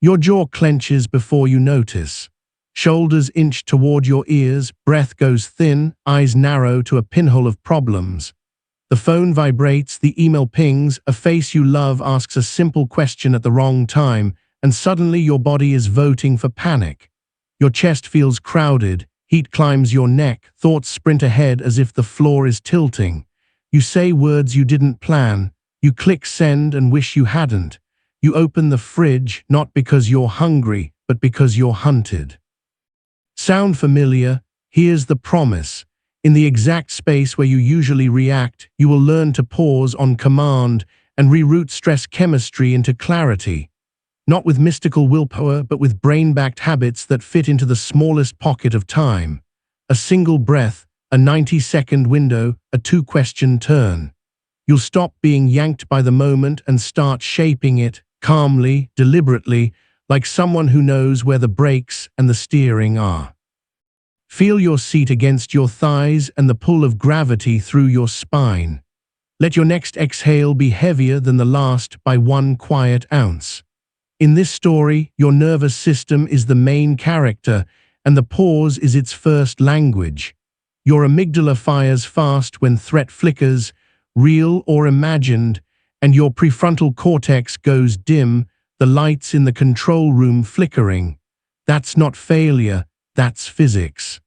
Your jaw clenches before you notice. Shoulders inch toward your ears, breath goes thin, eyes narrow to a pinhole of problems. The phone vibrates, the email pings, a face you love asks a simple question at the wrong time, and suddenly your body is voting for panic. Your chest feels crowded, heat climbs your neck, thoughts sprint ahead as if the floor is tilting. You say words you didn't plan, you click send and wish you hadn't. You open the fridge, not because you're hungry, but because you're hunted. Sound familiar? Here's the promise. In the exact space where you usually react, you will learn to pause on command and reroute stress chemistry into clarity. Not with mystical willpower, but with brain-backed habits that fit into the smallest pocket of time. A single breath, a 90-second window, a 2-question turn. You'll stop being yanked by the moment and start shaping it, calmly, deliberately, like someone who knows where the brakes and the steering are. Feel your seat against your thighs and the pull of gravity through your spine. Let your next exhale be heavier than the last by 1 quiet ounce. In this story, your nervous system is the main character, and the pause is its first language. Your amygdala fires fast when threat flickers, real or imagined, and your prefrontal cortex goes dim, the lights in the control room flickering. That's not failure, that's physics.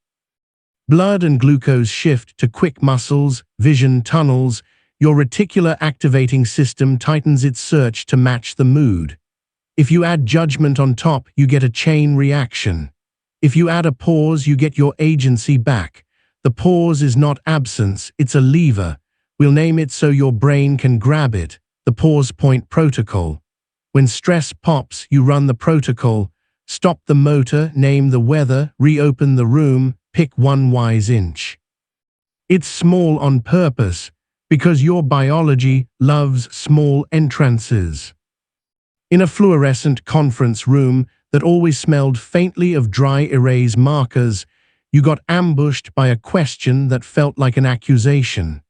Blood and glucose shift to quick muscles, vision tunnels. Your reticular activating system tightens its search to match the mood. If you add judgment on top, you get a chain reaction. If you add a pause, you get your agency back. The pause is not absence, it's a lever. We'll name it so your brain can grab it. The pause point protocol. When stress pops, you run the protocol. Stop the motor, name the weather, reopen the room, pick 1 wise inch. It's small on purpose, because your biology loves small entrances. In a fluorescent conference room that always smelled faintly of dry erase markers, you got ambushed by a question that felt like an accusation.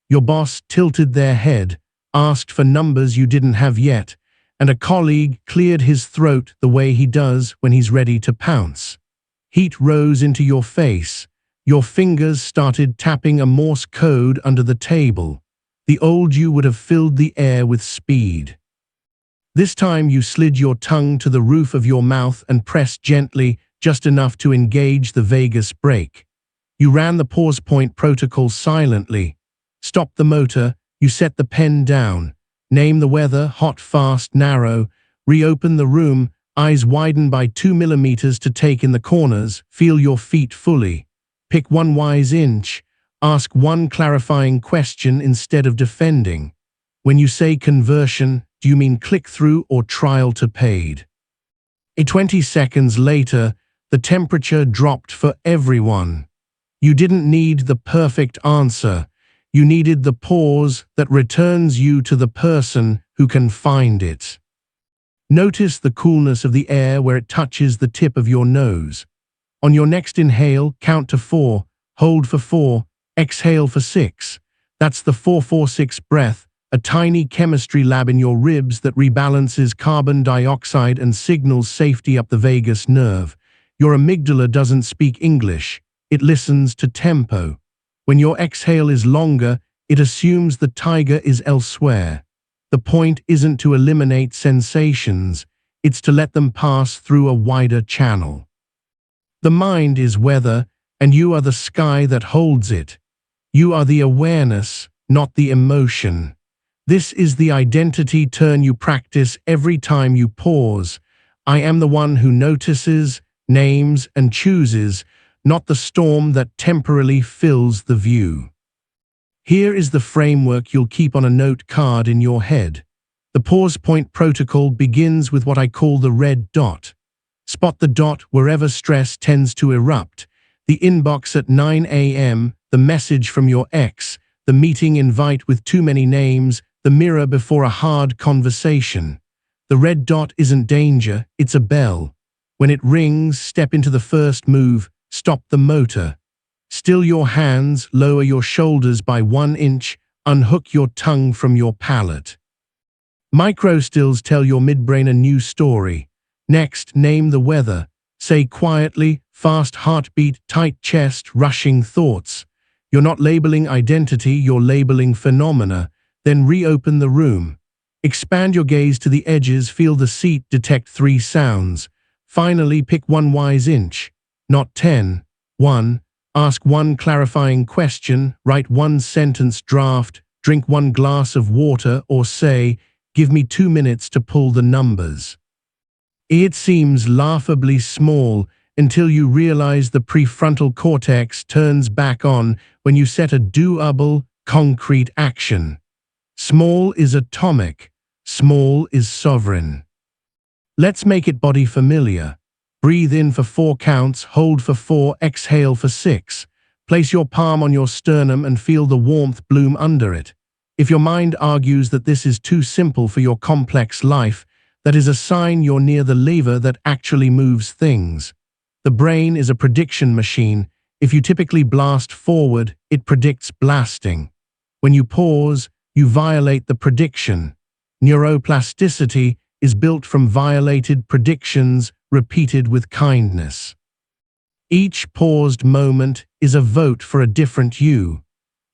Your boss tilted their head, asked for numbers you didn't have yet, and a colleague cleared his throat the way he does when he's ready to pounce. Heat rose into your face. Your fingers started tapping a Morse code under the table. The old you would have filled the air with speed. This time you slid your tongue to the roof of your mouth and pressed gently, just enough to engage the vagus brake. You ran the pause point protocol silently. Stop the motor, you set the pen down. Name the weather, hot, fast, narrow. Reopen the room, eyes widen by 2 millimeters to take in the corners. Feel your feet fully. Pick 1 wise inch. Ask 1 clarifying question instead of defending. When you say conversion, do you mean click-through or trial to paid? 20 seconds later, the temperature dropped for everyone. You didn't need the perfect answer. You needed the pause that returns you to the person who can find it. Notice the coolness of the air where it touches the tip of your nose. On your next inhale, count to 4, hold for 4, exhale for 6. That's the 4-4-6 breath, a tiny chemistry lab in your ribs that rebalances carbon dioxide and signals safety up the vagus nerve. Your amygdala doesn't speak English, it listens to tempo. When your exhale is longer, it assumes the tiger is elsewhere. The point isn't to eliminate sensations, it's to let them pass through a wider channel. The mind is weather, and you are the sky that holds it. You are the awareness, not the emotion. This is the identity turn you practice every time you pause. I am the one who notices, names, and chooses, not the storm that temporarily fills the view. Here is the framework you'll keep on a note card in your head. The pause point protocol begins with what I call the red dot. Spot the dot wherever stress tends to erupt. The inbox at 9 a.m., the message from your ex, the meeting invite with too many names, the mirror before a hard conversation. The red dot isn't danger, it's a bell. When it rings, step into the first move, stop the motor. Still your hands, lower your shoulders by 1 inch, unhook your tongue from your palate. Micro stills tell your midbrain a new story. Next, name the weather. Say quietly, fast heartbeat, tight chest, rushing thoughts. You're not labeling identity, you're labeling phenomena. Then reopen the room. Expand your gaze to the edges, feel the seat, detect 3 sounds. Finally, pick 1 wise inch, not 10. 1. Ask 1 clarifying question, write 1 sentence draft, drink 1 glass of water, or say, give me 2 minutes to pull the numbers. It seems laughably small until you realize the prefrontal cortex turns back on when you set a doable, concrete action. Small is atomic. Small is sovereign. Let's make it body familiar. Breathe in for 4 counts, hold for 4, exhale for 6. Place your palm on your sternum and feel the warmth bloom under it. If your mind argues that this is too simple for your complex life, that is a sign you're near the lever that actually moves things. The brain is a prediction machine. If you typically blast forward, it predicts blasting. When you pause, you violate the prediction. Neuroplasticity is built from violated predictions repeated with kindness. Each paused moment is a vote for a different you.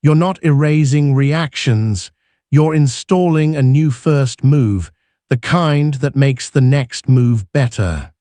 You're not erasing reactions, you're installing a new first move, the kind that makes the next move better.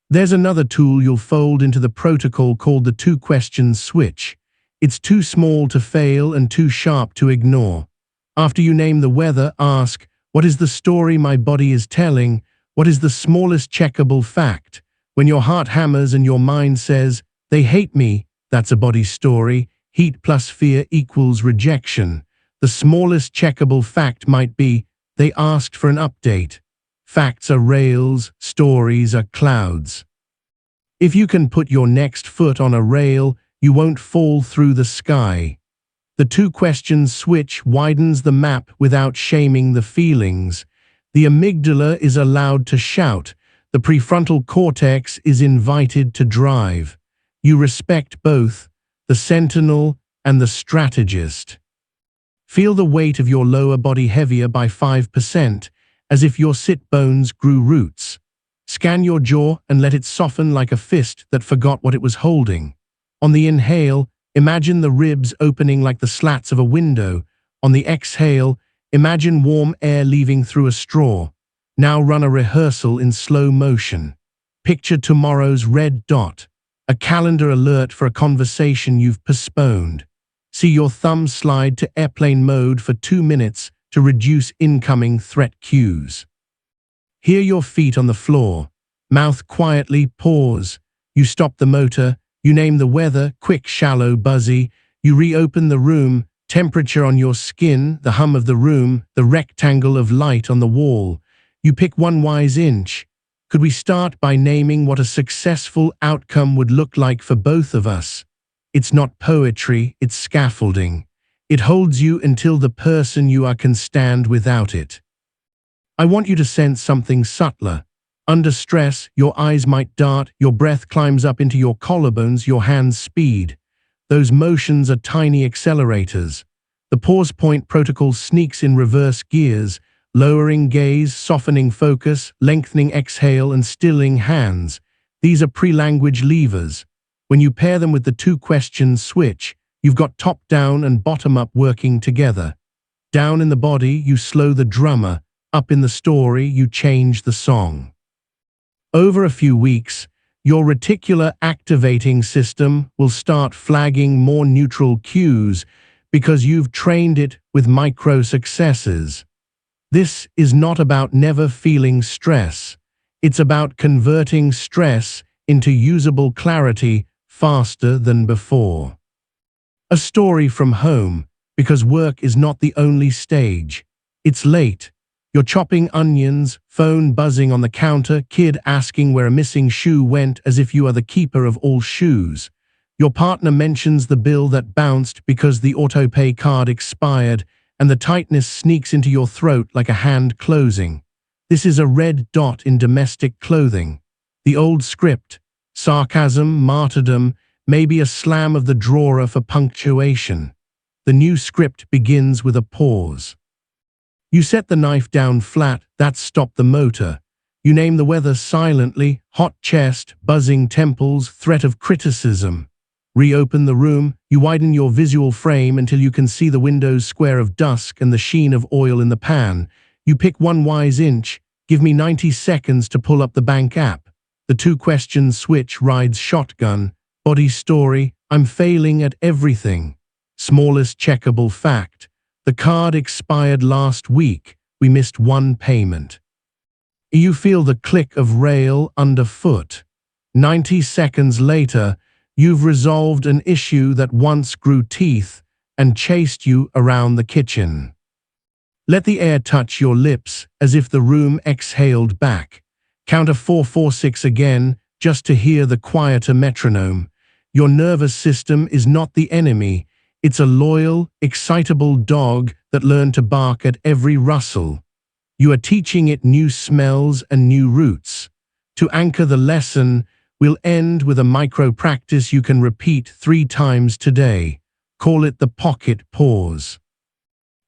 There's another tool you'll fold into the protocol called the 2 questions switch. It's too small to fail and too sharp to ignore. After you name the weather, ask, what is the story my body is telling? What is the smallest checkable fact? When your heart hammers and your mind says, they hate me, that's a body story. Heat plus fear equals rejection. The smallest checkable fact might be, they asked for an update. Facts are rails, stories are clouds. If you can put your next foot on a rail, you won't fall through the sky. The 2 questions switch widens the map without shaming the feelings. The amygdala is allowed to shout. The prefrontal cortex is invited to drive. You respect both, the sentinel and the strategist. Feel the weight of your lower body heavier by 5%, as if your sit bones grew roots. Scan your jaw and let it soften like a fist that forgot what it was holding. On the inhale, imagine the ribs opening like the slats of a window. On the exhale, imagine warm air leaving through a straw. Now run a rehearsal in slow motion. Picture tomorrow's red dot, a calendar alert for a conversation you've postponed. See your thumb slide to airplane mode for 2 minutes to reduce incoming threat cues. Hear your feet on the floor. Mouth quietly, pause. You stop the motor. You name the weather, quick, shallow, buzzy. You reopen the room, temperature on your skin, the hum of the room, the rectangle of light on the wall. You pick 1 wise inch. Could we start by naming what a successful outcome would look like for both of us? It's not poetry, it's scaffolding. It holds you until the person you are can stand without it. I want you to sense something subtler. Under stress, your eyes might dart, your breath climbs up into your collarbones, your hands speed. Those motions are tiny accelerators. The pause point protocol sneaks in reverse gears, lowering gaze, softening focus, lengthening exhale, and stilling hands. These are pre-language levers. When you pair them with the 2 questions switch, you've got top-down and bottom-up working together. Down in the body, you slow the drummer. Up in the story, you change the song. Over a few weeks, your reticular activating system will start flagging more neutral cues because you've trained it with micro successes. This is not about never feeling stress. It's about converting stress into usable clarity faster than before. A story from home, because work is not the only stage. It's late. You're chopping onions, phone buzzing on the counter, kid asking where a missing shoe went as if you are the keeper of all shoes. Your partner mentions the bill that bounced because the autopay card expired, and the tightness sneaks into your throat like a hand closing. This is a red dot in domestic clothing. The old script, sarcasm, martyrdom, maybe a slam of the drawer for punctuation. The new script begins with a pause. You set the knife down flat, that's stop the motor. You name the weather silently, hot chest, buzzing temples, threat of criticism. Reopen the room, you widen your visual frame until you can see the window's square of dusk and the sheen of oil in the pan. You pick one wise inch, give me 90 seconds to pull up the bank app. The two questions switch rides shotgun, body story, I'm failing at everything. Smallest checkable fact, the card expired last week, we missed one payment. You feel the click of rail underfoot. 90 seconds later, you've resolved an issue that once grew teeth and chased you around the kitchen. Let the air touch your lips as if the room exhaled back. Count a 4-4-6 again, just to hear the quieter metronome. Your nervous system is not the enemy. It's a loyal, excitable dog that learned to bark at every rustle. You are teaching it new smells and new routes. To anchor the lesson, we'll end with a micro practice you can repeat 3 times today. Call it the pocket pause.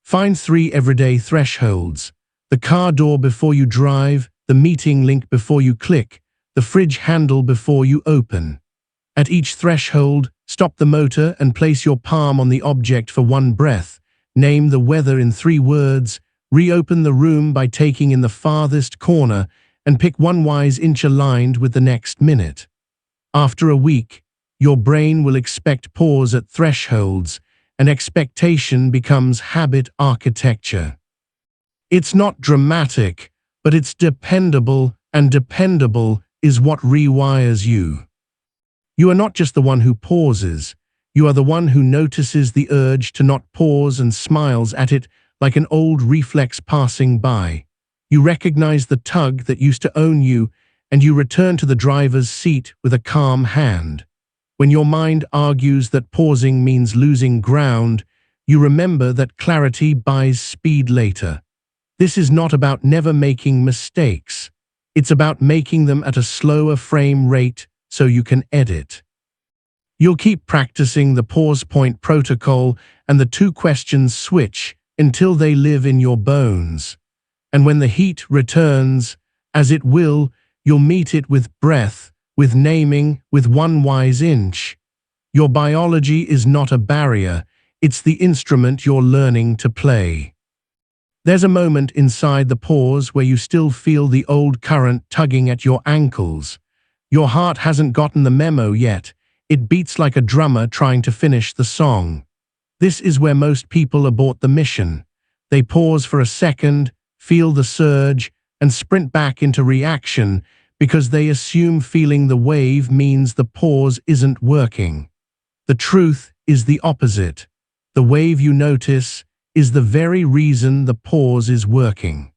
Find 3 everyday thresholds. The car door before you drive, the meeting link before you click, the fridge handle before you open. At each threshold, stop the motor and place your palm on the object for 1 breath. Name the weather in 3 words. Reopen the room by taking in the farthest corner and pick 1 wise inch aligned with the next minute. After a week, your brain will expect pause at thresholds, and expectation becomes habit architecture. It's not dramatic, but it's dependable, and dependable is what rewires you. You are not just the one who pauses, you are the one who notices the urge to not pause and smiles at it like an old reflex passing by. You recognize the tug that used to own you, and you return to the driver's seat with a calm hand. When your mind argues that pausing means losing ground, you remember that clarity buys speed later. This is not about never making mistakes. It's about making them at a slower frame rate so you can edit. You'll keep practicing the pause point protocol and the 2 questions switch until they live in your bones. And when the heat returns, as it will, you'll meet it with breath, with naming, with 1 wise inch. Your biology is not a barrier, it's the instrument you're learning to play. There's a moment inside the pause where you still feel the old current tugging at your ankles. Your heart hasn't gotten the memo yet, it beats like a drummer trying to finish the song. This is where most people abort the mission. They pause for a second, feel the surge, and sprint back into reaction because they assume feeling the wave means the pause isn't working. The truth is the opposite. The wave you notice is the very reason the pause is working.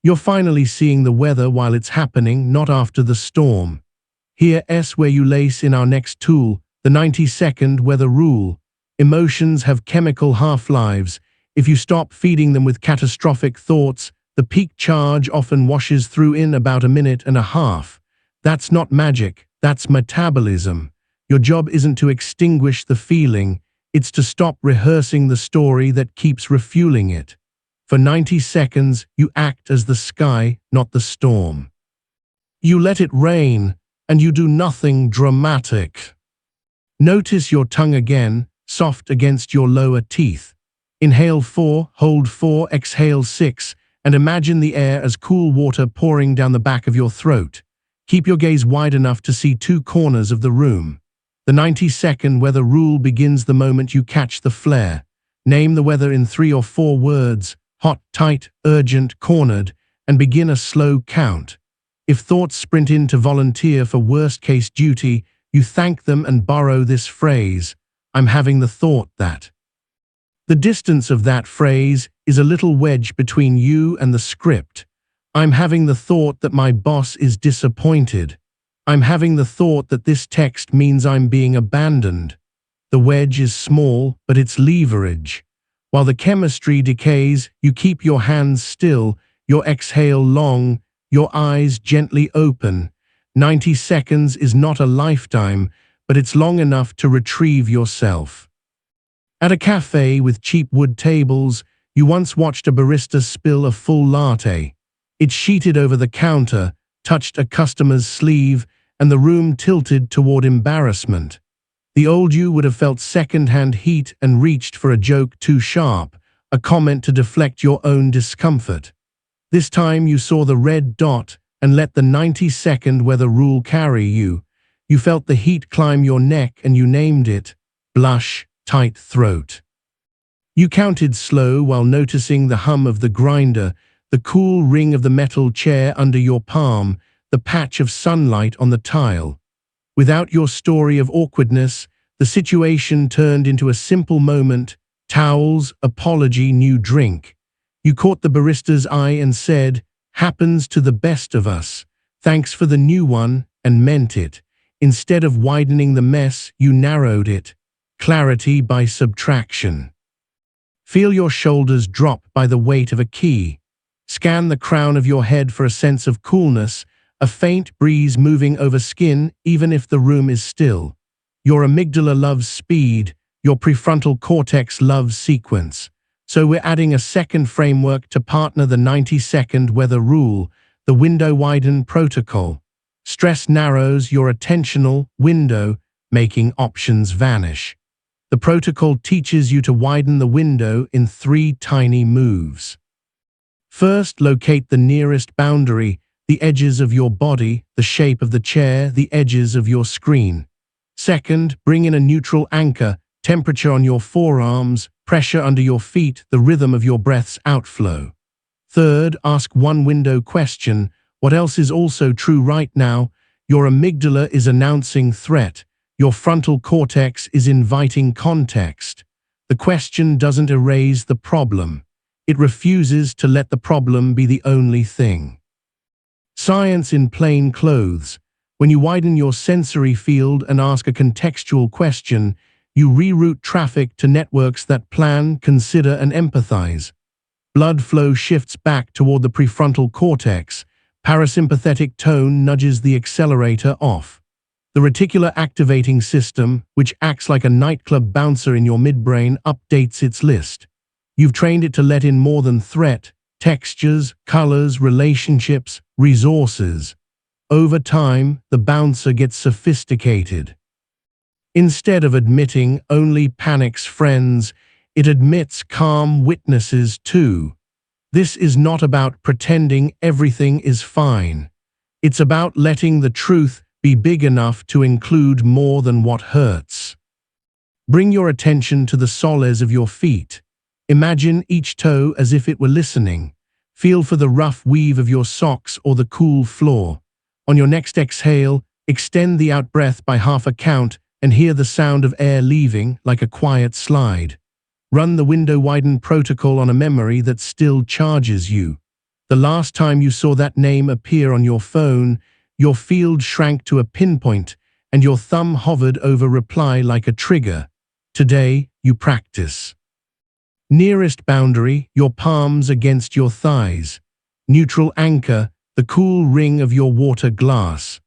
You're finally seeing the weather while it's happening, not after the storm. Here's where you lace in our next tool, the 90-second weather rule. Emotions have chemical half-lives. If you stop feeding them with catastrophic thoughts, the peak charge often washes through in about 1.5 minutes. That's not magic, that's metabolism. Your job isn't to extinguish the feeling, it's to stop rehearsing the story that keeps refueling it. For 90 seconds, you act as the sky, not the storm. You let it rain, and you do nothing dramatic. Notice your tongue again, soft against your lower teeth. Inhale 4, hold 4, exhale 6, and imagine the air as cool water pouring down the back of your throat. Keep your gaze wide enough to see 2 corners of the room. The 90-second weather rule begins the moment you catch the flare. Name the weather in 3 or 4 words, hot, tight, urgent, cornered, and begin a slow count. If thoughts sprint in to volunteer for worst-case duty, you thank them and borrow this phrase, I'm having the thought that. The distance of that phrase is a little wedge between you and the script. I'm having the thought that my boss is disappointed. I'm having the thought that this text means I'm being abandoned. The wedge is small, but it's leverage. While the chemistry decays, you keep your hands still, your exhale long, your eyes gently open. 90 seconds is not a lifetime, but it's long enough to retrieve yourself. At a cafe with cheap wood tables, you once watched a barista spill a full latte. It sheeted over the counter, touched a customer's sleeve, and the room tilted toward embarrassment. The old you would have felt second-hand heat and reached for a joke too sharp, a comment to deflect your own discomfort. This time you saw the red dot and let the 90-second weather rule carry you. You felt the heat climb your neck and you named it blush, tight throat. You counted slow while noticing the hum of the grinder, the cool ring of the metal chair under your palm, the patch of sunlight on the tile. Without your story of awkwardness, the situation turned into a simple moment: towels, apology, new drink. You caught the barista's eye and said, "Happens to the best of us. Thanks for the new one," and meant it. Instead of widening the mess, you narrowed it. Clarity by subtraction. Feel your shoulders drop by the weight of a key. Scan the crown of your head for a sense of coolness, a faint breeze moving over skin even if the room is still. Your amygdala loves speed, your prefrontal cortex loves sequence. So we're adding a second framework to partner the 90-second weather rule, the Window-Widen protocol. Stress narrows your attentional window, making options vanish. The protocol teaches you to widen the window in 3 tiny moves. First, locate the nearest boundary, the edges of your body, the shape of the chair, the edges of your screen. Second, bring in a neutral anchor, temperature on your forearms, pressure under your feet, the rhythm of your breath's outflow. Third, ask one window question: what else is also true right now? Your amygdala is announcing threat. Your frontal cortex is inviting context. The question doesn't erase the problem. It refuses to let the problem be the only thing. Science in plain clothes. When you widen your sensory field and ask a contextual question, you reroute traffic to networks that plan, consider, and empathize. Blood flow shifts back toward the prefrontal cortex. Parasympathetic tone nudges the accelerator off. The reticular activating system, which acts like a nightclub bouncer in your midbrain, updates its list. You've trained it to let in more than threat: textures, colors, relationships, resources. Over time, the bouncer gets sophisticated. Instead of admitting only panic's friends, it admits calm witnesses too. This is not about pretending everything is fine. It's about letting the truth be big enough to include more than what hurts. Bring your attention to the soles of your feet. Imagine each toe as if it were listening. Feel for the rough weave of your socks or the cool floor. On your next exhale, extend the out-breath by half a count and hear the sound of air leaving like a quiet slide. Run the Window-Widen protocol on a memory that still charges you. The last time you saw that name appear on your phone, your field shrank to a pinpoint and your thumb hovered over reply like a trigger. Today, you practice. Nearest boundary, your palms against your thighs. Neutral anchor, the cool ring of your water glass.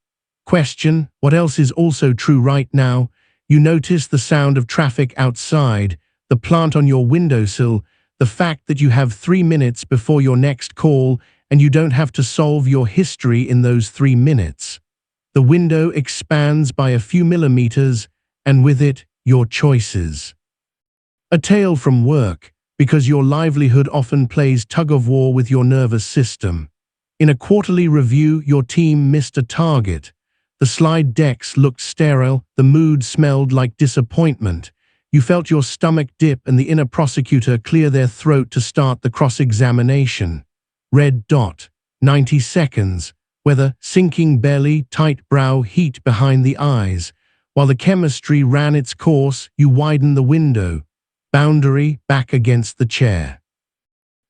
Question: what else is also true right now? You notice the sound of traffic outside, the plant on your windowsill, the fact that you have 3 minutes before your next call and you don't have to solve your history in those 3 minutes. The window expands by a few millimeters, and with it, your choices. A tale from work, because your livelihood often plays tug-of-war with your nervous system. In a quarterly review, your team missed a target. The slide decks looked sterile, the mood smelled like disappointment. You felt your stomach dip and the inner prosecutor clear their throat to start the cross-examination. Red dot, 90 seconds, weather, sinking belly, tight brow, heat behind the eyes. While the chemistry ran its course, you widened the window. Boundary, back against the chair.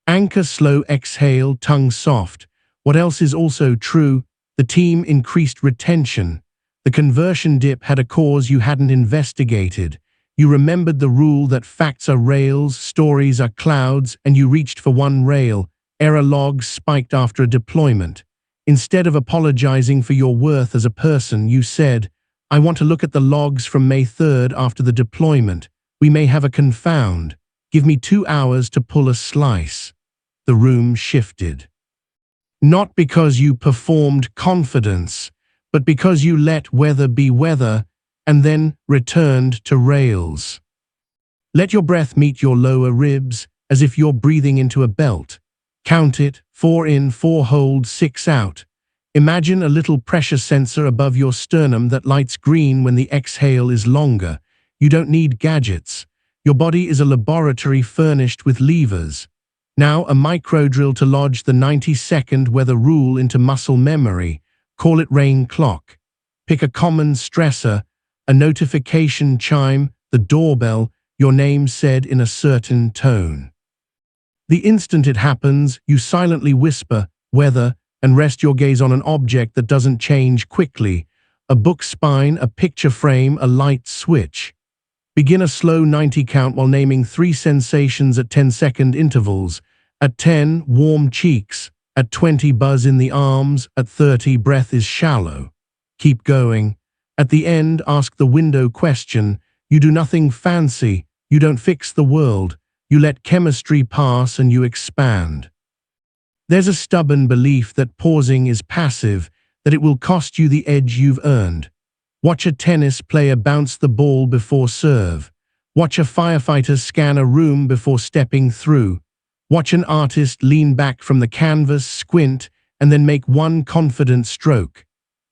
Anchor, slow exhale, tongue soft. What else is also true? The team increased retention. The conversion dip had a cause you hadn't investigated. You remembered the rule that facts are rails, stories are clouds, and you reached for one rail. Error logs spiked after a deployment. Instead of apologizing for your worth as a person, you said, "I want to look at the logs from May 3rd after the deployment. We may have a confound. Give me 2 hours to pull a slice." The room shifted. Not because you performed confidence, but because you let weather be weather and then returned to rails. Let your breath meet your lower ribs as if you're breathing into a belt. Count it, 4 in, 4 hold, 6 out. Imagine a little pressure sensor above your sternum that lights green when the exhale is longer. You don't need gadgets. Your body is a laboratory furnished with levers. Now a micro drill to lodge the 90-second weather rule into muscle memory. Call it rain clock. Pick a common stressor, a notification chime, the doorbell, your name said in a certain tone. The instant it happens, you silently whisper, weather, and rest your gaze on an object that doesn't change quickly. A book spine, a picture frame, a light switch. Begin a slow 90 count while naming 3 sensations at 10-second intervals. At 10, warm cheeks. At 20, buzz in the arms. At 30, breath is shallow. Keep going. At the end, ask the window question. You do nothing fancy. You don't fix the world. You let chemistry pass and you expand. There's a stubborn belief that pausing is passive, that it will cost you the edge you've earned. Watch a tennis player bounce the ball before serve. Watch a firefighter scan a room before stepping through. Watch an artist lean back from the canvas, squint, and then make one confident stroke.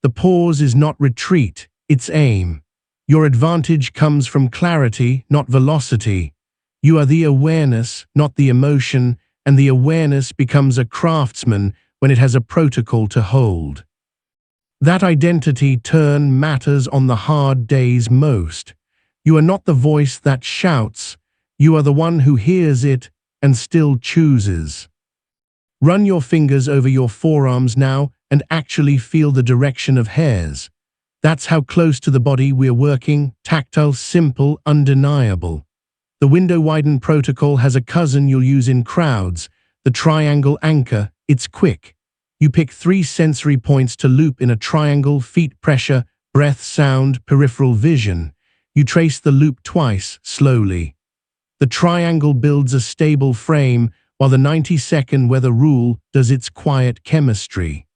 The pause is not retreat, it's aim. Your advantage comes from clarity, not velocity. You are the awareness, not the emotion, and the awareness becomes a craftsman when it has a protocol to hold. That identity turn matters on the hard days most. You are not the voice that shouts, you are the one who hears it and still chooses. Run your fingers over your forearms now and actually feel the direction of hairs. That's how close to the body we're working, tactile, simple, undeniable. The Window-Widen protocol has a cousin you'll use in crowds, the triangle anchor. It's quick. You pick 3 sensory points to loop in a triangle: feet pressure, breath, sound, peripheral vision. You trace the loop twice, slowly. The triangle builds a stable frame, while the 90-second weather rule does its quiet chemistry.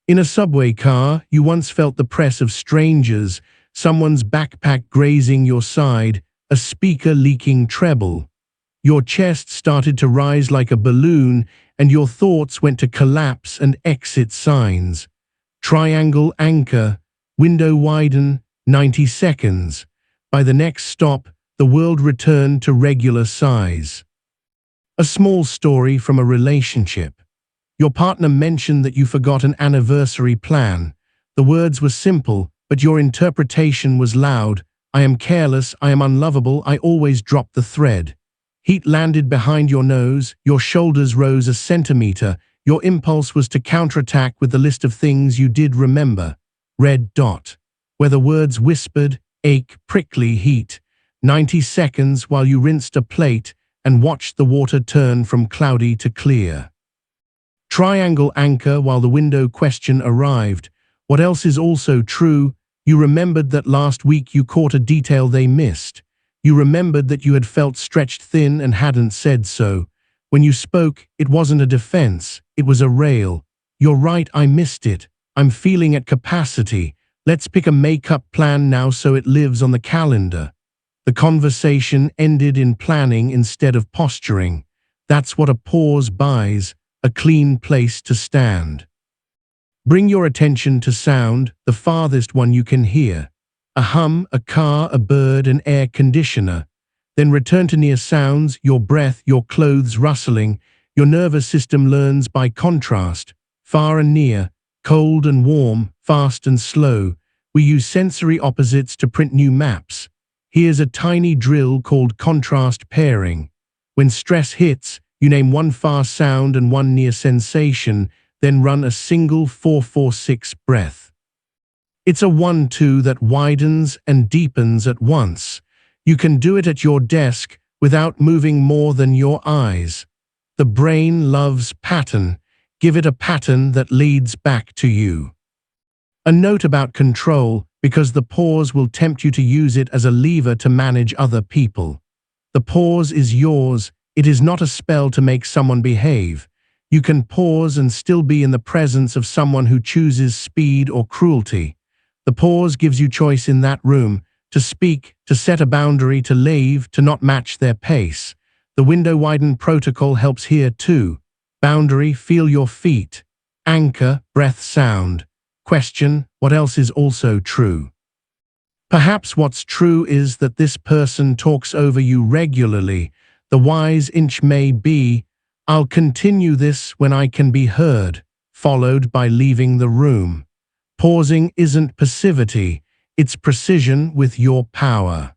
In a subway car, you once felt the press of strangers, someone's backpack grazing your side, a speaker leaking treble. Your chest started to rise like a balloon, and your thoughts went to collapse and exit signs. Triangle anchor, window widen, 90 seconds. By the next stop, the world returned to regular size. A small story from a relationship. Your partner mentioned that you forgot an anniversary plan. The words were simple, but your interpretation was loud. I am careless, I am unlovable, I always drop the thread. Heat landed behind your nose, your shoulders rose a centimeter. Your impulse was to counterattack with the list of things you did remember. Red dot. Where the words whispered, ache, prickly heat. 90 seconds while you rinsed a plate and watched the water turn from cloudy to clear. Triangle anchor while the window question arrived. What else is also true? You remembered that last week you caught a detail they missed. You remembered that you had felt stretched thin and hadn't said so. When you spoke, it wasn't a defense, it was a rail. You're right, I missed it. I'm feeling at capacity. Let's pick a make-up plan now so it lives on the calendar. The conversation ended in planning instead of posturing. That's what a pause buys, a clean place to stand. Bring your attention to sound, the farthest one you can hear. A hum, a car, a bird, an air conditioner. Then return to near sounds, your breath, your clothes rustling. Your nervous system learns by contrast, far and near, cold and warm, fast and slow. We use sensory opposites to print new maps. Here's a tiny drill called contrast pairing. When stress hits, you name one far sound and one near sensation, then run a single 4-4-6 breath. It's a 1-2 that widens and deepens at once. You can do it at your desk without moving more than your eyes. The brain loves pattern. Give it a pattern that leads back to you. A note about control, because the pause will tempt you to use it as a lever to manage other people. The pause is yours. It is not a spell to make someone behave. You can pause and still be in the presence of someone who chooses speed or cruelty. The pause gives you choice in that room, to speak, to set a boundary, to leave, to not match their pace. The Window-Widen protocol helps here too. Boundary, feel your feet. Anchor, breath sound. Question, what else is also true? Perhaps what's true is that this person talks over you regularly. The wise inch may be, I'll continue this when I can be heard, followed by leaving the room. Pausing isn't passivity, it's precision with your power.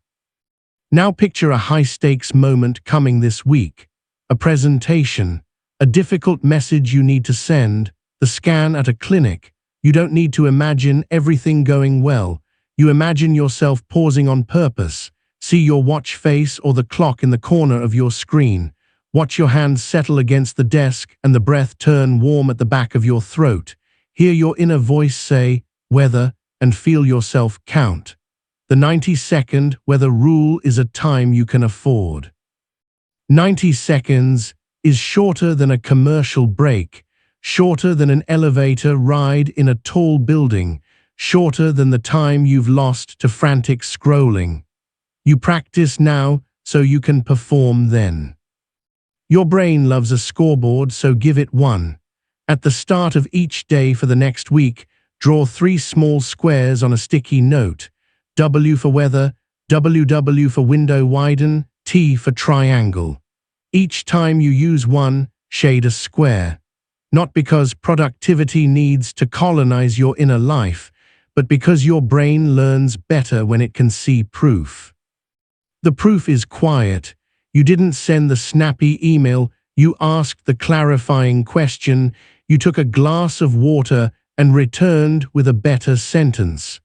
Now picture a high-stakes moment coming this week. A presentation, a difficult message you need to send, the scan at a clinic. You don't need to imagine everything going well. You imagine yourself pausing on purpose. See your watch face or the clock in the corner of your screen. Watch your hands settle against the desk and the breath turn warm at the back of your throat. Hear your inner voice say, weather, and feel yourself count. The 90-second weather rule is a time you can afford. 90 seconds is shorter than a commercial break, shorter than an elevator ride in a tall building, shorter than the time you've lost to frantic scrolling. You practice now so you can perform then. Your brain loves a scoreboard, so give it one. At the start of each day for the next week, draw 3 small squares on a sticky note. W for weather, WW for Window-Widen, T for triangle. Each time you use one, shade a square. Not because productivity needs to colonize your inner life, but because your brain learns better when it can see proof. The proof is quiet. You didn't send the snappy email, you asked the clarifying question, you took a glass of water and returned with a better sentence.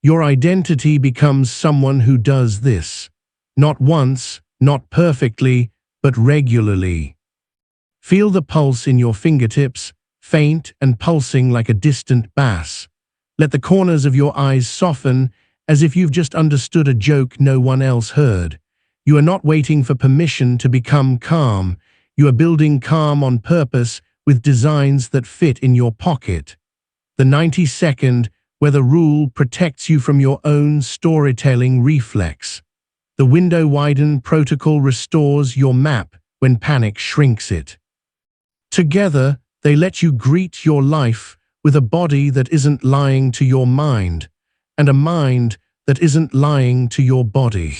Your identity becomes someone who does this. Not once, not perfectly, but regularly. Feel the pulse in your fingertips, faint and pulsing like a distant bass. Let the corners of your eyes soften, as if you've just understood a joke no one else heard. You are not waiting for permission to become calm. You are building calm on purpose with designs that fit in your pocket. The 90-second weather rule protects you from your own storytelling reflex. The Window-Widen protocol restores your map when panic shrinks it. Together, they let you greet your life with a body that isn't lying to your mind, and a mind that isn't lying to your body.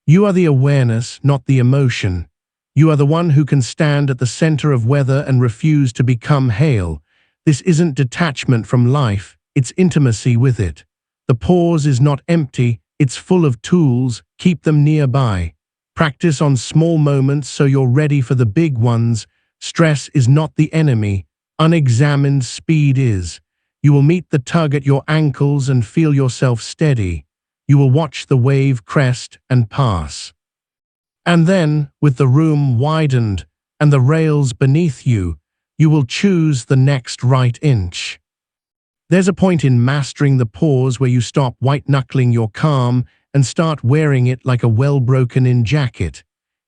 You are the awareness, not the emotion. You are the one who can stand at the center of weather and refuse to become hail. This isn't detachment from life, it's intimacy with it. The pause is not empty, it's full of tools. Keep them nearby. Practice on small moments so you're ready for the big ones. Stress is not the enemy. Unexamined speed is. You will meet the tug at your ankles and feel yourself steady. You will watch the wave crest and pass. And then, with the room widened and the rails beneath you, you will choose the next right inch. There's a point in mastering the pause where you stop white-knuckling your calm and start wearing it like a well-broken-in jacket.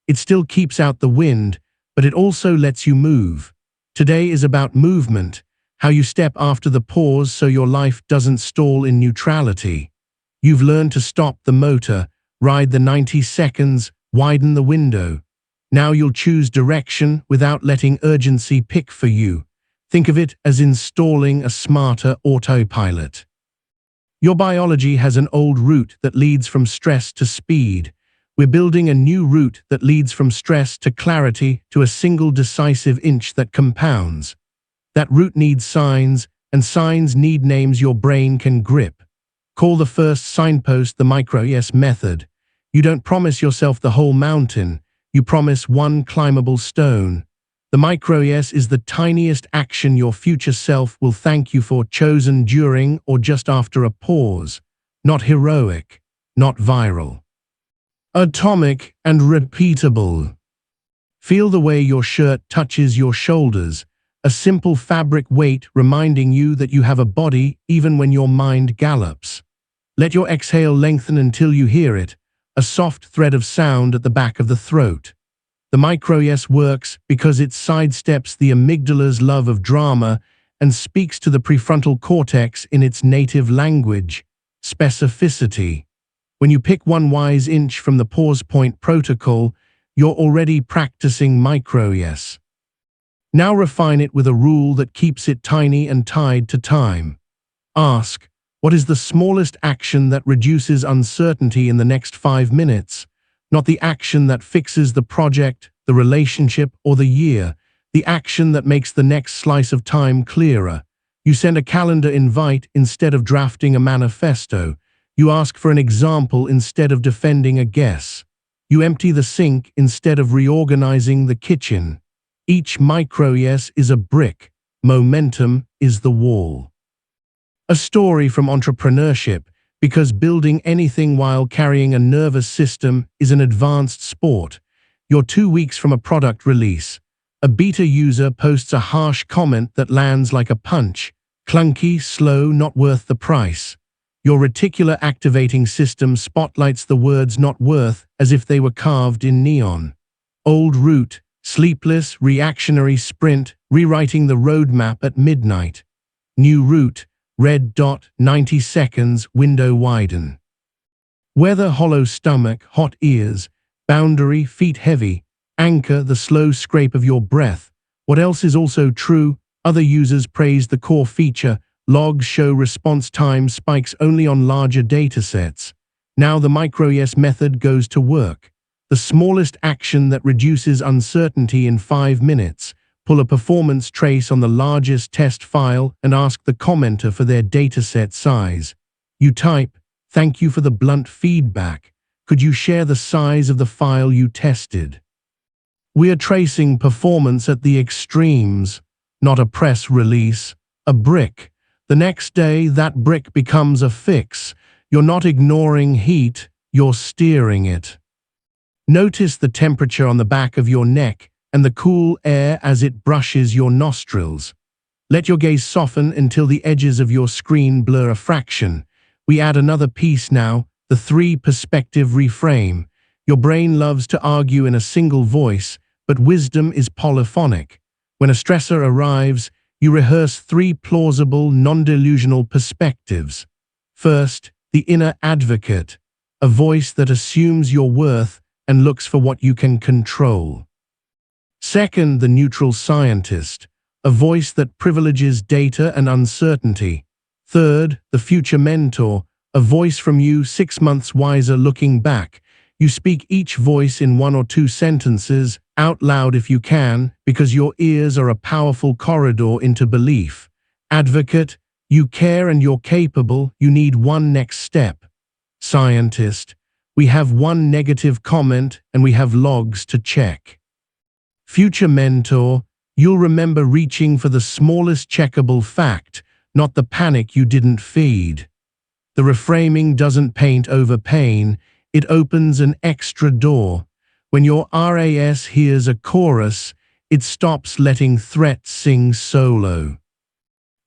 It still keeps out the wind, but it also lets you move. Today is about movement, how you step after the pause so your life doesn't stall in neutrality. You've learned to stop the motor, ride the 90 seconds, widen the window. Now you'll choose direction without letting urgency pick for you. Think of it as installing a smarter autopilot. Your biology has an old route that leads from stress to speed. We're building a new route that leads from stress to clarity, to a single decisive inch that compounds. That route needs signs, and signs need names your brain can grip. Call the first signpost the micro-yes method. You don't promise yourself the whole mountain, you promise one climbable stone. The micro-yes is the tiniest action your future self will thank you for, chosen during or just after a pause. Not heroic, not viral. Atomic and repeatable. Feel the way your shirt touches your shoulders, a simple fabric weight reminding you that you have a body even when your mind gallops. Let your exhale lengthen until you hear it, a soft thread of sound at the back of the throat. The micro-yes works because it sidesteps the amygdala's love of drama and speaks to the prefrontal cortex in its native language, specificity. When you pick one wise inch from the pause point protocol, you're already practicing micro-yes. Now refine it with a rule that keeps it tiny and tied to time. Ask, what is the smallest action that reduces uncertainty in the next 5 minutes? Not the action that fixes the project, the relationship, or the year. The action that makes the next slice of time clearer. You send a calendar invite instead of drafting a manifesto. You ask for an example instead of defending a guess. You empty the sink instead of reorganizing the kitchen. Each micro-yes is a brick. Momentum is the wall. A story from entrepreneurship, because building anything while carrying a nervous system is an advanced sport. You're 2 weeks from a product release. A beta user posts a harsh comment that lands like a punch. Clunky, slow, not worth the price. Your reticular activating system spotlights the words not worth as if they were carved in neon. Old route, sleepless, reactionary sprint, rewriting the roadmap at midnight. New route, red dot, 90 seconds, Window-Widen. Weather, hollow stomach, hot ears, boundary, feet heavy, anchor, the slow scrape of your breath. What else is also true? Other users praise the core feature. Logs show response time spikes only on larger datasets. Now the micro-yes method goes to work. The smallest action that reduces uncertainty in 5 minutes. Pull a performance trace on the largest test file and ask the commenter for their dataset size. You type, "Thank you for the blunt feedback. Could you share the size of the file you tested?" We are tracing performance at the extremes, not a press release, a brick. The next day, that brick becomes a fix. You're not ignoring heat, you're steering it. Notice the temperature on the back of your neck and the cool air as it brushes your nostrils. Let your gaze soften until the edges of your screen blur a fraction. We add another piece now, the 3-perspective reframe. Your brain loves to argue in a single voice, but wisdom is polyphonic. When a stressor arrives, you rehearse 3 plausible, non-delusional perspectives. First, the inner advocate, a voice that assumes your worth and looks for what you can control. Second, the neutral scientist, a voice that privileges data and uncertainty. Third, the future mentor, a voice from you 6 months wiser looking back. You speak each voice in 1 or 2 sentences, out loud if you can, because your ears are a powerful corridor into belief. Advocate, you care and you're capable, you need one next step. Scientist, we have one negative comment and we have logs to check. Future mentor, you'll remember reaching for the smallest checkable fact, not the panic you didn't feed. The reframing doesn't paint over pain, it opens an extra door. When your RAS hears a chorus, it stops letting threats sing solo.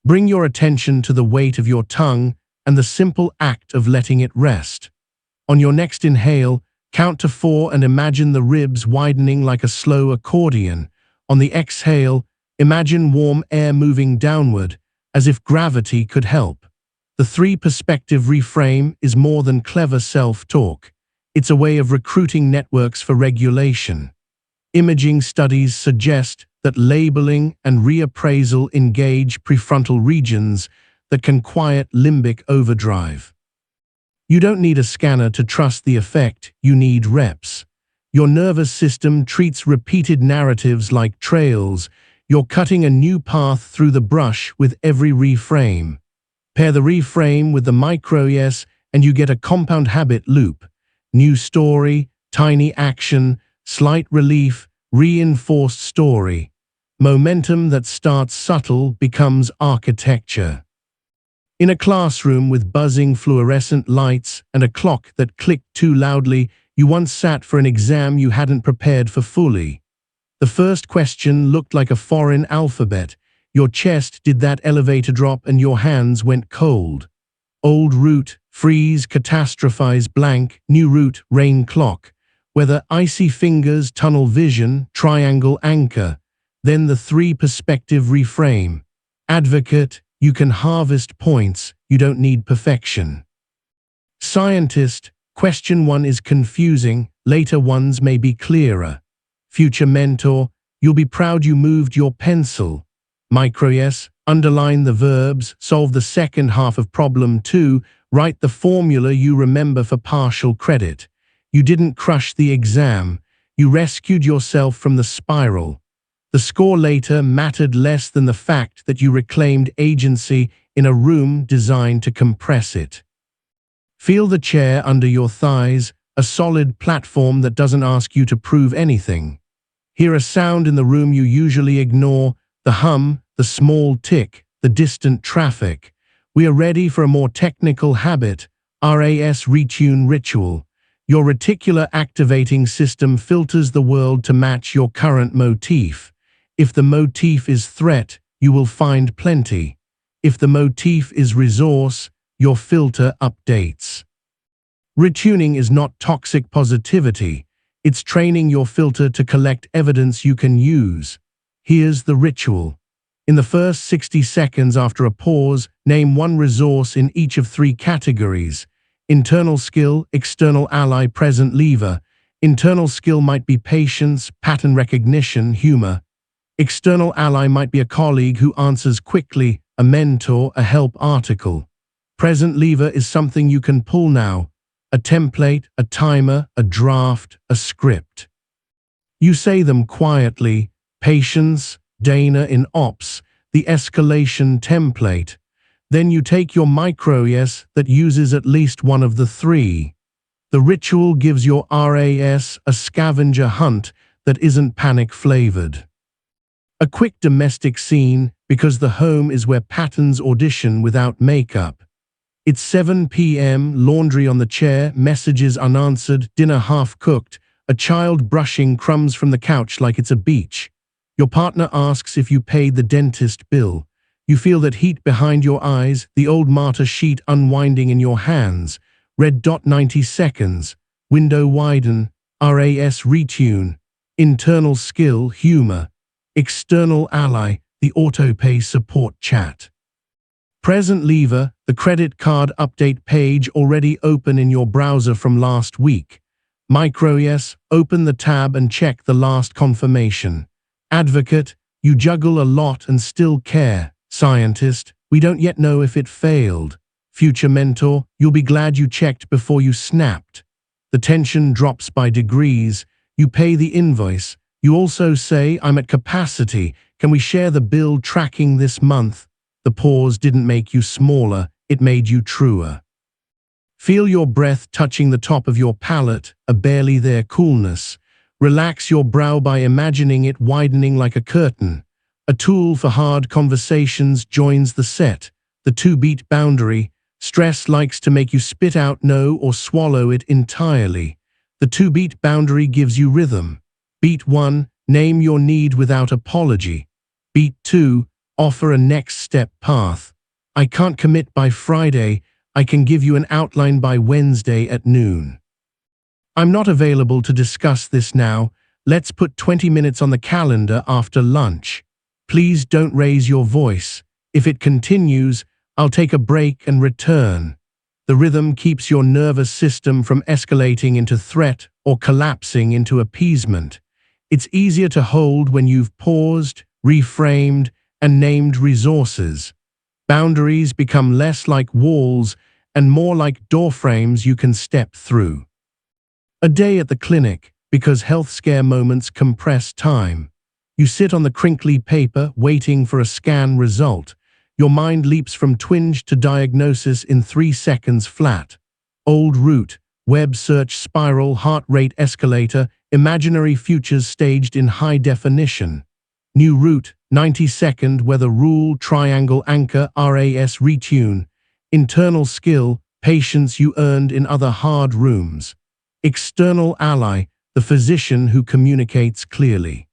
Bring your attention to the weight of your tongue and the simple act of letting it rest. On your next inhale, count to 4 and imagine the ribs widening like a slow accordion. On the exhale, imagine warm air moving downward, as if gravity could help. The 3-perspective reframe is more than clever self-talk. It's a way of recruiting networks for regulation. Imaging studies suggest that labeling and reappraisal engage prefrontal regions that can quiet limbic overdrive. You don't need a scanner to trust the effect, you need reps. Your nervous system treats repeated narratives like trails. You're cutting a new path through the brush with every reframe. Pair the reframe with the micro-yes and you get a compound habit loop. New story, tiny action, slight relief, reinforced story. Momentum that starts subtle becomes architecture. In a classroom with buzzing fluorescent lights and a clock that clicked too loudly, you once sat for an exam you hadn't prepared for fully. The first question looked like a foreign alphabet. Your chest did that elevator drop and your hands went cold. Old route, freeze, catastrophize, blank, new route, rain clock. whether icy fingers, tunnel vision, triangle anchor, then the 3-perspective reframe. Advocate, you can harvest points, you don't need perfection. Scientist, question 1 is confusing, later ones may be clearer. Future mentor, you'll be proud you moved your pencil. Micro yes, underline the verbs, solve the second half of problem 2, write the formula you remember for partial credit. You didn't crush the exam, you rescued yourself from the spiral. The score later mattered less than the fact that you reclaimed agency in a room designed to compress it. Feel the chair under your thighs, a solid platform that doesn't ask you to prove anything. Hear a sound in the room you usually ignore, the hum, the small tick, the distant traffic. We are ready for a more technical habit, RAS retune ritual. Your reticular activating system filters the world to match your current motif. If the motif is threat, you will find plenty. If the motif is resource, your filter updates. Retuning is not toxic positivity. It's training your filter to collect evidence you can use. Here's the ritual. In the first 60 seconds after a pause, name one resource in each of 3 categories. Internal skill, external ally, present lever. Internal skill might be patience, pattern recognition, humor. External ally might be a colleague who answers quickly, a mentor, a help article. Present lever is something you can pull now. A template, a timer, a draft, a script. You say them quietly. Patience, Dana in Ops, the escalation template. Then you take your micro yes that uses at least one of the 3. The ritual gives your RAS a scavenger hunt that isn't panic-flavored. A quick domestic scene, because the home is where patterns audition without makeup. It's 7 p.m., laundry on the chair, messages unanswered, dinner half-cooked, a child brushing crumbs from the couch like it's a beach. Your partner asks if you paid the dentist bill. You feel that heat behind your eyes, the old martyr sheet unwinding in your hands. Red dot 90 seconds. Window-Widen. RAS retune. Internal skill, humor. External ally, the autopay support chat. Present lever, the credit card update page already open in your browser from last week. Micro yes, open the tab and check the last confirmation. Advocate, you juggle a lot and still care. Scientist, we don't yet know if it failed. Future mentor, you'll be glad you checked before you snapped. The tension drops by degrees. You pay the invoice. You also say, I'm at capacity. Can we share the bill tracking this month? The pause didn't make you smaller, it made you truer. Feel your breath touching the top of your palate, a barely there coolness. Relax your brow by imagining it widening like a curtain. A tool for hard conversations joins the set. The 2-beat boundary. Stress likes to make you spit out no or swallow it entirely. The 2-beat boundary gives you rhythm. Beat 1, name your need without apology. Beat 2, offer a next step path. I can't commit by Friday. I can give you an outline by Wednesday at noon. I'm not available to discuss this now. Let's put 20 minutes on the calendar after lunch. Please don't raise your voice. If it continues, I'll take a break and return. The rhythm keeps your nervous system from escalating into threat or collapsing into appeasement. It's easier to hold when you've paused, reframed, and named resources. Boundaries become less like walls and more like doorframes you can step through. A day at the clinic, because health scare moments compress time. You sit on the crinkly paper, waiting for a scan result. Your mind leaps from twinge to diagnosis in 3 seconds flat. Old route, web search spiral, heart rate escalator, imaginary futures staged in high definition. New route, 90-second weather rule, triangle anchor, RAS retune. Internal skill, patience you earned in other hard rooms. External ally, the physician who communicates clearly.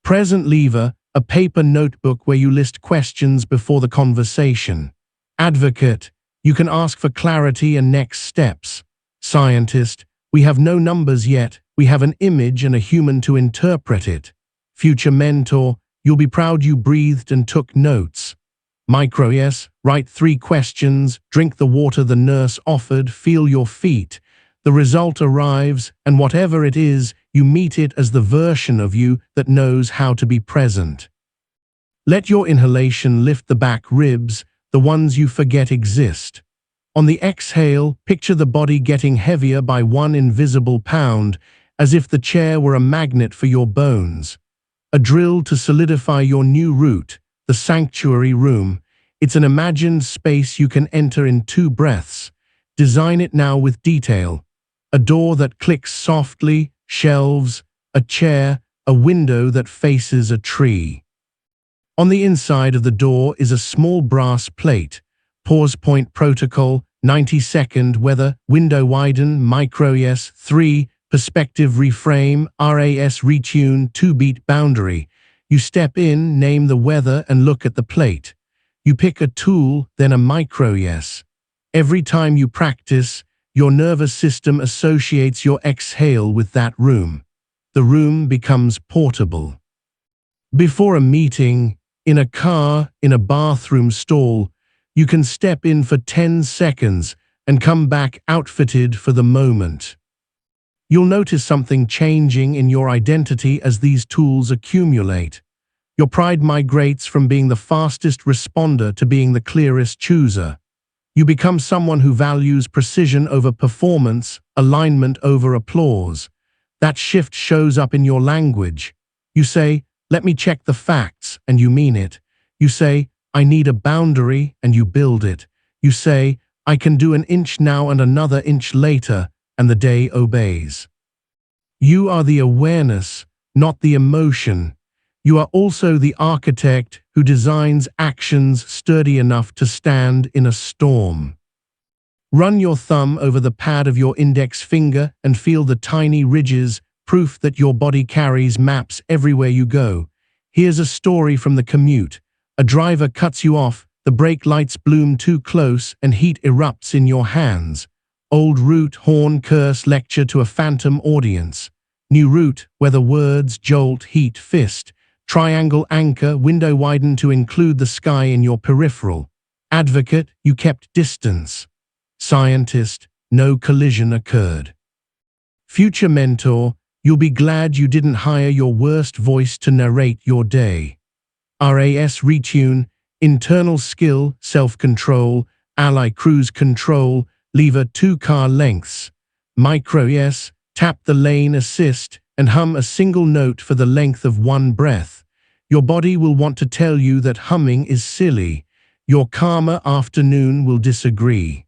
Present lever, a paper notebook where you list questions before the conversation. Advocate, you can ask for clarity and next steps. Scientist, We have no numbers yet, we have an image and a human to interpret it. Future mentor, you'll be proud you breathed and took notes. Micro yes, write 3 questions, drink the water the nurse offered, feel your feet. The result arrives, and whatever it is, you meet it as the version of you that knows how to be present. Let your inhalation lift the back ribs, the ones you forget exist. On the exhale, picture the body getting heavier by 1 invisible pound, as if the chair were a magnet for your bones. A drill to solidify your new route, the sanctuary room. It's an imagined space you can enter in 2 breaths. Design it now with detail. A door that clicks softly, shelves, a chair, a window that faces a tree. On the inside of the door is a small brass plate. Pause point protocol, 90-second weather, Window-Widen, micro yes, 3, perspective reframe, RAS retune, 2-beat boundary. You step in, name the weather, and look at the plate. You pick a tool, then a micro yes. Every time you practice, your nervous system associates your exhale with that room. The room becomes portable. Before a meeting, in a car, in a bathroom stall, you can step in for 10 seconds and come back outfitted for the moment. You'll notice something changing in your identity as these tools accumulate. Your pride migrates from being the fastest responder to being the clearest chooser. You become someone who values precision over performance, alignment over applause. That shift shows up in your language. You say, "Let me check the facts," and you mean it. You say, "I need a boundary," and you build it. You say, "I can do an inch now and another inch later," and the day obeys. You are the awareness, not the emotion. You are also the architect who designs actions sturdy enough to stand in a storm. Run your thumb over the pad of your index finger and feel the tiny ridges, proof that your body carries maps everywhere you go. Here's a story from the commute. A driver cuts you off, the brake lights bloom too close, and heat erupts in your hands. Old route, horn, curse, lecture to a phantom audience. New route, whether words, jolt, heat, fist. Triangle, anchor, window widen to include the sky in your peripheral. Advocate, you kept distance. Scientist, no collision occurred. Future mentor, you'll be glad you didn't hire your worst voice to narrate your day. RAS retune, internal skill, self-control, ally cruise control, lever 2 car lengths. Micro yes, tap the lane assist, and hum a single note for the length of 1 breath. Your body will want to tell you that humming is silly. Your calmer afternoon will disagree.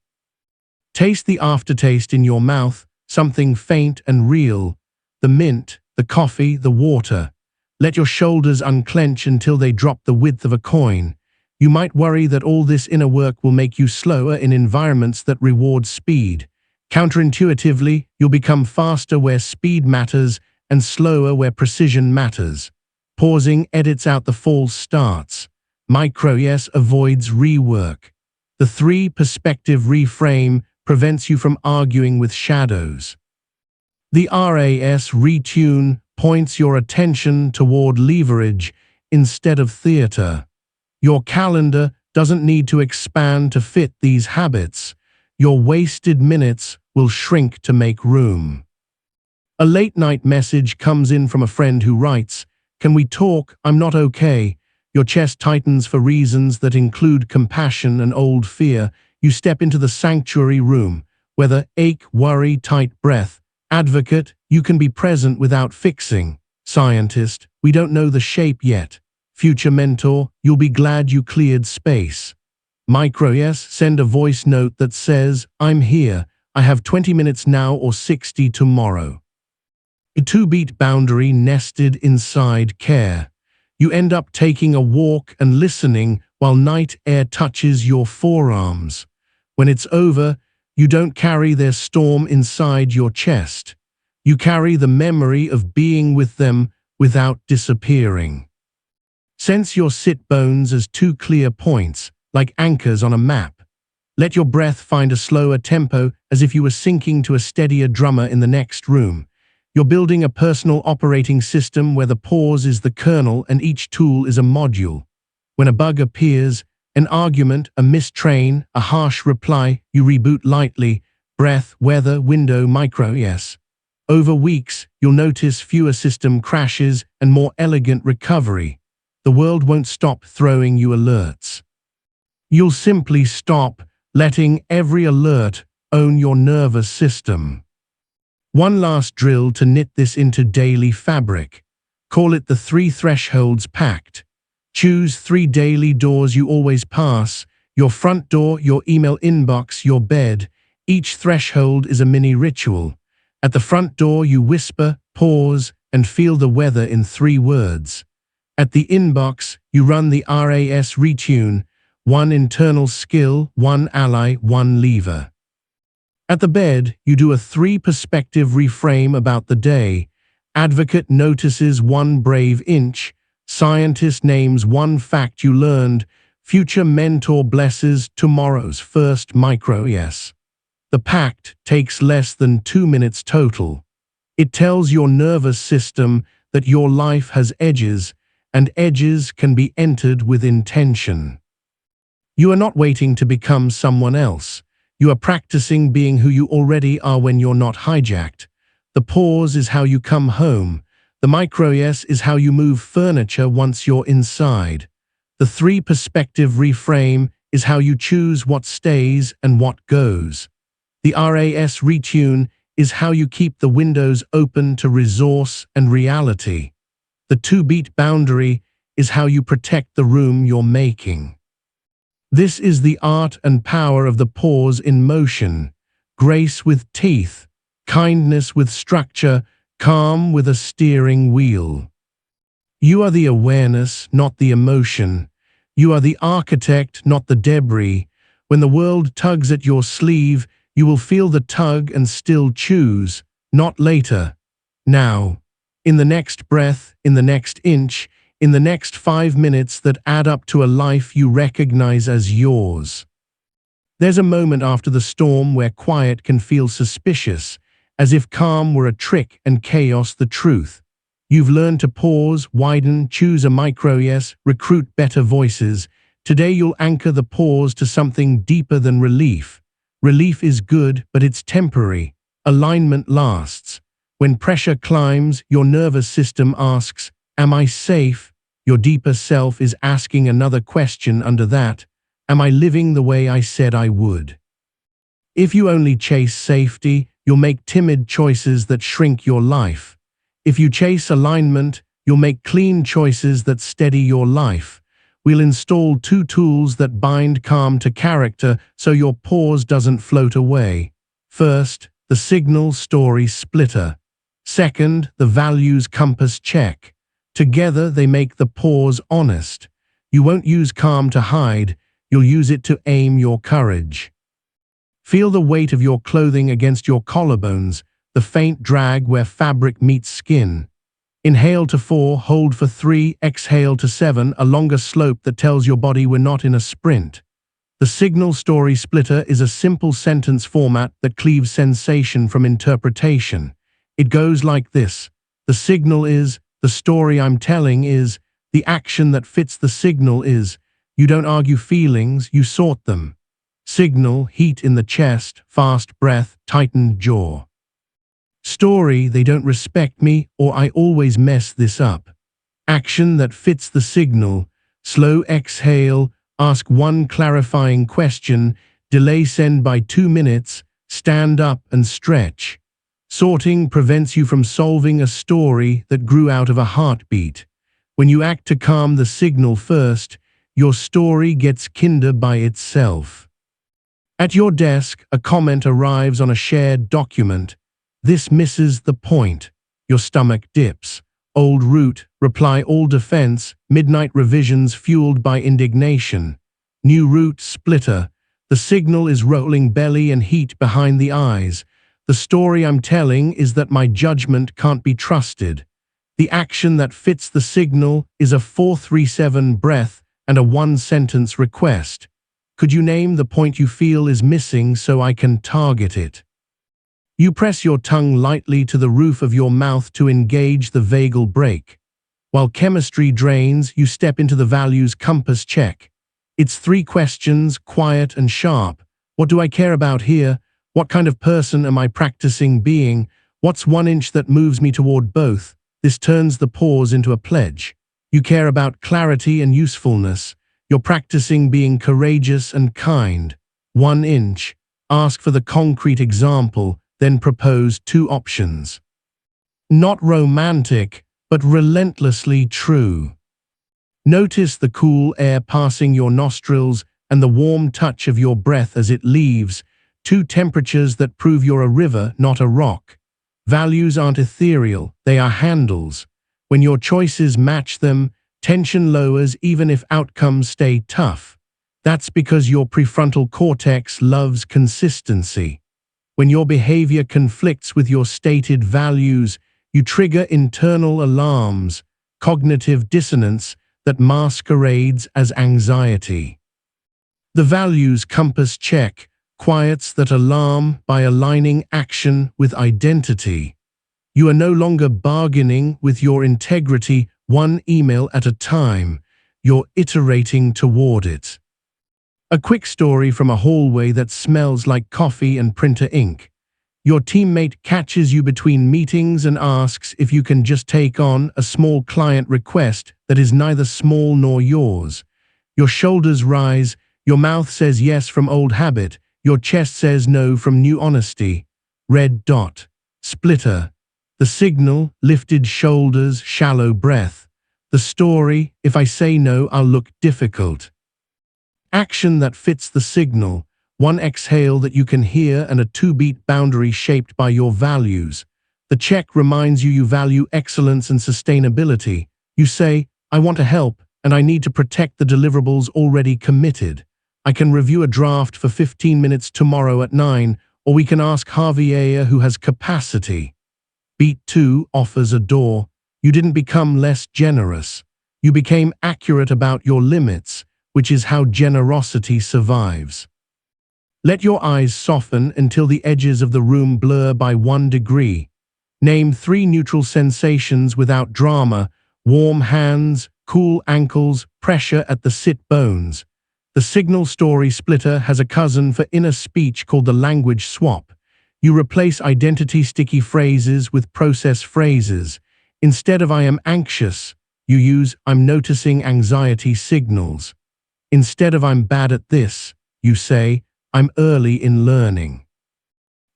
Taste the aftertaste in your mouth, something faint and real. The mint, the coffee, the water. Let your shoulders unclench until they drop the width of a coin. You might worry that all this inner work will make you slower in environments that reward speed. Counterintuitively, you'll become faster where speed matters and slower where precision matters. Pausing edits out the false starts. Micro yes avoids rework. The 3 perspective reframe prevents you from arguing with shadows. The RAS retune points your attention toward leverage instead of theater. Your calendar doesn't need to expand to fit these habits. Your wasted minutes will shrink to make room. A late-night message comes in from a friend who writes, "Can we talk? I'm not okay." Your chest tightens for reasons that include compassion and old fear. You step into the sanctuary room, whether ache, worry, tight breath. Advocate, you can be present without fixing. Scientist, we don't know the shape yet. Future mentor, you'll be glad you cleared space. Micro yes, send a voice note that says, "I'm here. I have 20 minutes now or 60 tomorrow." A 2-beat boundary nested inside care. You end up taking a walk and listening while night air touches your forearms. When it's over, you don't carry their storm inside your chest. You carry the memory of being with them without disappearing. Sense your sit bones as 2 clear points, like anchors on a map. Let your breath find a slower tempo, as if you were syncing to a steadier drummer in the next room. You're building a personal operating system where the pause is the kernel and each tool is a module. When a bug appears, an argument, a mistrain, a harsh reply, you reboot lightly, breath, weather, window, micro, yes. Over weeks, you'll notice fewer system crashes and more elegant recovery. The world won't stop throwing you alerts. You'll simply stop letting every alert own your nervous system. One last drill to knit this into daily fabric. Call it the 3 thresholds pact. Choose 3 daily doors you always pass: your front door, your email inbox, your bed. Each threshold is a mini ritual. At the front door, you whisper, pause, and feel the weather in 3 words. At the inbox, you run the RAS retune: 1 internal skill, 1 ally, 1 lever. At the bed, you do a 3-perspective reframe about the day. Advocate notices 1 brave inch. Scientist names 1 fact you learned. Future mentor blesses tomorrow's first micro yes. The pact takes less than 2 minutes total. It tells your nervous system that your life has edges, and edges can be entered with intention. You are not waiting to become someone else. You are practicing being who you already are when you're not hijacked. The pause is how you come home. The micro yes is how you move furniture once you're inside. The 3-perspective reframe is how you choose what stays and what goes. The RAS retune is how you keep the windows open to resource and reality. The 2-beat boundary is how you protect the room you're making. This is the art and power of the pause in motion: grace with teeth, kindness with structure, calm with a steering wheel. You are the awareness, not the emotion. You are the architect, not the debris. When the world tugs at your sleeve, you will feel the tug and still choose, not later, now. In the next breath, in the next inch, in the next 5 minutes that add up to a life you recognize as yours. There's a moment after the storm where quiet can feel suspicious, as if calm were a trick and chaos the truth. You've learned to pause, widen, choose a micro yes, recruit better voices. Today you'll anchor the pause to something deeper than relief. Relief is good, but it's temporary. Alignment lasts. When pressure climbs, your nervous system asks, "Am I safe?" Your deeper self is asking another question under that: "Am I living the way I said I would?" If you only chase safety, you'll make timid choices that shrink your life. If you chase alignment, you'll make clean choices that steady your life. We'll install 2 tools that bind calm to character so your pause doesn't float away. First, the signal story splitter. Second, the values compass check. Together they make the pause honest. You won't use calm to hide, you'll use it to aim your courage. Feel the weight of your clothing against your collarbones, the faint drag where fabric meets skin. Inhale to 4, hold for 3, exhale to 7, a longer slope that tells your body we're not in a sprint. The signal story splitter is a simple sentence format that cleaves sensation from interpretation. It goes like this: the signal is, the story I'm telling is, the action that fits the signal is. You don't argue feelings, you sort them. Signal, heat in the chest, fast breath, tightened jaw. Story, they don't respect me, or I always mess this up. Action that fits the signal, slow exhale, ask 1 clarifying question, delay send by 2 minutes, stand up and stretch. Sorting prevents you from solving a story that grew out of a heartbeat. When you act to calm the signal first, your story gets kinder by itself. At your desk, a comment arrives on a shared document. This misses the point. Your stomach dips. Old route, reply all defense, midnight revisions fueled by indignation. New route, splitter. The signal is rolling belly and heat behind the eyes. The story I'm telling is that my judgment can't be trusted. The action that fits the signal is a 4-3-7 breath and a 1-sentence request. Could you name the point you feel is missing so I can target it? You press your tongue lightly to the roof of your mouth to engage the vagal brake. While chemistry drains, you step into the values compass check. It's 3 questions, quiet and sharp. What do I care about here? What kind of person am I practicing being? What's 1 inch that moves me toward both? This turns the pause into a pledge. You care about clarity and usefulness. You're practicing being courageous and kind. 1 inch. Ask for the concrete example, then propose 2 options. Not romantic, but relentlessly true. Notice the cool air passing your nostrils and the warm touch of your breath as it leaves, 2 temperatures that prove you're a river, not a rock. Values aren't ethereal, they are handles. When your choices match them, tension lowers even if outcomes stay tough. That's because your prefrontal cortex loves consistency. When your behavior conflicts with your stated values, you trigger internal alarms, cognitive dissonance that masquerades as anxiety. The values compass check quiets that alarm by aligning action with identity. You are no longer bargaining with your integrity 1 email at a time. You're iterating toward it. A quick story from a hallway that smells like coffee and printer ink. Your teammate catches you between meetings and asks if you can just take on a small client request that is neither small nor yours. Your shoulders rise, your mouth says yes from old habit, your chest says no from new honesty. Red dot. Splitter. The signal, lifted shoulders, shallow breath. The story, if I say no, I'll look difficult. Action that fits the signal. 1 exhale that you can hear and a 2-beat boundary shaped by your values. The check reminds you value excellence and sustainability. You say, I want to help, and I need to protect the deliverables already committed. I can review a draft for 15 minutes tomorrow at 9, or we can ask Javier who has capacity. Beat 2 offers a door. You didn't become less generous. You became accurate about your limits, which is how generosity survives. Let your eyes soften until the edges of the room blur by 1 degree. Name 3 neutral sensations without drama: warm hands, cool ankles, pressure at the sit bones. The signal story splitter has a cousin for inner speech called the language swap. You replace identity sticky phrases with process phrases. Instead of I am anxious, you use I'm noticing anxiety signals. Instead of I'm bad at this, you say I'm early in learning.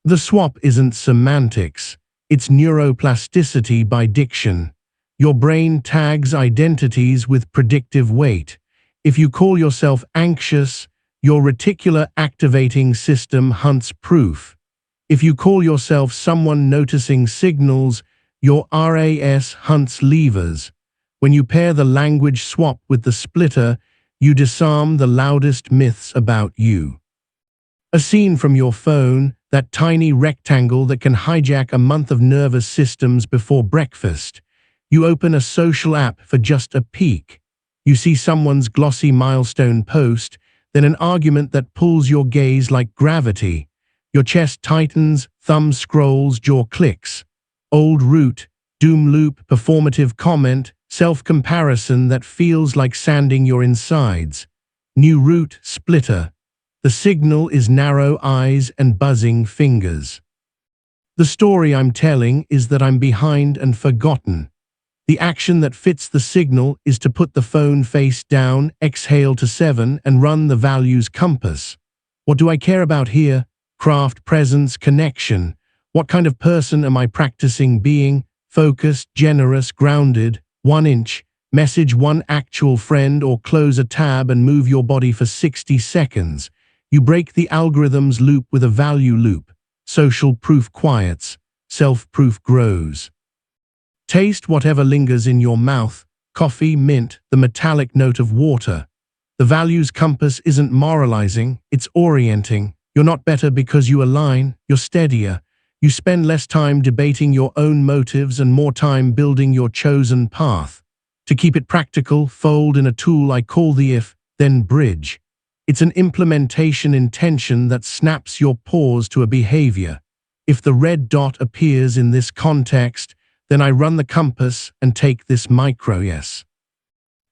The swap isn't semantics, it's neuroplasticity by diction. Your brain tags identities with predictive weight. If you call yourself anxious, your reticular activating system hunts proof. If you call yourself someone noticing signals, your RAS hunts levers. When you pair the language swap with the splitter, you disarm the loudest myths about you. A scene from your phone, that tiny rectangle that can hijack a month of nervous systems before breakfast. You open a social app for just a peek. You see someone's glossy milestone post, then an argument that pulls your gaze like gravity. Your chest tightens, thumb scrolls, jaw clicks. Old route, doom loop, performative comment, self-comparison that feels like sanding your insides. New route, splitter. The signal is narrow eyes and buzzing fingers. The story I'm telling is that I'm behind and forgotten. The action that fits the signal is to put the phone face down, exhale to 7, and run the values compass. What do I care about here? Craft, presence, connection. What kind of person am I practicing being? Focused, generous, grounded. 1 inch. Message 1 actual friend or close a tab and move your body for 60 seconds. You break the algorithm's loop with a value loop. Social proof quiets. Self-proof grows. Taste whatever lingers in your mouth. Coffee, mint, the metallic note of water. The values compass isn't moralizing, it's orienting. You're not better because you align, you're steadier. You spend less time debating your own motives and more time building your chosen path. To keep it practical, fold in a tool I call the if, then bridge. It's an implementation intention that snaps your pause to a behavior. If the red dot appears in this context, then I run the compass and take this micro yes.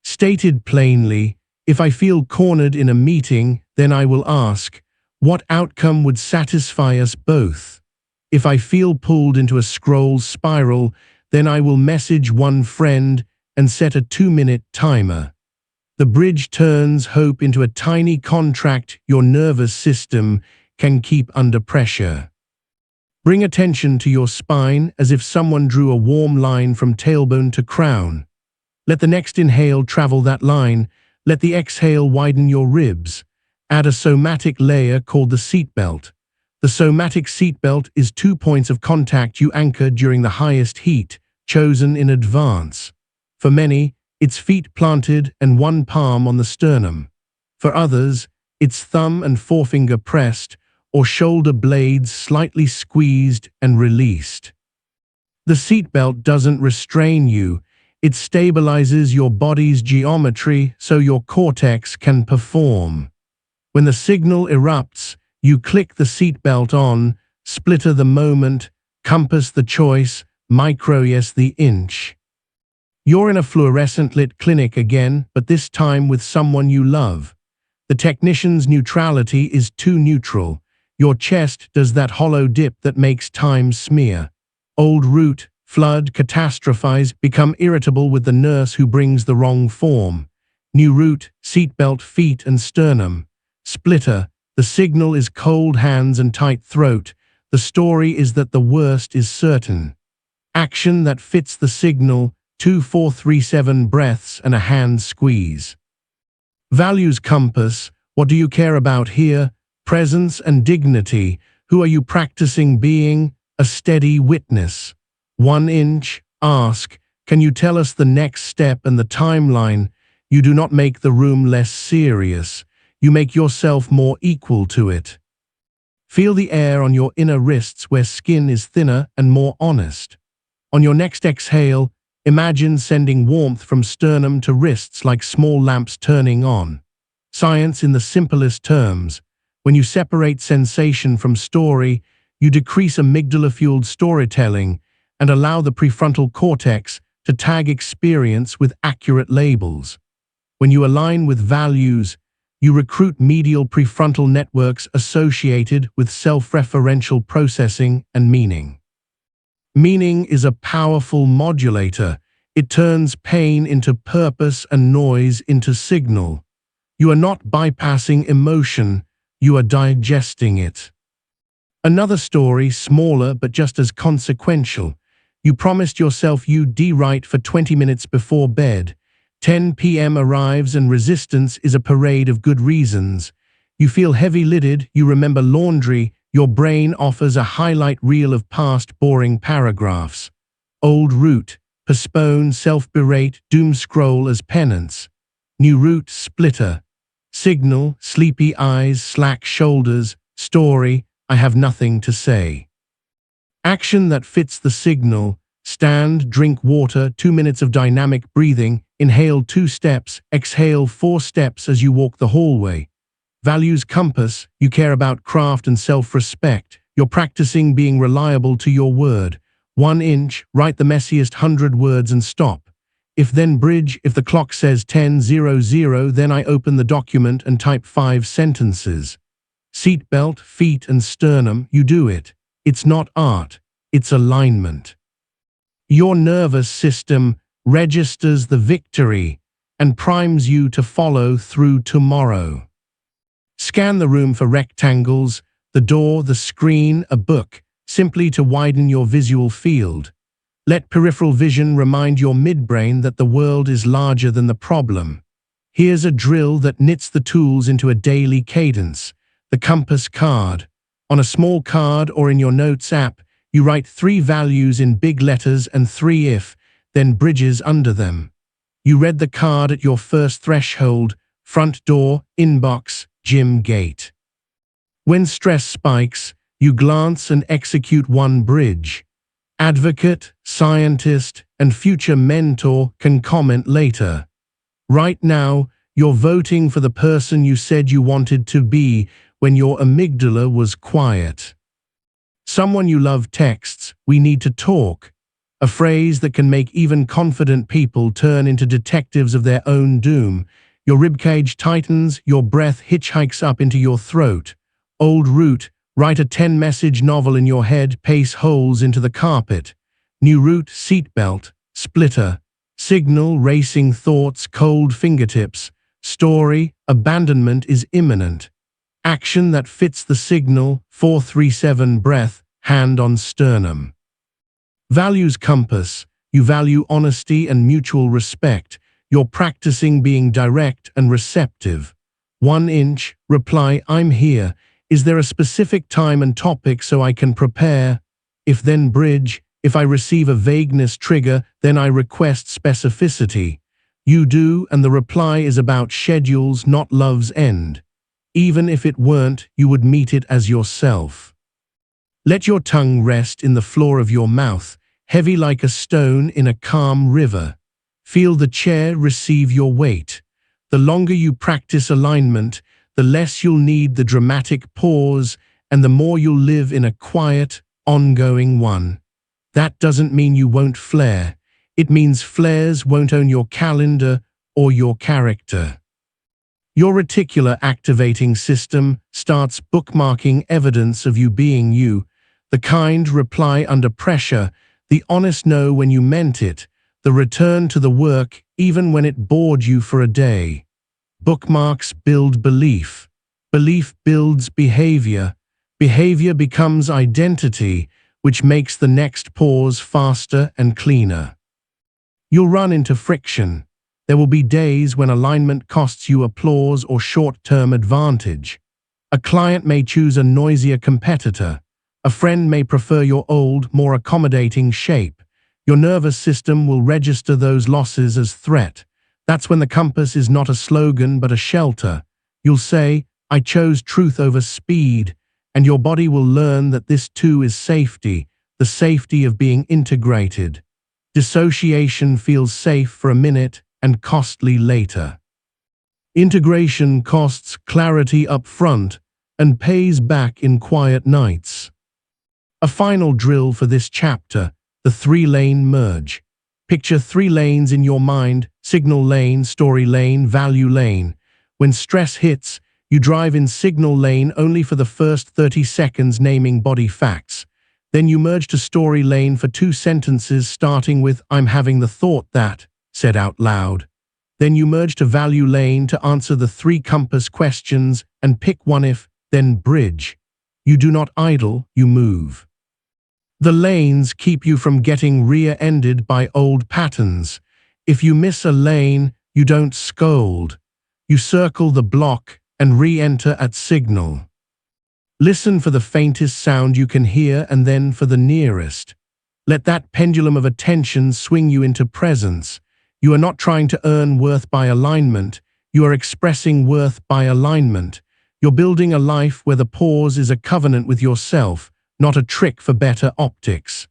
Stated plainly, if I feel cornered in a meeting, then I will ask, what outcome would satisfy us both? If I feel pulled into a scroll spiral, then I will message one friend and set a 2-minute timer. The bridge turns hope into a tiny contract your nervous system can keep under pressure. Bring attention to your spine as if someone drew a warm line from tailbone to crown. Let the next inhale travel that line. Let the exhale widen your ribs. Add a somatic layer called the seatbelt. The somatic seatbelt is 2 points of contact you anchor during the highest heat, chosen in advance. For many, it's feet planted and one palm on the sternum. For others, it's thumb and forefinger pressed, or shoulder blades slightly squeezed and released. The seatbelt doesn't restrain you, it stabilizes your body's geometry so your cortex can perform. When the signal erupts, you click the seatbelt on, splitter the moment, compass the choice, micro yes the inch. You're in a fluorescent-lit clinic again, but this time with someone you love. The technician's neutrality is too neutral. Your chest does that hollow dip that makes time smear. Old root, flood, catastrophize, become irritable with the nurse who brings the wrong form. New root, seatbelt, feet and sternum. Splitter, the signal is cold hands and tight throat. The story is that the worst is certain. Action that fits the signal, 2, 4, 3, 7 breaths and a hand squeeze. Values compass, what do you care about here? Presence and dignity, who are you practicing being? A steady witness. 1 inch, ask, can you tell us the next step and the timeline? You do not make the room less serious. You make yourself more equal to it. Feel the air on your inner wrists where skin is thinner and more honest. On your next exhale, imagine sending warmth from sternum to wrists like small lamps turning on. Science in the simplest terms. When you separate sensation from story, you decrease amygdala-fueled storytelling and allow the prefrontal cortex to tag experience with accurate labels. When you align with values, you recruit medial prefrontal networks associated with self-referential processing and meaning. Meaning is a powerful modulator. It turns pain into purpose and noise into signal. You are not bypassing emotion, you are digesting it. Another story, smaller but just as consequential. You promised yourself you'd write for 20 minutes before bed. 10 p.m. arrives and resistance is a parade of good reasons. You feel heavy-lidded, you remember laundry, your brain offers a highlight reel of past boring paragraphs. Old root, postpone, self-berate, doom scroll as penance. New root, splitter. Signal, sleepy eyes, slack shoulders. Story, I have nothing to say. Action that fits the signal. Stand, drink water, 2 minutes of dynamic breathing, inhale 2 steps, exhale 4 steps as you walk the hallway. Values compass, you care about craft and self-respect. You're practicing being reliable to your word. 1 inch, write the messiest 100 words and stop. If then bridge, if the clock says 10:00, then I open the document and type 5 sentences. Seatbelt, feet and sternum, you do it. It's not art, it's alignment. Your nervous system registers the victory and primes you to follow through tomorrow. Scan the room for rectangles, the door, the screen, a book, simply to widen your visual field. Let peripheral vision remind your midbrain that the world is larger than the problem. Here's a drill that knits the tools into a daily cadence. The compass card. On a small card or in your notes app, you write 3 values in big letters and 3 if, then bridges under them. You read the card at your first threshold, front door, inbox, gym gate. When stress spikes, you glance and execute 1 bridge. Advocate, scientist, and future mentor can comment later. Right now, You're voting for the person you said you wanted to be when your amygdala was quiet. Someone you love texts, "We need to talk," a phrase that can make even confident people turn into detectives of their own doom. Your ribcage tightens, your breath hitchhikes up into your throat. Old route, write a 10-message novel in your head, pace holes into the carpet. New route, seatbelt, splitter. Signal, racing thoughts, cold fingertips. Story, abandonment is imminent. Action that fits the signal, 437 breath, hand on sternum. Values compass, you value honesty and mutual respect. You're practicing being direct and receptive. 1 inch, reply, "I'm here. Is there a specific time and topic so I can prepare?" If then bridge, if I receive a vagueness trigger, then I request specificity. You do, and the reply is about schedules, not love's end. Even if it weren't, you would meet it as yourself. Let your tongue rest in the floor of your mouth, heavy like a stone in a calm river. Feel the chair receive your weight. The longer you practice alignment, the less you'll need the dramatic pause, and the more you'll live in a quiet, ongoing one. That doesn't mean you won't flare. It means flares won't own your calendar or your character. Your reticular activating system starts bookmarking evidence of you being you, the kind reply under pressure, the honest no when you meant it, the return to the work even when it bored you for a day. Bookmarks build belief. Belief builds behavior. Behavior becomes identity, which makes the next pause faster and cleaner. You'll run into friction. There will be days when alignment costs you applause or short-term advantage. A client may choose a noisier competitor. A friend may prefer your old, more accommodating shape. Your nervous system will register those losses as threat. That's when the compass is not a slogan but a shelter. You'll say, "I chose truth over speed," and your body will learn that this too is safety, the safety of being integrated. Dissociation feels safe for a minute and costly later. Integration costs clarity up front and pays back in quiet nights. A final drill for this chapter, the 3-lane merge. Picture 3 lanes in your mind: signal lane, story lane, value lane. When stress hits, you drive in signal lane only for the first 30 seconds naming body facts. Then you merge to story lane for 2 sentences starting with "I'm having the thought that," said out loud. Then you merge to value lane to answer the 3 compass questions and pick one if, then bridge. You do not idle, you move. The lanes keep you from getting rear-ended by old patterns. If you miss a lane, you don't scold. You circle the block and re-enter at signal. Listen for the faintest sound you can hear and then for the nearest. Let that pendulum of attention swing you into presence. You are not trying to earn worth by alignment. You are expressing worth by alignment. You're building a life where the pause is a covenant with yourself, not a trick for better optics.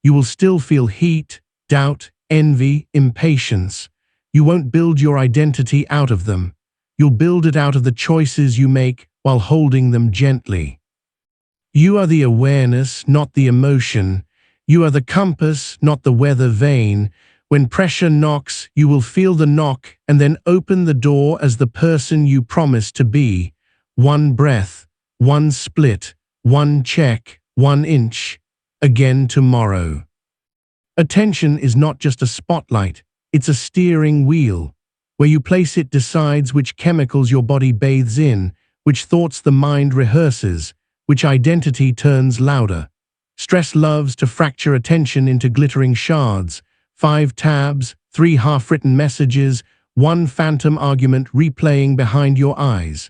You will still feel heat, doubt, envy, impatience. You won't build your identity out of them. You'll build it out of the choices you make while holding them gently. You are the awareness, not the emotion. You are the compass, not the weather vane. When pressure knocks, you will feel the knock and then open the door as the person you promised to be. 1 breath, 1 split, 1 check, 1 inch. Again tomorrow. Attention is not just a spotlight, it's a steering wheel. Where you place it decides which chemicals your body bathes in, which thoughts the mind rehearses, which identity turns louder. Stress loves to fracture attention into glittering shards. 5 tabs, 3 half-written messages, 1 phantom argument replaying behind your eyes.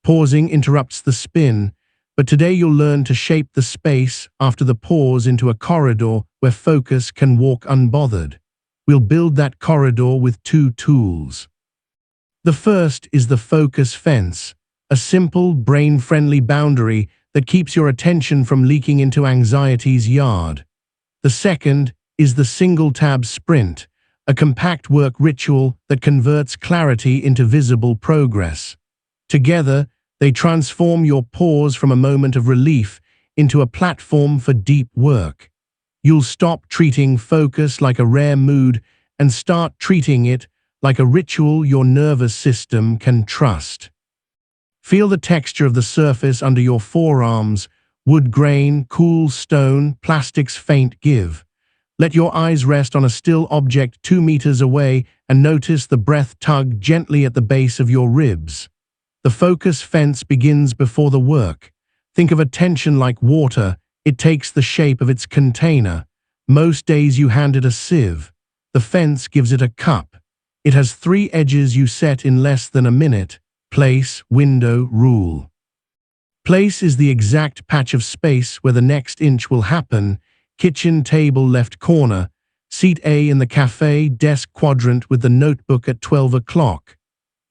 Pausing interrupts the spin, but today you'll learn to shape the space after the pause into a corridor where focus can walk unbothered. We'll build that corridor with 2 tools. The first is the focus fence, a simple, brain-friendly boundary that keeps your attention from leaking into anxiety's yard. The second is the single-tab sprint, a compact work ritual that converts clarity into visible progress. Together, they transform your pause from a moment of relief into a platform for deep work. You'll stop treating focus like a rare mood and start treating it like a ritual your nervous system can trust. Feel the texture of the surface under your forearms, wood grain, cool stone, plastic's faint give. Let your eyes rest on a still object 2 meters away and notice the breath tug gently at the base of your ribs. The focus fence begins before the work. Think of a tension like water. It takes the shape of its container. Most days you hand it a sieve. The fence gives it a cup. It has 3 edges you set in less than a minute. Place, window, rule. Place is the exact patch of space where the next inch will happen. Kitchen table left corner. Seat A in the cafe, desk quadrant with the notebook at 12 o'clock.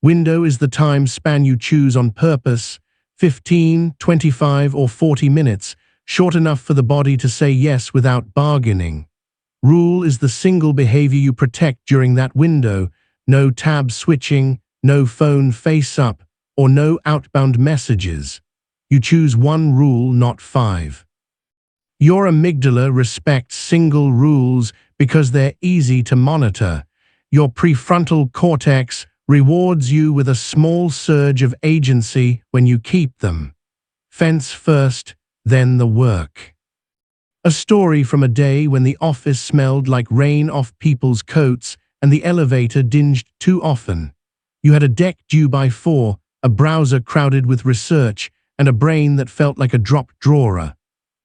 Window is the time span you choose on purpose. 15, 25, or 40 minutes. Short enough for the body to say yes without bargaining. Rule is the single behavior you protect during that window. No tab switching, no phone face up, or no outbound messages. You choose 1 rule, not 5. Your amygdala respects single rules because they're easy to monitor. Your prefrontal cortex rewards you with a small surge of agency when you keep them. Fence first, then the work. A story from a day when the office smelled like rain off people's coats and the elevator dinged too often. You had a deck due by 4, a browser crowded with research, and a brain that felt like a dropped drawer.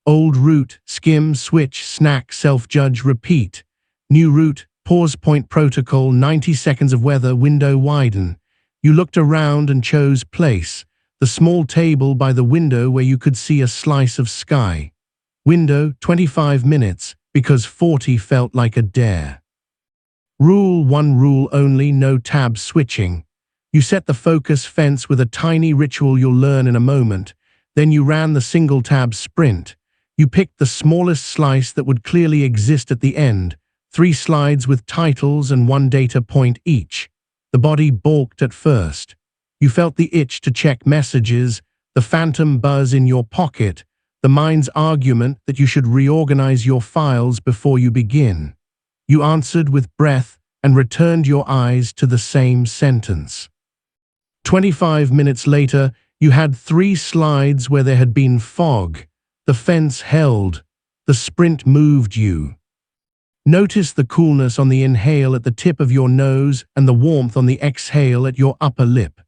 Old route, skim, switch, snack, self-judge, repeat. New route, pause point protocol, 90 seconds of weather, window-widen. You looked around and chose place, the small table by the window where you could see a slice of sky. Window, 25 minutes, because 40 felt like a dare. Rule 1 rule only, no tab switching. You set the focus fence with a tiny ritual you'll learn in a moment. Then you ran the single tab sprint. You picked the smallest slice that would clearly exist at the end. 3 slides with titles and 1 data point each. The body balked at first. You felt the itch to check messages, the phantom buzz in your pocket, the mind's argument that you should reorganize your files before you begin. You answered with breath and returned your eyes to the same sentence. 25 minutes later, you had 3 slides where there had been fog. The fence held. The sprint moved you. Notice the coolness on the inhale at the tip of your nose and the warmth on the exhale at your upper lip.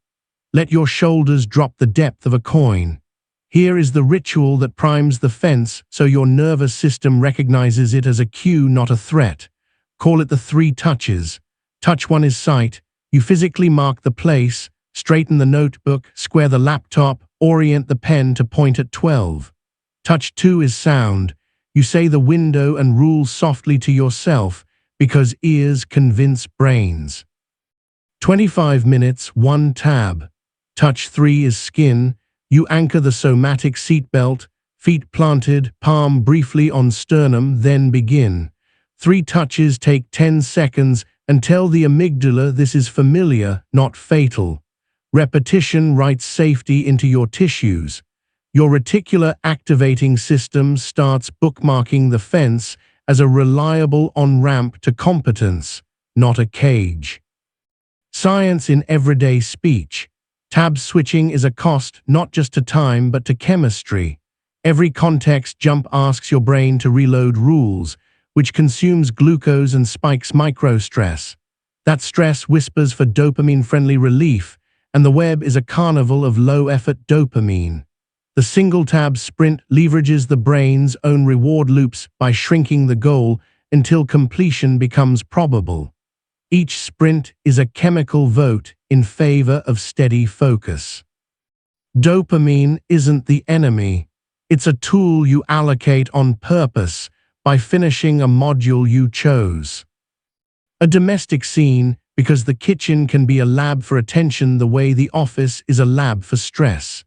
Let your shoulders drop the depth of a coin. Here is the ritual that primes the fence so your nervous system recognizes it as a cue, not a threat. Call it the 3 touches. Touch 1 is sight. You physically mark the place, straighten the notebook, square the laptop, orient the pen to point at 12. Touch 2 is sound. You say the window and rule softly to yourself because ears convince brains. 25 minutes, 1 tab. Touch 3 is skin. You anchor the somatic seatbelt, feet planted, palm briefly on sternum, then begin. 3 touches take 10 seconds and tell the amygdala this is familiar, not fatal. Repetition writes safety into your tissues. Your reticular activating system starts bookmarking the fence as a reliable on-ramp to competence, not a cage. Science in everyday speech. Tab switching is a cost not just to time but to chemistry. Every context jump asks your brain to reload rules, which consumes glucose and spikes microstress. That stress whispers for dopamine-friendly relief, and the web is a carnival of low-effort dopamine. The single-tab sprint leverages the brain's own reward loops by shrinking the goal until completion becomes probable. Each sprint is a chemical vote in favor of steady focus. Dopamine isn't the enemy. It's a tool you allocate on purpose by finishing a module you chose. A domestic scene because the kitchen can be a lab for attention the way the office is a lab for stress.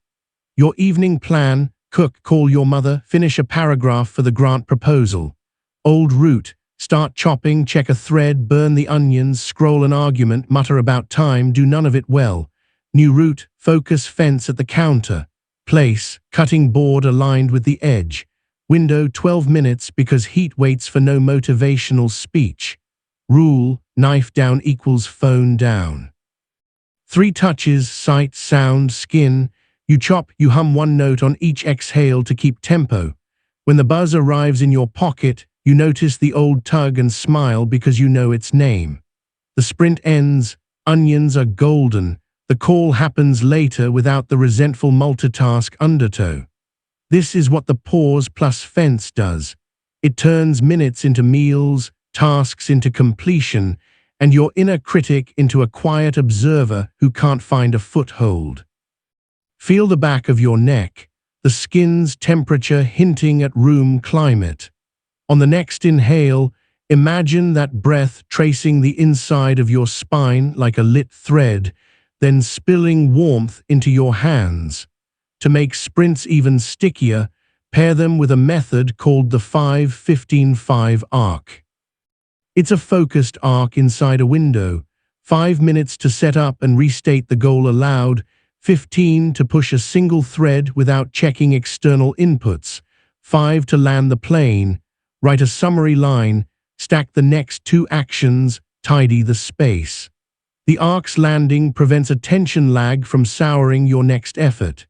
Your evening plan, cook, call your mother, finish a paragraph for the grant proposal. Old route, Start chopping, check a thread, burn the onions, scroll an argument, mutter about time, do none of it well. New route, focus, fence at the counter. Place, cutting board aligned with the edge. Window, 12 minutes because heat waits for no motivational speech. Rule, knife down equals phone down. 3 touches, sight, sound, skin. You chop, you hum one note on each exhale to keep tempo. When the buzz arrives in your pocket, you notice the old tug and smile because you know its name. The sprint ends, onions are golden. The call happens later without the resentful multitask undertow. This is what the pause plus fence does. It turns minutes into meals, tasks into completion, and your inner critic into a quiet observer who can't find a foothold. Feel the back of your neck, the skin's temperature hinting at room climate. On the next inhale, imagine that breath tracing the inside of your spine like a lit thread, then spilling warmth into your hands. To make sprints even stickier, pair them with a method called the 5-15-5 arc. It's a focused arc inside a window. 5 minutes to set up and restate the goal aloud, 15 to push a single thread without checking external inputs, 5 to land the plane, write a summary line, stack the next 2 actions, tidy the space. The arc's landing prevents a tension lag from souring your next effort.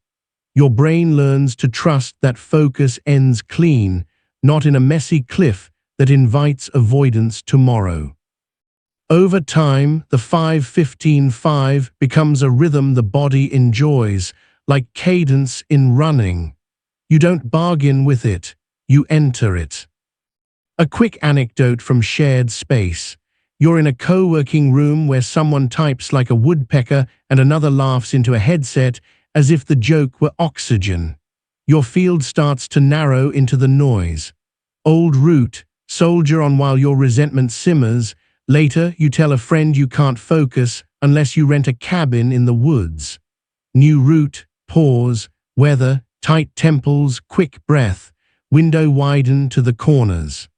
Your brain learns to trust that focus ends clean, not in a messy cliff that invites avoidance tomorrow. Over time, the 5-15-5 becomes a rhythm the body enjoys, like cadence in running. You don't bargain with it, you enter it. A quick anecdote from shared space. You're in a co-working room where someone types like a woodpecker and another laughs into a headset as if the joke were oxygen. Your field starts to narrow into the noise. Old route, soldier on while your resentment simmers. Later, you tell a friend you can't focus unless you rent a cabin in the woods. New route, pause, weather, tight temples, quick breath, window widen to the corners.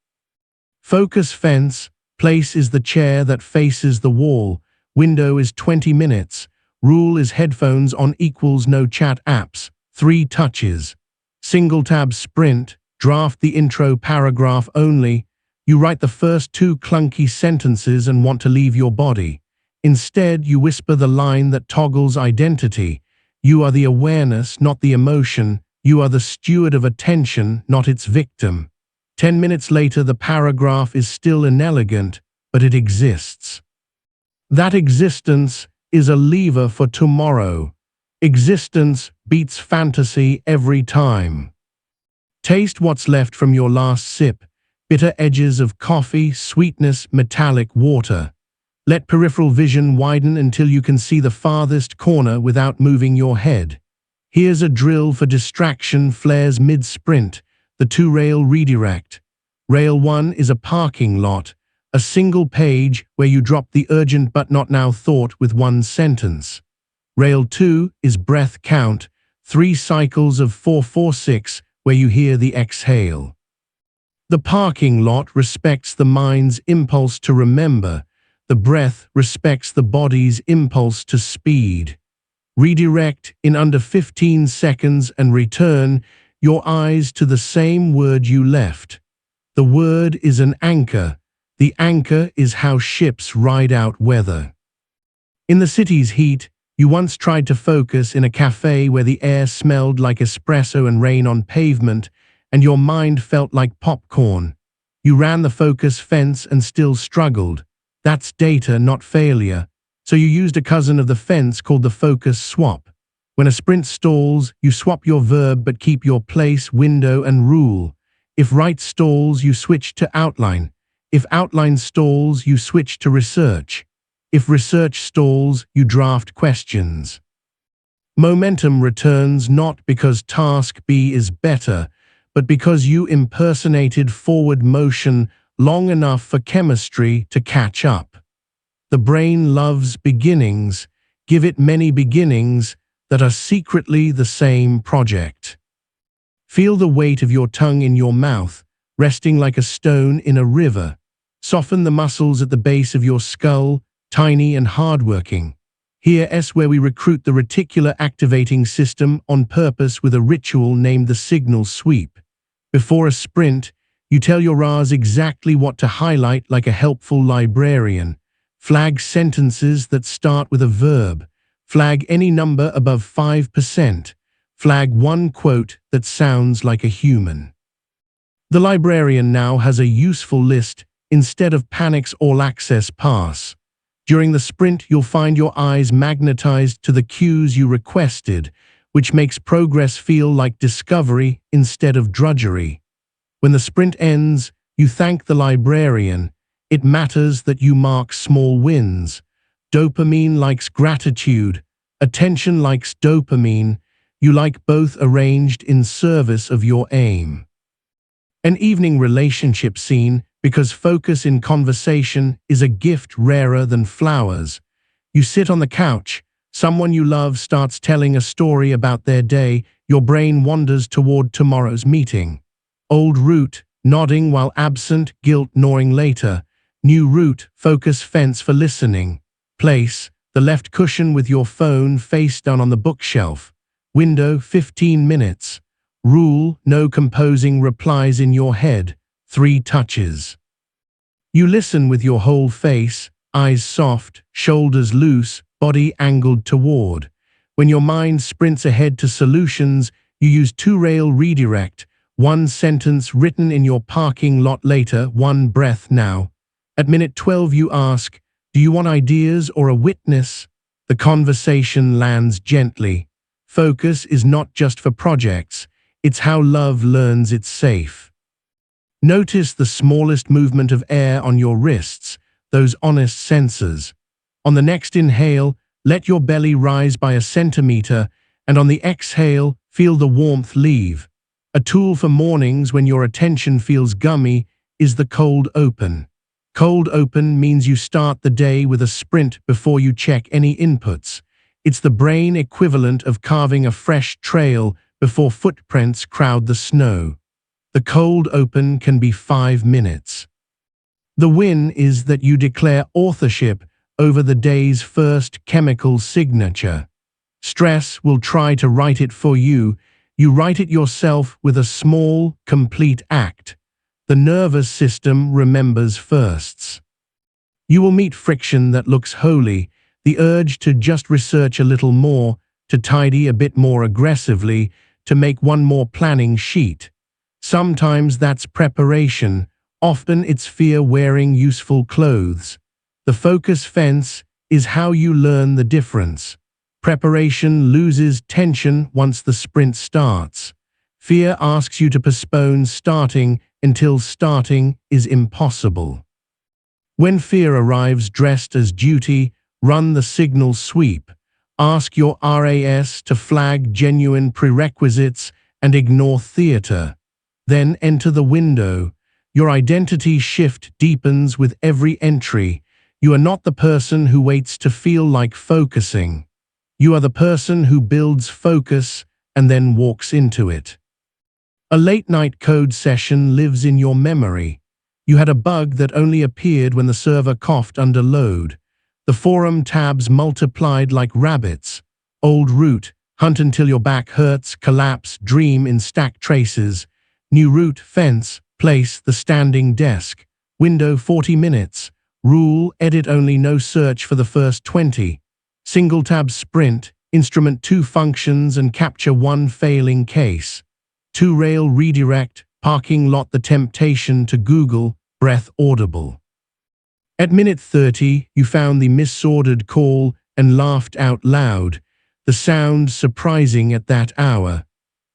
Focus fence, place is the chair that faces the wall, window is 20 minutes, rule is headphones on equals no chat apps, 3 touches. Single tab sprint, draft the intro paragraph only. You write the first 2 clunky sentences and want to leave your body. Instead, you whisper the line that toggles identity. You are the awareness, not the emotion. You are the steward of attention, not its victim. 10 minutes later, the paragraph is still inelegant, but it exists. That existence is a lever for tomorrow. Existence beats fantasy every time. Taste what's left from your last sip. Bitter edges of coffee, sweetness, metallic water. Let peripheral vision widen until you can see the farthest corner without moving your head. Here's a drill for distraction flares mid-sprint, the 2-rail redirect. Rail 1 is a parking lot, a single page where you drop the urgent but not now thought with 1 sentence. Rail 2 is breath count, 3 cycles of 4-4-6 where you hear the exhale. The parking lot respects the mind's impulse to remember. The breath respects the body's impulse to speed. Redirect in under 15 seconds and return your eyes to the same word you left. The word is an anchor. The anchor is how ships ride out weather. In the city's heat, you once tried to focus in a cafe where the air smelled like espresso and rain on pavement, and your mind felt like popcorn. You ran the focus fence and still struggled. That's data, not failure. So you used a cousin of the fence called the focus swap. When a sprint stalls, you swap your verb but keep your place, window, and rule. If write stalls, you switch to outline. If outline stalls, you switch to research. If research stalls, you draft questions. Momentum returns not because task B is better, but because you impersonated forward motion long enough for chemistry to catch up. The brain loves beginnings. Give it many beginnings that are secretly the same project. Feel the weight of your tongue in your mouth, resting like a stone in a river. Soften the muscles at the base of your skull, tiny and hardworking. Here's where we recruit the reticular activating system on purpose with a ritual named the signal sweep. Before a sprint, you tell your RAs exactly what to highlight like a helpful librarian. Flag sentences that start with a verb. Flag any number above 5%. Flag one quote that sounds like a human. The librarian now has a useful list instead of Panic's all-access pass. During the sprint, you'll find your eyes magnetized to the cues you requested, which makes progress feel like discovery instead of drudgery. When the sprint ends, you thank the librarian. It matters that you mark small wins. Dopamine likes gratitude. Attention likes dopamine. You like both arranged in service of your aim. An evening relationship scene, because focus in conversation is a gift rarer than flowers. You sit on the couch. Someone you love starts telling a story about their day. Your brain wanders toward tomorrow's meeting. Old route, nodding while absent, guilt gnawing later. New route, focus fence for listening. Place, the left cushion with your phone face down on the bookshelf. Window, 15 minutes. Rule, no composing replies in your head. 3 touches. You listen with your whole face, eyes soft, shoulders loose, body angled toward. When your mind sprints ahead to solutions, you use 2-rail redirect. 1 sentence written in your parking lot later, 1 breath now. At minute 12 you ask, do you want ideas or a witness? The conversation lands gently. Focus is not just for projects, it's how love learns it's safe. Notice the smallest movement of air on your wrists, those honest sensors. On the next inhale, let your belly rise by a centimeter, and on the exhale, feel the warmth leave. A tool for mornings when your attention feels gummy is the cold open. Cold open means you start the day with a sprint before you check any inputs. It's the brain equivalent of carving a fresh trail before footprints crowd the snow. The cold open can be 5 minutes. The win is that you declare authorship over the day's first chemical signature. Stress will try to write it for you. You write it yourself with a small, complete act. The nervous system remembers firsts. You will meet friction that looks holy, the urge to just research a little more, to tidy a bit more aggressively, to make one more planning sheet. Sometimes that's preparation, often it's fear wearing useful clothes. The focus fence is how you learn the difference. Preparation loses tension once the sprint starts. Fear asks you to postpone starting until starting is impossible. When fear arrives dressed as duty, run the signal sweep. Ask your RAS to flag genuine prerequisites and ignore theater. Then enter the window. Your identity shift deepens with every entry. You are not the person who waits to feel like focusing. You are the person who builds focus and then walks into it. A late-night code session lives in your memory. You had a bug that only appeared when the server coughed under load. The forum tabs multiplied like rabbits. Old route, hunt until your back hurts, collapse, dream in stack traces. New route, fence, place, the standing desk. Window, 40 minutes. Rule, edit only, no search for the first 20. Single tab sprint, instrument 2 functions and capture 1 failing case. 2-rail redirect, parking lot, the temptation to Google, breath audible. At minute 30, you found the misordered call and laughed out loud, the sound surprising at that hour.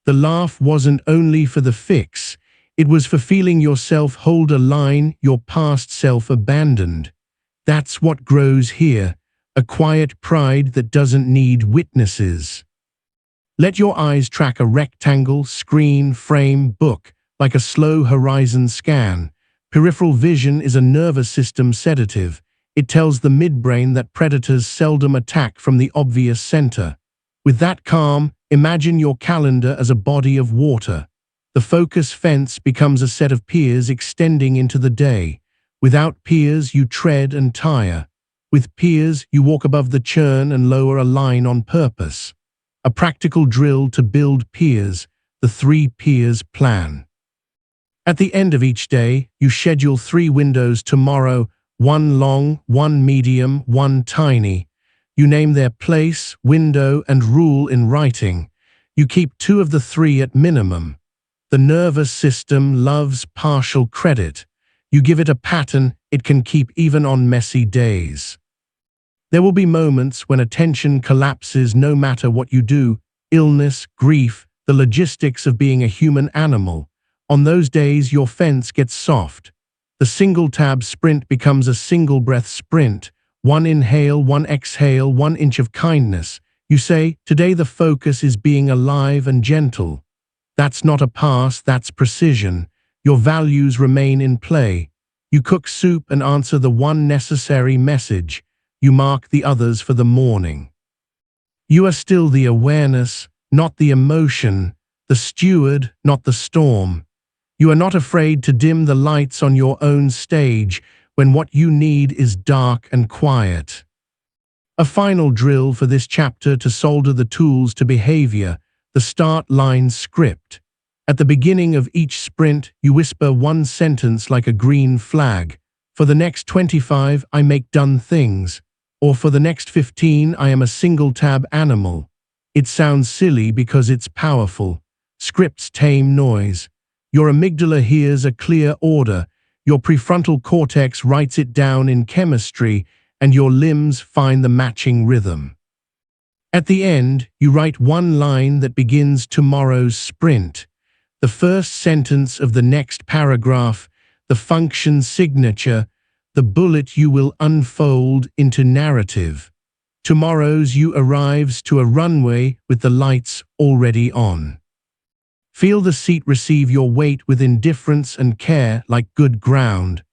The laugh wasn't only for the fix, it was for feeling yourself hold a line your past self abandoned. That's what grows here, a quiet pride that doesn't need witnesses. Let your eyes track a rectangle, screen, frame, book, like a slow horizon scan. Peripheral vision is a nervous system sedative. It tells the midbrain that predators seldom attack from the obvious center. With that calm, imagine your calendar as a body of water. The focus fence becomes a set of piers extending into the day. Without peers, you tread and tire. With peers, you walk above the churn and lower a line on purpose. A practical drill to build peers, the 3 peers plan. At the end of each day, you schedule 3 windows tomorrow, 1 long, 1 medium, 1 tiny. You name their place, window, and rule in writing. You keep 2 of the 3 at minimum. The nervous system loves partial credit. You give it a pattern it can keep even on messy days. There will be moments when attention collapses no matter what you do, illness, grief, the logistics of being a human animal. On those days, your fence gets soft. The single-tab sprint becomes a single-breath sprint. 1 inhale, 1 exhale, 1 inch of kindness. You say, today the focus is being alive and gentle. That's not a pass, that's precision. Your values remain in play. You cook soup and answer the 1 necessary message. You mark the others for the morning. You are still the awareness, not the emotion, the steward, not the storm. You are not afraid to dim the lights on your own stage when what you need is dark and quiet. A final drill for this chapter to solder the tools to behavior, the start line script. At the beginning of each sprint, you whisper 1 sentence like a green flag. For the next 25, I make done things. Or for the next 15, I am a single-tab animal. It sounds silly because it's powerful. Scripts tame noise. Your amygdala hears a clear order. Your prefrontal cortex writes it down in chemistry, and your limbs find the matching rhythm. At the end, you write 1 line that begins tomorrow's sprint. The first sentence of the next paragraph, the function signature, the bullet you will unfold into narrative. Tomorrow's you arrives to a runway with the lights already on. Feel the seat receive your weight with indifference and care like good ground.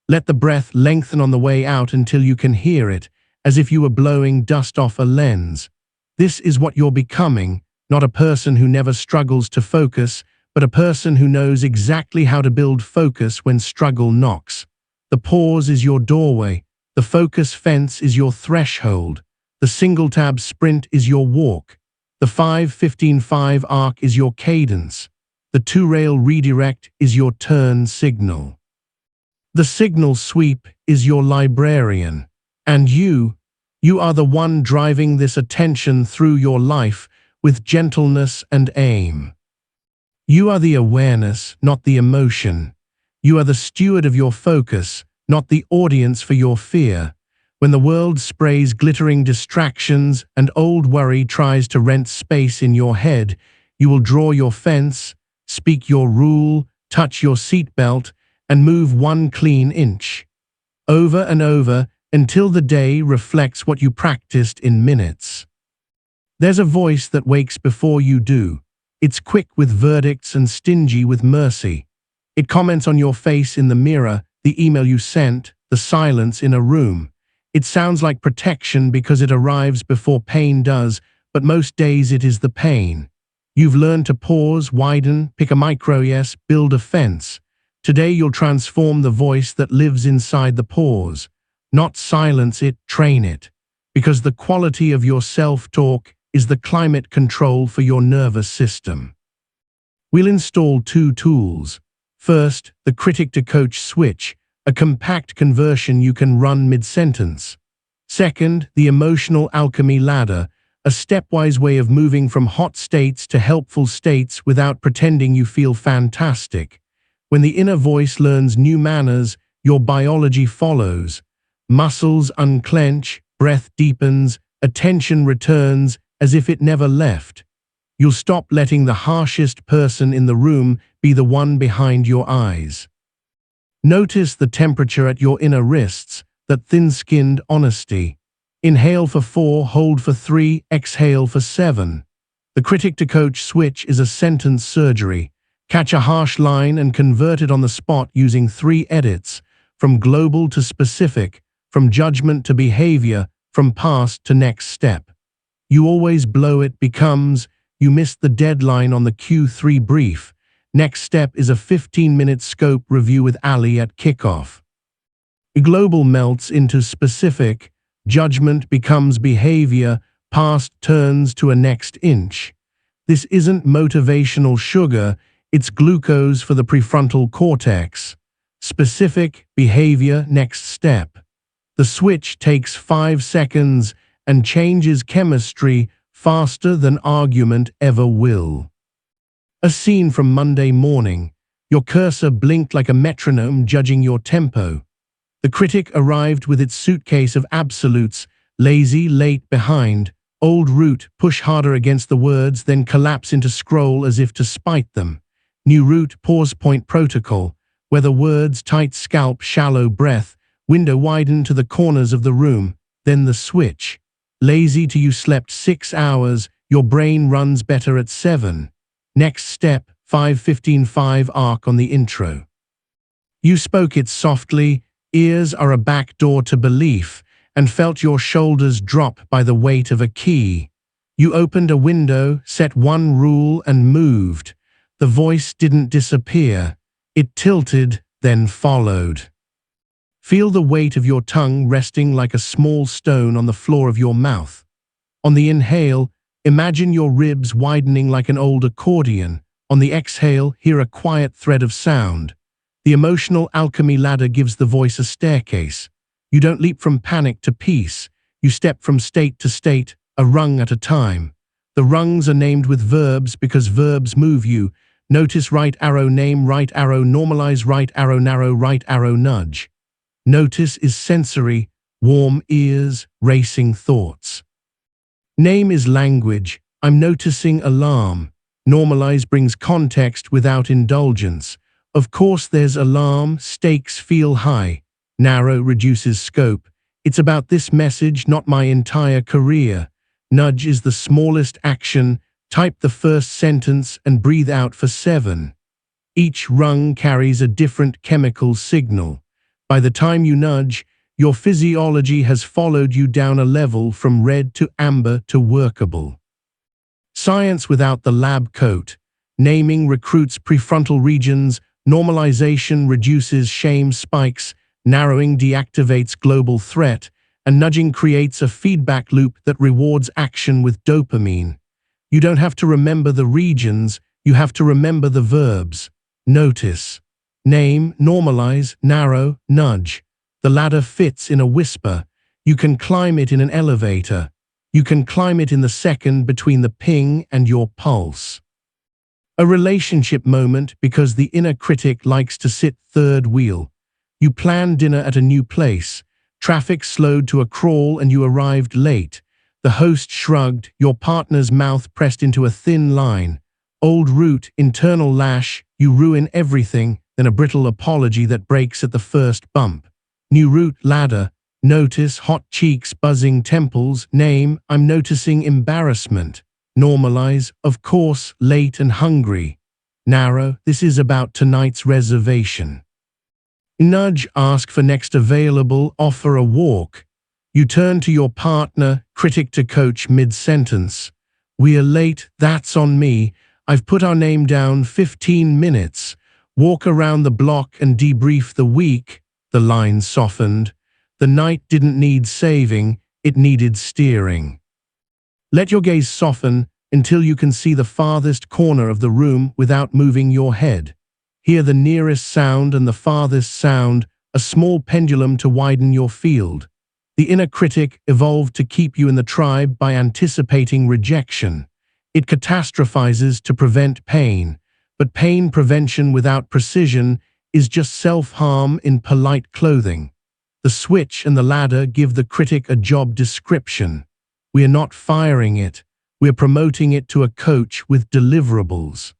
Let the breath lengthen on the way out until you can hear it, as if you were blowing dust off a lens. This is what you're becoming, not a person who never struggles to focus, but a person who knows exactly how to build focus when struggle knocks. The pause is your doorway. The focus fence is your threshold. The single-tab sprint is your walk. The 5-15-5 arc is your cadence. The 2-rail redirect is your turn signal. The signal sweep is your librarian. And you are the one driving this attention through your life with gentleness and aim. You are the awareness, not the emotion. You are the steward of your focus, not the audience for your fear. When the world sprays glittering distractions and old worry tries to rent space in your head, you will draw your fence, speak your rule, touch your seatbelt, and move 1 clean inch. Over and over until the day reflects what you practiced in minutes. There's a voice that wakes before you do. It's quick with verdicts and stingy with mercy. It comments on your face in the mirror, the email you sent, the silence in a room. It sounds like protection because it arrives before pain does, but most days it is the pain. You've learned to pause, widen, pick a micro yes, build a fence. Today you'll transform the voice that lives inside the pause. Not silence it, train it. Because the quality of your self-talk is the climate control for your nervous system. We'll install 2 tools. First, the Critic-to-Coach switch, a compact conversion you can run mid-sentence. Second, the emotional alchemy ladder, a stepwise way of moving from hot states to helpful states without pretending you feel fantastic. When the inner voice learns new manners, your biology follows. Muscles unclench, breath deepens, attention returns as if it never left. You'll stop letting the harshest person in the room be the one behind your eyes. Notice the temperature at your inner wrists, that thin-skinned honesty. Inhale for 4, hold for 3, exhale for 7. The Critic-to-Coach switch is a sentence surgery. Catch a harsh line and convert it on the spot using 3 edits, from global to specific, from judgment to behavior, from past to next step. You always blow it becomes, you missed the deadline on the Q3 brief. Next step is a 15-minute scope review with Ali at kickoff. Global melts into specific, judgment becomes behavior, past turns to a next inch. This isn't motivational sugar, it's glucose for the prefrontal cortex. Specific, behavior, next step. The switch takes 5 seconds and changes chemistry faster than argument ever will. A scene from Monday morning. Your cursor blinked like a metronome judging your tempo. The critic arrived with its suitcase of absolutes, lazy, late, behind. Old route, push harder against the words, then collapse into scroll as if to spite them. New route, pause point protocol, where the words, tight scalp, shallow breath, window widen to the corners of the room, then the switch. Lazy to you slept 6 hours, your brain runs better at 7. Next step, 5:15:5 arc on the intro. You spoke it softly, ears are a back door to belief, and felt your shoulders drop by the weight of a key. You opened a window, set one rule, and moved. The voice didn't disappear. It tilted, then followed. Feel the weight of your tongue resting like a small stone on the floor of your mouth. On the inhale, imagine your ribs widening like an old accordion. On the exhale, hear a quiet thread of sound. The emotional alchemy ladder gives the voice a staircase. You don't leap from panic to peace. You step from state to state, a rung at a time. The rungs are named with verbs because verbs move you. Notice right arrow name, right arrow normalize, right arrow narrow, right arrow nudge. Notice is sensory, warm ears, racing thoughts. Name is language. I'm noticing alarm. Normalize brings context without indulgence. Of course there's alarm, stakes feel high. Narrow reduces scope. It's about this message, not my entire career. Nudge is the smallest action. Type the first sentence and breathe out for 7. Each rung carries a different chemical signal. By the time you nudge, your physiology has followed you down a level from red to amber to workable. Science without the lab coat. Naming recruits prefrontal regions, normalization reduces shame spikes, narrowing deactivates global threat, and nudging creates a feedback loop that rewards action with dopamine. You don't have to remember the regions, you have to remember the verbs. Notice. Name, normalize, narrow, nudge. The ladder fits in a whisper. You can climb it in an elevator. You can climb it in the second between the ping and your pulse. A relationship moment because the inner critic likes to sit third wheel. You planned dinner at a new place. Traffic slowed to a crawl and you arrived late. The host shrugged, your partner's mouth pressed into a thin line. Old route, internal lash, you ruin everything, then a brittle apology that breaks at the first bump. New route, ladder, notice, hot cheeks, buzzing temples, name, I'm noticing embarrassment. Normalize, of course, late and hungry. Narrow, this is about tonight's reservation. Nudge, ask for next available, offer a walk. You turn to your partner, critic-to-coach mid-sentence. We are late, that's on me. I've put our name down 15 minutes. Walk around the block and debrief the week. The line softened. The night didn't need saving, it needed steering. Let your gaze soften until you can see the farthest corner of the room without moving your head. Hear the nearest sound and the farthest sound, a small pendulum to widen your field. The inner critic evolved to keep you in the tribe by anticipating rejection. It catastrophizes to prevent pain, but pain prevention without precision is just self-harm in polite clothing. The switch and the ladder give the critic a job description. We are not firing it, we are promoting it to a coach with deliverables.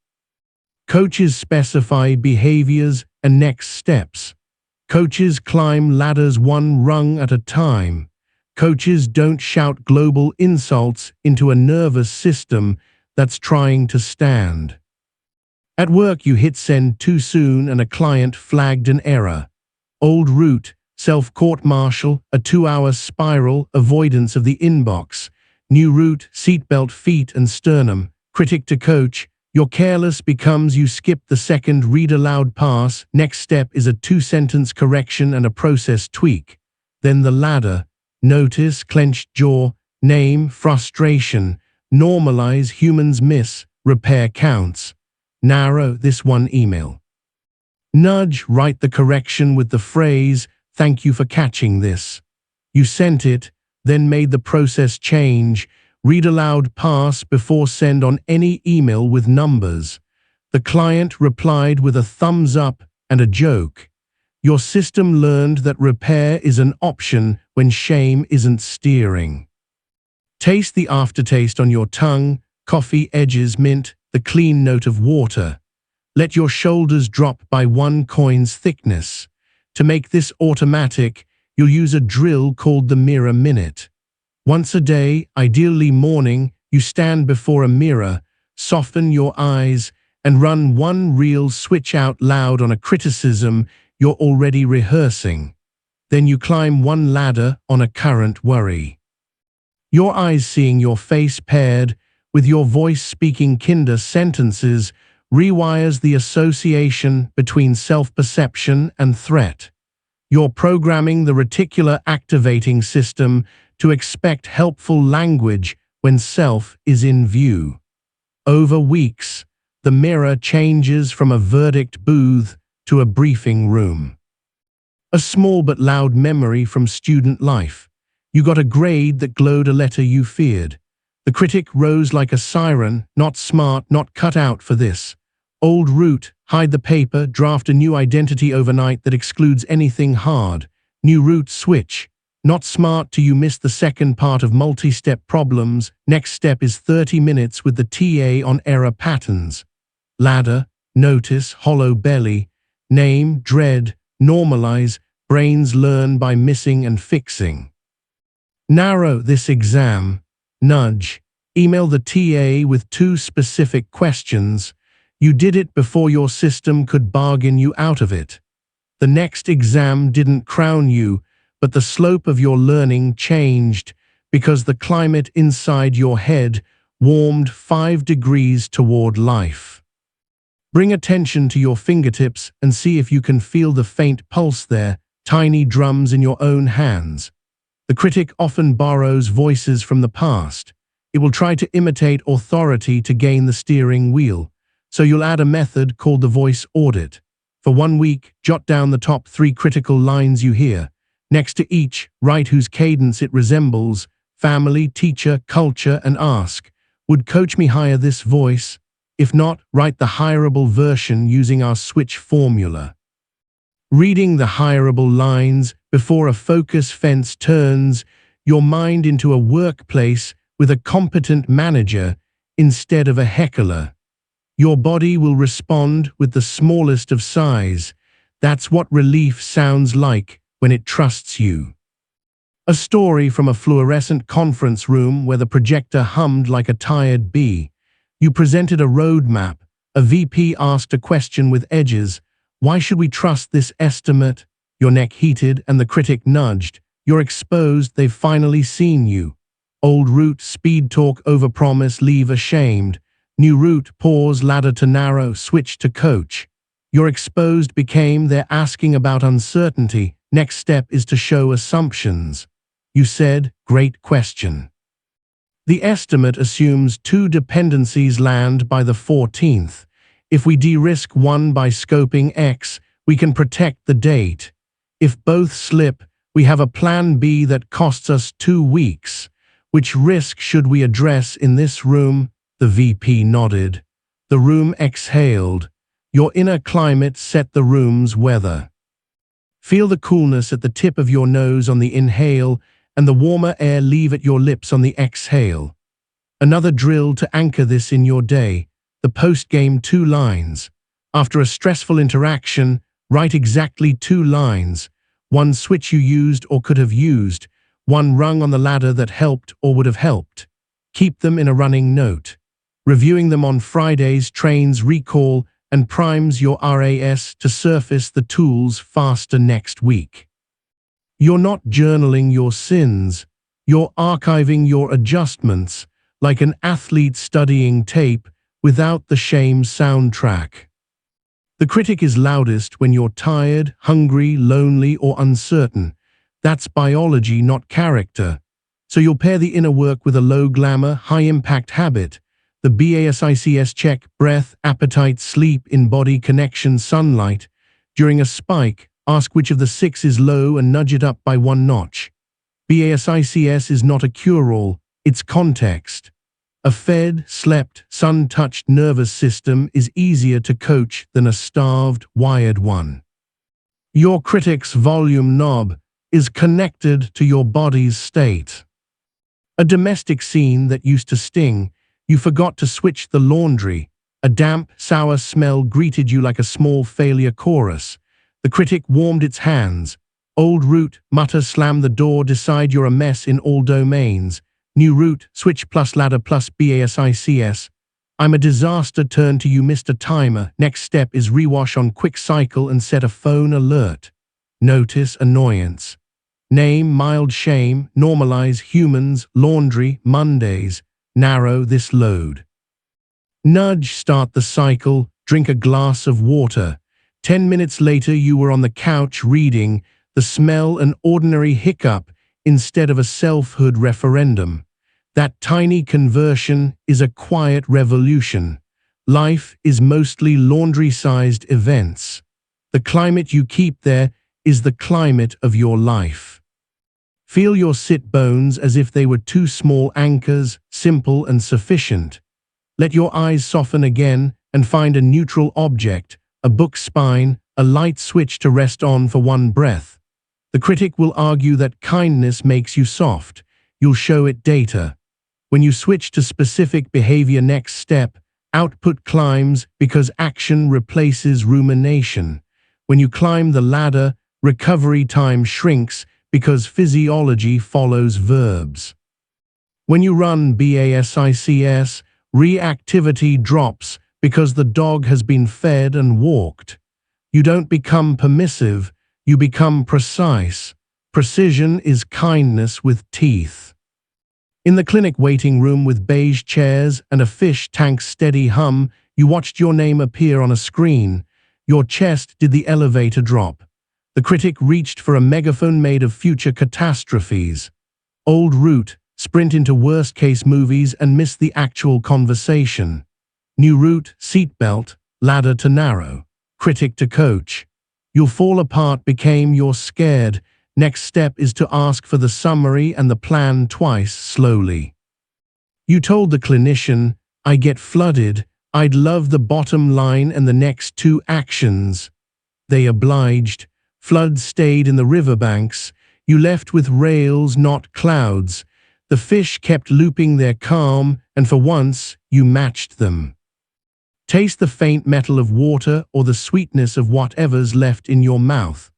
Coaches specify behaviors and next steps. Coaches climb ladders one rung at a time. Coaches don't shout global insults into a nervous system that's trying to stand. At work you hit send too soon and a client flagged an error. Old route, self-court-martial, a 2-hour spiral, avoidance of the inbox. New route, seatbelt feet and sternum. Critic-to-coach, Your careless becomes you skip the second read aloud pass. Next step is a 2-sentence correction and a process tweak. Then the ladder. Notice, clenched jaw, name, frustration, normalize, humans miss, repair counts. Narrow this one email. Nudge, write the correction with the phrase, "Thank you for catching this." You sent it, then made the process change. Read aloud pass before send on any email with numbers. The client replied with a thumbs up and a joke. Your system learned that repair is an option when shame isn't steering. Taste the aftertaste on your tongue, coffee, edges, mint, the clean note of water. Let your shoulders drop by 1 coin's thickness. To make this automatic, you'll use a drill called the mirror minute. Once a day, ideally morning, you stand before a mirror, soften your eyes, and run one reel switch out loud on a criticism you're already rehearsing. Then you climb one ladder on a current worry. Your eyes seeing your face paired with your voice speaking kinder sentences rewires the association between self-perception and threat. You're programming the reticular activating system to expect helpful language when self is in view. Over weeks, the mirror changes from a verdict booth to a briefing room. A small but loud memory from student life. You got a grade that glowed a letter you feared. The critic rose like a siren, not smart, not cut out for this. Old route, hide the paper, draft a new identity overnight that excludes anything hard. New route, switch. Not smart till you miss the second part of multi-step problems. Next step is 30 minutes with the TA on error patterns. Ladder, notice, hollow belly. Name, dread, normalize, brains learn by missing and fixing. Narrow this exam. Nudge. Email the TA with 2 specific questions. You did it before your system could bargain you out of it. The next exam didn't crown you, but the slope of your learning changed because the climate inside your head warmed 5 degrees toward life. Bring attention to your fingertips and see if you can feel the faint pulse there, tiny drums in your own hands. The critic often borrows voices from the past. It will try to imitate authority to gain the steering wheel. So you'll add a method called the voice audit. For 1 week, jot down the top 3 critical lines you hear. Next to each, write whose cadence it resembles, family, teacher, culture, and ask, would coach me hire this voice? If not, write the hireable version using our switch formula. Reading the hireable lines before a focus fence turns your mind into a workplace with a competent manager instead of a heckler. Your body will respond with the smallest of sighs. That's what relief sounds like when it trusts you. A story from a fluorescent conference room where the projector hummed like a tired bee. You presented a roadmap. A VP asked a question with edges. Why should we trust this estimate? Your neck heated and the critic nudged. You're exposed, they've finally seen you. Old route, speed talk, overpromise, leave ashamed. New route, pause, ladder to narrow, switch to coach. Your exposed became they're asking about uncertainty. Next step is to show assumptions. You said, great question. The estimate assumes 2 dependencies land by the 14th. If we de-risk one by scoping X, we can protect the date. If both slip, we have a plan B that costs us 2 weeks. Which risk should we address in this room? The VP nodded. The room exhaled. Your inner climate set the room's weather. Feel the coolness at the tip of your nose on the inhale and the warmer air leave at your lips on the exhale. Another drill to anchor this in your day. The post-game 2 lines. After a stressful interaction, write exactly 2 lines. 1 switch you used or could have used. 1 rung on the ladder that helped or would have helped. Keep them in a running note. Reviewing them on Fridays trains recall and primes your RAS to surface the tools faster next week. You're not journaling your sins. You're archiving your adjustments like an athlete studying tape without the shame soundtrack. The critic is loudest when you're tired, hungry, lonely, or uncertain. That's biology, not character. So you'll pair the inner work with a low-glamour, high-impact habit. The BASICS check: breath, appetite, sleep, in-body connection, sunlight. During a spike, ask which of the 6 is low and nudge it up by 1 notch. BASICS is not a cure-all, it's context. A fed, slept, sun-touched nervous system is easier to coach than a starved, wired one. Your critic's volume knob is connected to your body's state. A domestic scene that used to sting, you forgot to switch the laundry. A damp, sour smell greeted you like a small failure chorus. The critic warmed its hands. Old root, mutter, slam the door, decide you're a mess in all domains. New root, switch plus ladder plus BASICS. I'm a disaster, turn to you, Mr. Timer. Next step is rewash on quick cycle and set a phone alert. Notice annoyance. Name mild shame, normalize humans, laundry, Mondays. Narrow this load. Nudge, start the cycle, drink a glass of water. 10 minutes later you were on the couch reading, the smell an ordinary hiccup instead of a selfhood referendum. That tiny conversion is a quiet revolution. Life is mostly laundry-sized events. The climate you keep there is the climate of your life. Feel your sit bones as if they were 2 small anchors, simple and sufficient. Let your eyes soften again and find a neutral object, a book spine, a light switch to rest on for 1 breath. The critic will argue that kindness makes you soft. You'll show it data. When you switch to specific behavior, next step, output climbs because action replaces rumination. When you climb the ladder, recovery time shrinks because physiology follows verbs. When you run BASICS, reactivity drops because the dog has been fed and walked. You don't become permissive, you become precise. Precision is kindness with teeth. In the clinic waiting room with beige chairs and a fish tank's steady hum, you watched your name appear on a screen. Your chest did the elevator drop. The critic reached for a megaphone made of future catastrophes. Old root, sprint into worst-case movies and miss the actual conversation. New route, seatbelt, ladder to narrow. Critic-to-Coach. You'll fall apart became you're scared. Next step is to ask for the summary and the plan twice slowly. You told the clinician, I get flooded, I'd love the bottom line and the next 2 actions. They obliged. Flood stayed in the riverbanks. You left with rails, not clouds. The fish kept looping their calm, and for once, you matched them. Taste the faint metal of water or the sweetness of whatever's left in your mouth.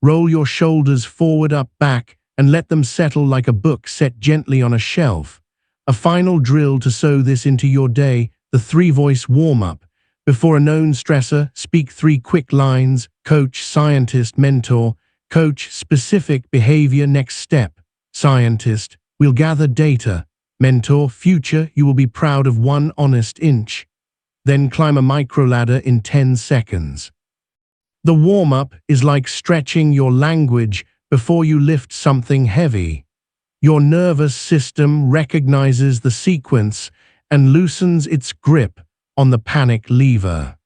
Roll your shoulders forward, up, back, and let them settle like a book set gently on a shelf. A final drill to sew this into your day, the 3-voice warm-up. Before a known stressor, speak 3 quick lines: coach, scientist, mentor. Coach, specific behavior, next step. Scientist, we'll gather data. Mentor, future, you will be proud of 1 honest inch. Then climb a microladder in 10 seconds. The warm-up is like stretching your language before you lift something heavy. Your nervous system recognizes the sequence and loosens its grip on the panic lever.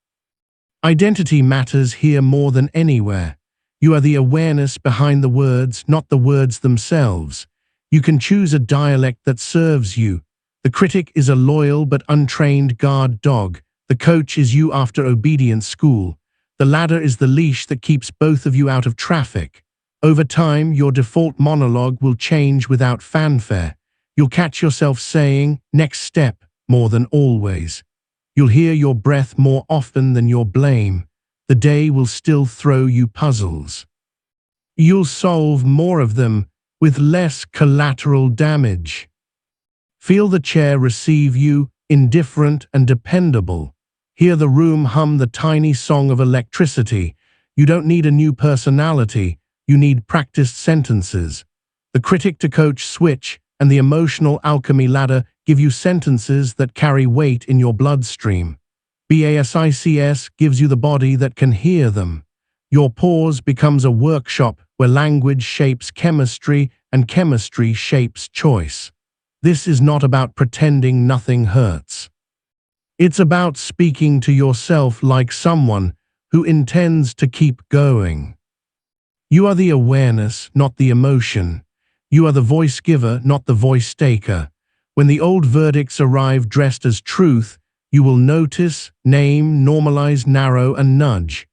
Identity matters here more than anywhere. You are the awareness behind the words, not the words themselves. You can choose a dialect that serves you. The critic is a loyal but untrained guard dog. The coach is you after obedience school. The ladder is the leash that keeps both of you out of traffic. Over time, your default monologue will change without fanfare. You'll catch yourself saying, next step, more than always. You'll hear your breath more often than your blame. The day will still throw you puzzles. You'll solve more of them with less collateral damage. Feel the chair receive you, indifferent and dependable. Hear the room hum the tiny song of electricity. You don't need a new personality, you need practiced sentences. The Critic-to-Coach switch, and the emotional alchemy ladder give you sentences that carry weight in your bloodstream. BASICS gives you the body that can hear them. Your pause becomes a workshop where language shapes chemistry and chemistry shapes choice. This is not about pretending nothing hurts. It's about speaking to yourself like someone who intends to keep going. You are the awareness, not the emotion. You are the voice giver, not the voice taker. When the old verdicts arrive dressed as truth, you will notice, name, normalize, narrow, and nudge.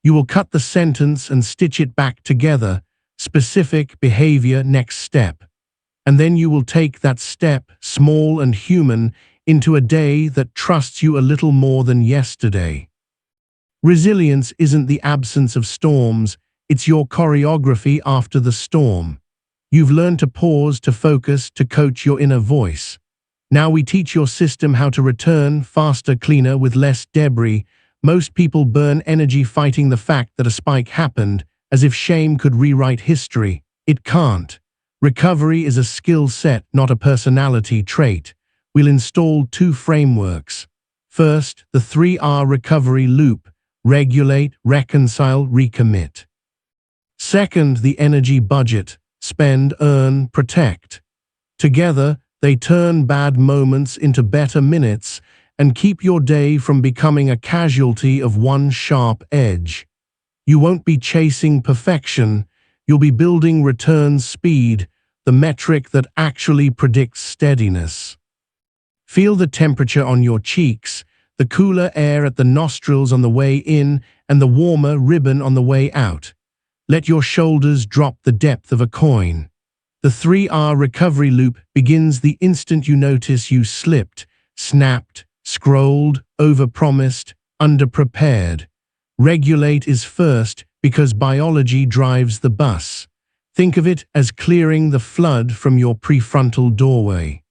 You will cut the sentence and stitch it back together, specific, behavior, next step. And then you will take that step, small and human, into a day that trusts you a little more than yesterday. Resilience isn't the absence of storms, it's your choreography after the storm. You've learned to pause, to focus, to coach your inner voice. Now we teach your system how to return faster, cleaner, with less debris. Most people burn energy fighting the fact that a spike happened, as if shame could rewrite history. It can't. Recovery is a skill set, not a personality trait. We'll install 2 frameworks. First, the 3R recovery loop: regulate, reconcile, recommit. Second, the energy budget: spend, earn, protect. Together, they turn bad moments into better minutes and keep your day from becoming a casualty of one sharp edge. You won't be chasing perfection, you'll be building return speed, the metric that actually predicts steadiness. Feel the temperature on your cheeks, the cooler air at the nostrils on the way in, and the warmer ribbon on the way out. Let your shoulders drop the depth of a coin. The 3R recovery loop begins the instant you notice you slipped, snapped, scrolled, overpromised, underprepared. Regulate is first because biology drives the bus. Think of it as clearing the flood from your prefrontal doorway.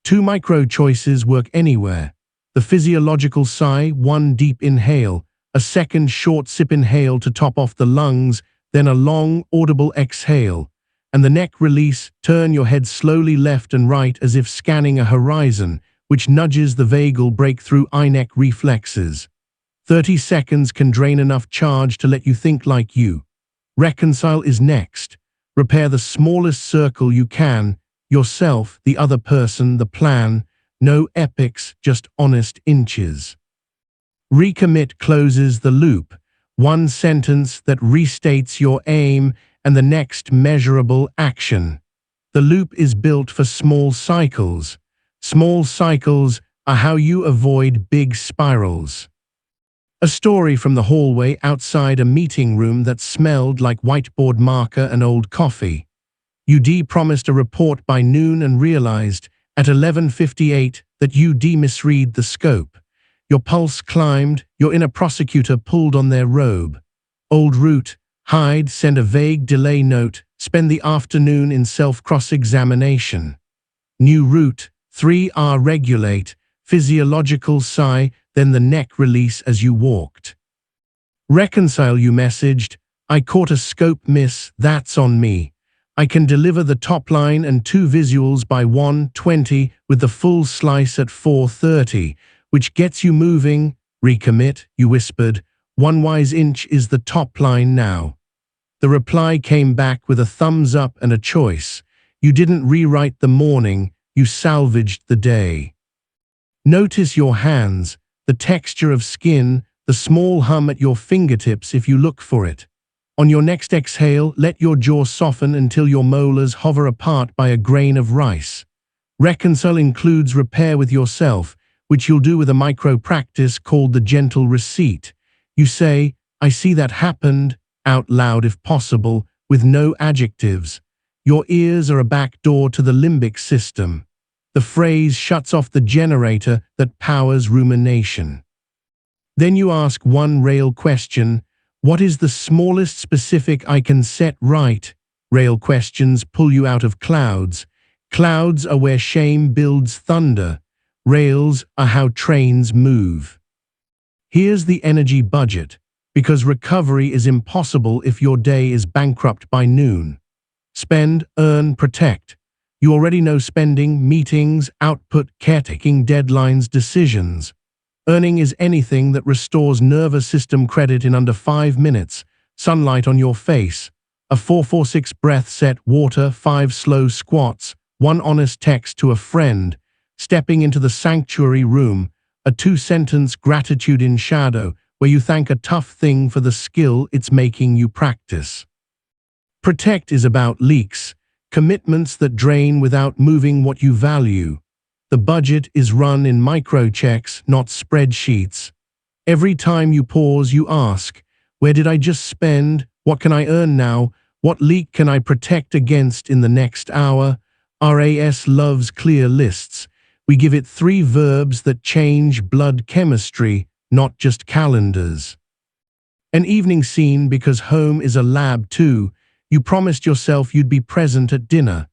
2 micro choices work anywhere. The physiological sigh, 1 deep inhale, a second short sip inhale to top off the lungs, then a long, audible exhale. And the neck release, turn your head slowly left and right as if scanning a horizon, which nudges the vagal breakthrough eye neck reflexes. 30 seconds can drain enough charge to let you think like you. Reconcile is next. Repair the smallest circle you can, yourself, the other person, the plan. No epics, just honest inches. Recommit closes the loop. 1 sentence that restates your aim and the next measurable action. The loop is built for small cycles. Small cycles are how you avoid big spirals. A story from the hallway outside a meeting room that smelled like whiteboard marker and old coffee. UD promised a report by noon and realized at 11:58 that UD misread the scope. Your pulse climbed, your inner prosecutor pulled on their robe. Old route, hide, send a vague delay note, spend the afternoon in self-cross-examination. New route, 3R regulate, physiological sigh, then the neck release as you walked. Reconcile, you messaged, I caught a scope miss, that's on me. I can deliver the top line and 2 visuals by 1:20 with the full slice at 4:30, which gets you moving. Recommit, you whispered, 1 wise inch is the top line now. The reply came back with a thumbs up and a choice. You didn't rewrite the morning, you salvaged the day. Notice your hands, the texture of skin, the small hum at your fingertips if you look for it. On your next exhale, let your jaw soften until your molars hover apart by a grain of rice. Reconcile includes repair with yourself, which you'll do with a micro practice called the gentle receipt. You say, I see that happened, out loud if possible, with no adjectives. Your ears are a back door to the limbic system. The phrase shuts off the generator that powers rumination. Then you ask one rail question, what is the smallest specific I can set right? Rail questions pull you out of clouds. Clouds are where shame builds thunder. Rails are how trains move. Here's the energy budget, because recovery is impossible if your day is bankrupt by noon. Spend, earn, protect. You already know spending, meetings, output, caretaking, deadlines, decisions. Earning is anything that restores nervous system credit in under 5 minutes. Sunlight on your face. A 4-4-6 breath set, water, 5 slow squats, 1 honest text to a friend. Stepping into the sanctuary room. A 2-sentence gratitude in shadow, where you thank a tough thing for the skill it's making you practice. Protect is about leaks, commitments that drain without moving what you value. The budget is run in micro-checks, not spreadsheets. Every time you pause, you ask, where did I just spend? What can I earn now? What leak can I protect against in the next hour? RAS loves clear lists. We give it 3 verbs that change blood chemistry, not just calendars. An evening scene because home is a lab too. You promised yourself you'd be present at dinner.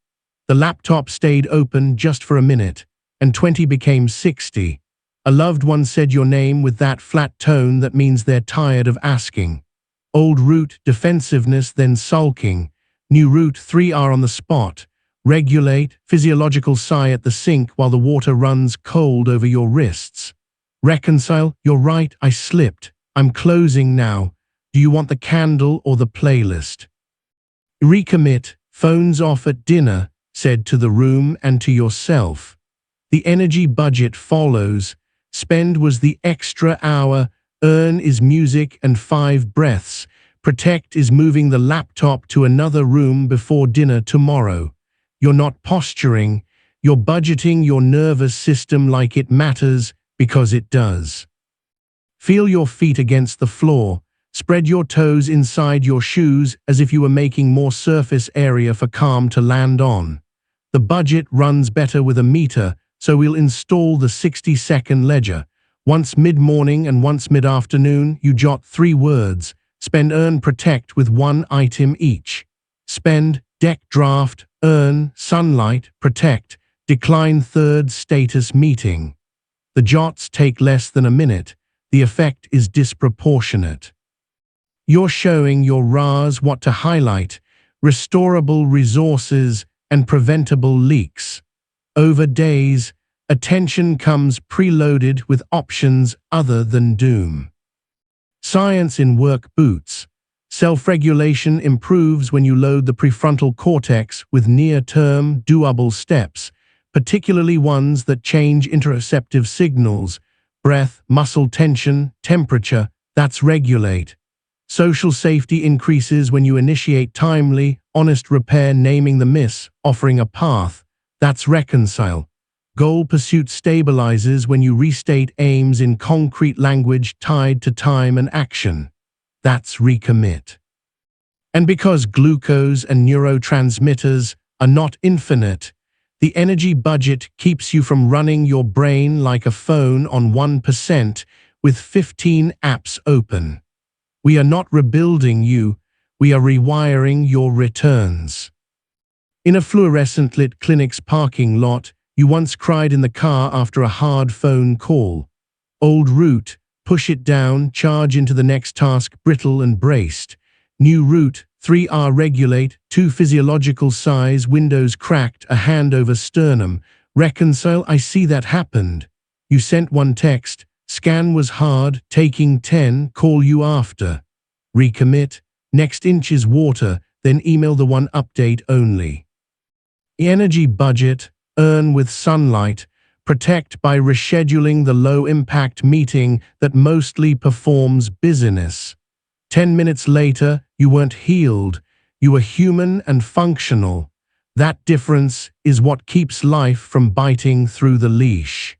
The laptop stayed open just for a minute, and 20 became 60. A loved one said your name with that flat tone that means they're tired of asking. Old route, defensiveness, then sulking. New route, 3 are on the spot. Regulate, physiological sigh at the sink while the water runs cold over your wrists. Reconcile, you're right, I slipped. I'm closing now. Do you want the candle or the playlist? Recommit, phones off at dinner, said to the room and to yourself. The energy budget follows. Spend was the extra hour, earn is music and 5 breaths. Protect is moving the laptop to another room before dinner tomorrow. You're not posturing, you're budgeting your nervous system like it matters because it does. Feel your feet against the floor. Spread your toes inside your shoes as if you were making more surface area for calm to land on. The budget runs better with a meter, so we'll install the 60-second ledger. Once mid-morning and once mid-afternoon, you jot 3 words. Spend, earn, protect with 1 item each. Spend, deck, draft, earn, sunlight, protect, decline, 3rd status meeting. The jots take less than a minute. The effect is disproportionate. You're showing your RAs what to highlight, restorable resources and preventable leaks. Over days, attention comes preloaded with options other than doom. Science in work boots. Self-regulation improves when you load the prefrontal cortex with near-term, doable steps, particularly ones that change interoceptive signals, breath, muscle tension, temperature, that's regulate. Social safety increases when you initiate timely, honest repair, naming the miss, offering a path, that's reconcile. Goal pursuit stabilizes when you restate aims in concrete language tied to time and action. That's recommit. And because glucose and neurotransmitters are not infinite, the energy budget keeps you from running your brain like a phone on 1% with 15 apps open. We are not rebuilding you, we are rewiring your returns. In a fluorescent-lit clinic's parking lot, you once cried in the car after a hard phone call. Old route, push it down, charge into the next task, brittle and braced. New route, 3R regulate, 2 physiological sighs, windows cracked, a hand over sternum. Reconcile, I see that happened. You sent 1 text, scan was hard, taking 10, call you after. Recommit, next inch is water, then email the 1 update only. Energy budget, earn with sunlight, protect by rescheduling the low-impact meeting that mostly performs busyness. 10 minutes later, you weren't healed, you were human and functional. That difference is what keeps life from biting through the leash.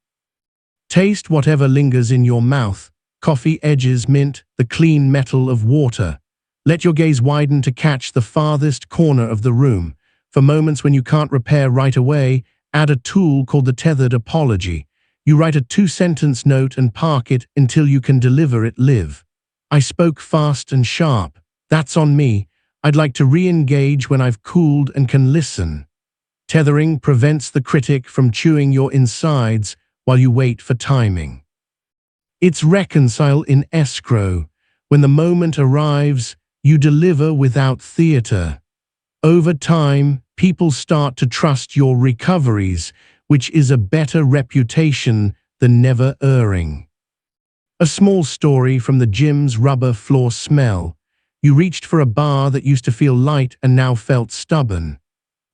Taste whatever lingers in your mouth, coffee, edges, mint, the clean metal of water. Let your gaze widen to catch the farthest corner of the room. For moments when you can't repair right away, add a tool called the tethered apology. You write a 2-sentence note and park it until you can deliver it live. I spoke fast and sharp. That's on me. I'd like to re-engage when I've cooled and can listen. Tethering prevents the critic from chewing your insides while you wait for timing. It's reconcile in escrow. When the moment arrives, you deliver without theater. Over time, people start to trust your recoveries, which is a better reputation than never erring. A small story from the gym's rubber floor smell. You reached for a bar that used to feel light and now felt stubborn.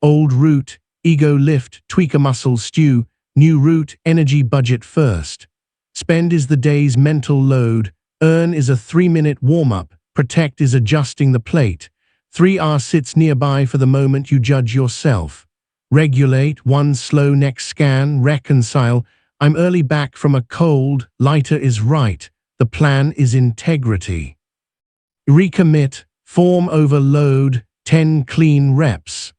Old route, ego lift, tweak a muscle stew. New route, energy budget first. Spend is the day's mental load. Earn is a 3-minute warm-up. Protect is adjusting the plate. 3R sits nearby for the moment you judge yourself. Regulate, 1 slow neck scan, reconcile. I'm early back from a cold, lighter is right. The plan is integrity. Recommit, form overload, 10 clean reps.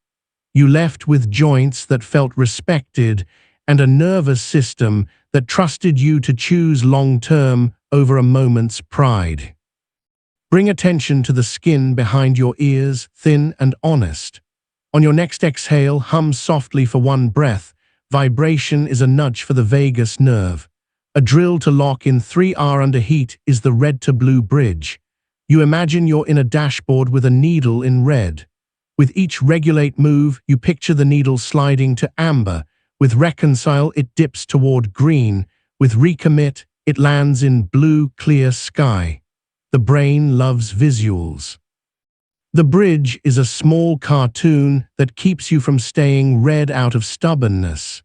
You left with joints that felt respected and a nervous system that trusted you to choose long-term over a moment's pride. Bring attention to the skin behind your ears, thin and honest. On your next exhale, hum softly for 1 breath. Vibration is a nudge for the vagus nerve. A drill to lock in 3R under heat is the red to blue bridge. You imagine you're in a dashboard with a needle in red. With each regulate move, you picture the needle sliding to amber. With reconcile, it dips toward green. With recommit, it lands in blue, clear sky. The brain loves visuals. The bridge is a small cartoon that keeps you from staying red out of stubbornness.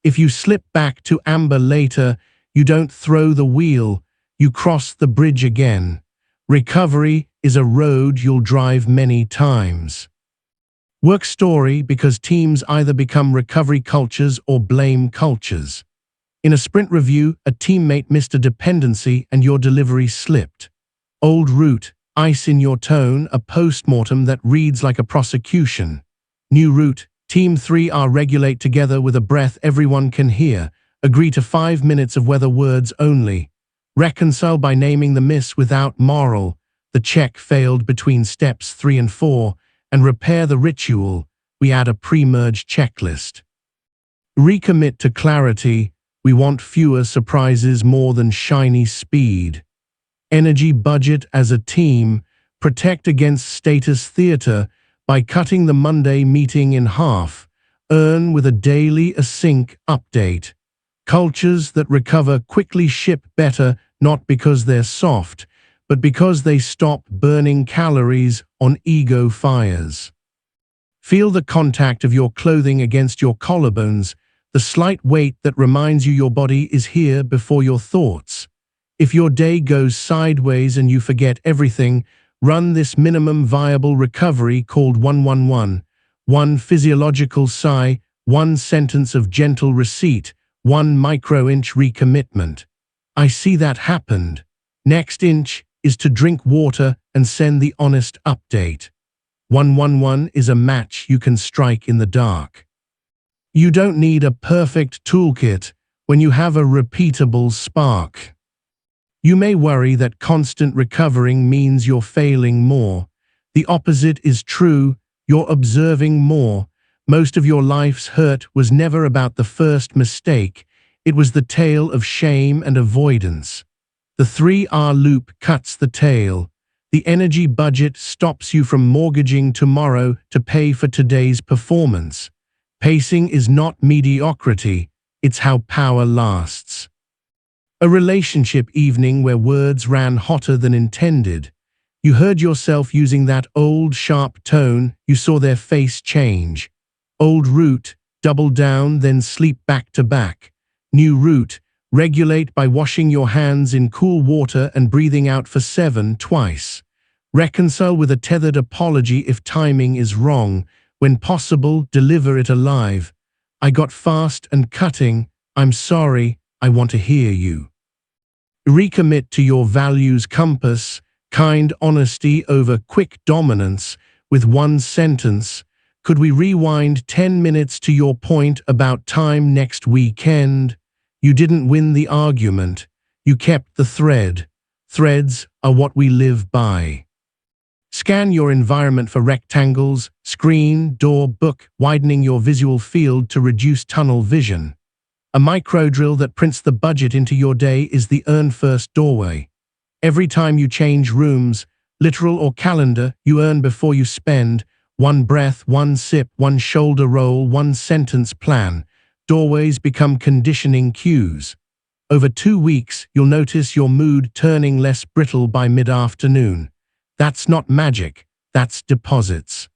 If you slip back to amber later, you don't throw the wheel, you cross the bridge again. Recovery is a road you'll drive many times. Work story, because teams either become recovery cultures or blame cultures. In a sprint review, a teammate missed a dependency and your delivery slipped. Old route, ice in your tone, a post-mortem that reads like a prosecution. New route, team 3R regulate together with a breath everyone can hear. Agree to 5 minutes of weather words only. Reconcile by naming the miss without moral. The check failed between steps 3 and 4. And repair the ritual, we add a pre-merge checklist. Recommit to clarity, we want fewer surprises more than shiny speed. Energy budget as a team, protect against status theater by cutting the Monday meeting in half. Earn with a daily async update. Cultures that recover quickly ship better, not because they're soft, but because they stop burning calories on ego fires. Feel the contact of your clothing against your collarbones, the slight weight that reminds you your body is here before your thoughts. If your day goes sideways and you forget everything, run this minimum viable recovery called 111. 1 physiological sigh, 1 sentence of gentle receipt, 1 micro-inch recommitment. I see that happened. Next inch is to drink water and send the honest update. 111 is a match you can strike in the dark. You don't need a perfect toolkit when you have a repeatable spark. You may worry that constant recovering means you're failing more. The opposite is true, you're observing more. Most of your life's hurt was never about the first mistake, it was the tale of shame and avoidance. The 3R loop cuts the tail. The energy budget stops you from mortgaging tomorrow to pay for today's performance. Pacing is not mediocrity, it's how power lasts. A relationship evening where words ran hotter than intended. You heard yourself using that old sharp tone, you saw their face change. Old route, double down, then sleep back to back. New route, regulate by washing your hands in cool water and breathing out for 7 twice. Reconcile with a tethered apology if timing is wrong. When possible, deliver it alive. I got fast and cutting. I'm sorry, I want to hear you. Recommit to your values compass, kind honesty over quick dominance, with 1 sentence. Could we rewind 10 minutes to your point about time next weekend? You didn't win the argument. You kept the thread. Threads are what we live by. Scan your environment for rectangles, screen, door, book, widening your visual field to reduce tunnel vision. A micro drill that prints the budget into your day is the earn first doorway. Every time you change rooms, literal or calendar, you earn before you spend. One breath, one sip, one shoulder roll, one sentence plan. Doorways become conditioning cues. Over 2 weeks, you'll notice your mood turning less brittle by mid-afternoon. That's not magic, that's deposits.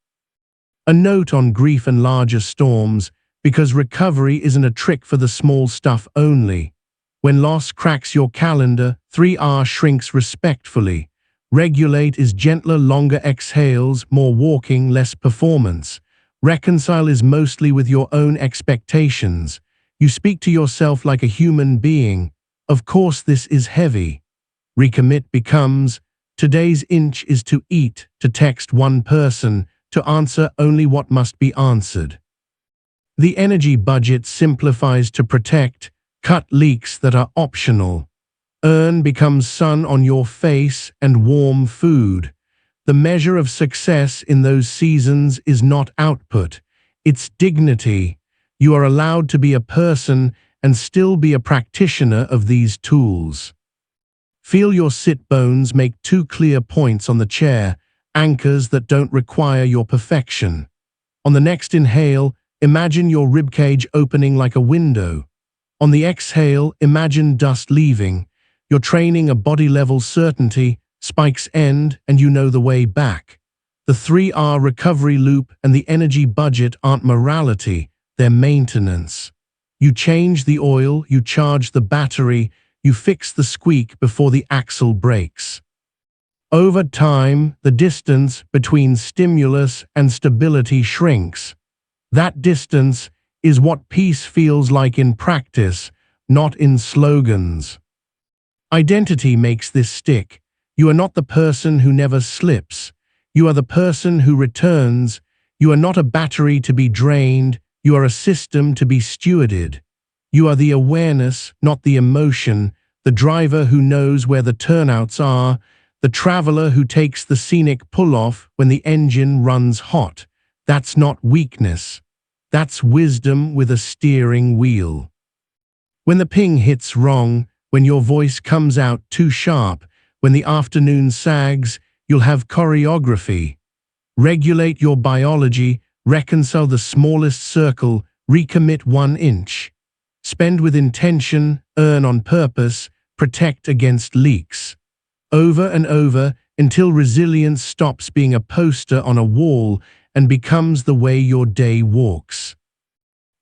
A note on grief and larger storms, because recovery isn't a trick for the small stuff only. When loss cracks your calendar, 3R shrinks respectfully. Regulate is gentler, longer exhales, more walking, less performance. Reconcile is mostly with your own expectations. You speak to yourself like a human being. Of course this is heavy. Recommit becomes, today's inch is to eat, to text one person, to answer only what must be answered. The energy budget simplifies to protect, cut leaks that are optional. Earn becomes sun on your face and warm food. The measure of success in those seasons is not output, it's dignity. You are allowed to be a person and still be a practitioner of these tools. Feel your sit bones make 2 clear points on the chair, anchors that don't require your perfection. On the next inhale, imagine your ribcage opening like a window. On the exhale, imagine dust leaving. You're training a body-level certainty, spikes end, and you know the way back. The 3R recovery loop and the energy budget aren't morality, they're maintenance. You change the oil, you charge the battery, you fix the squeak before the axle breaks. Over time, the distance between stimulus and stability shrinks. That distance is what peace feels like in practice, not in slogans. Identity makes this stick. You are not the person who never slips. You are the person who returns. You are not a battery to be drained. You are a system to be stewarded. You are the awareness, not the emotion, the driver who knows where the turnouts are, the traveler who takes the scenic pull-off when the engine runs hot. That's not weakness. That's wisdom with a steering wheel. When the ping hits wrong, when your voice comes out too sharp, when the afternoon sags, you'll have choreography. Regulate your biology, reconcile the smallest circle, recommit 1 inch. Spend with intention, earn on purpose, protect against leaks. Over and over until resilience stops being a poster on a wall and becomes the way your day walks.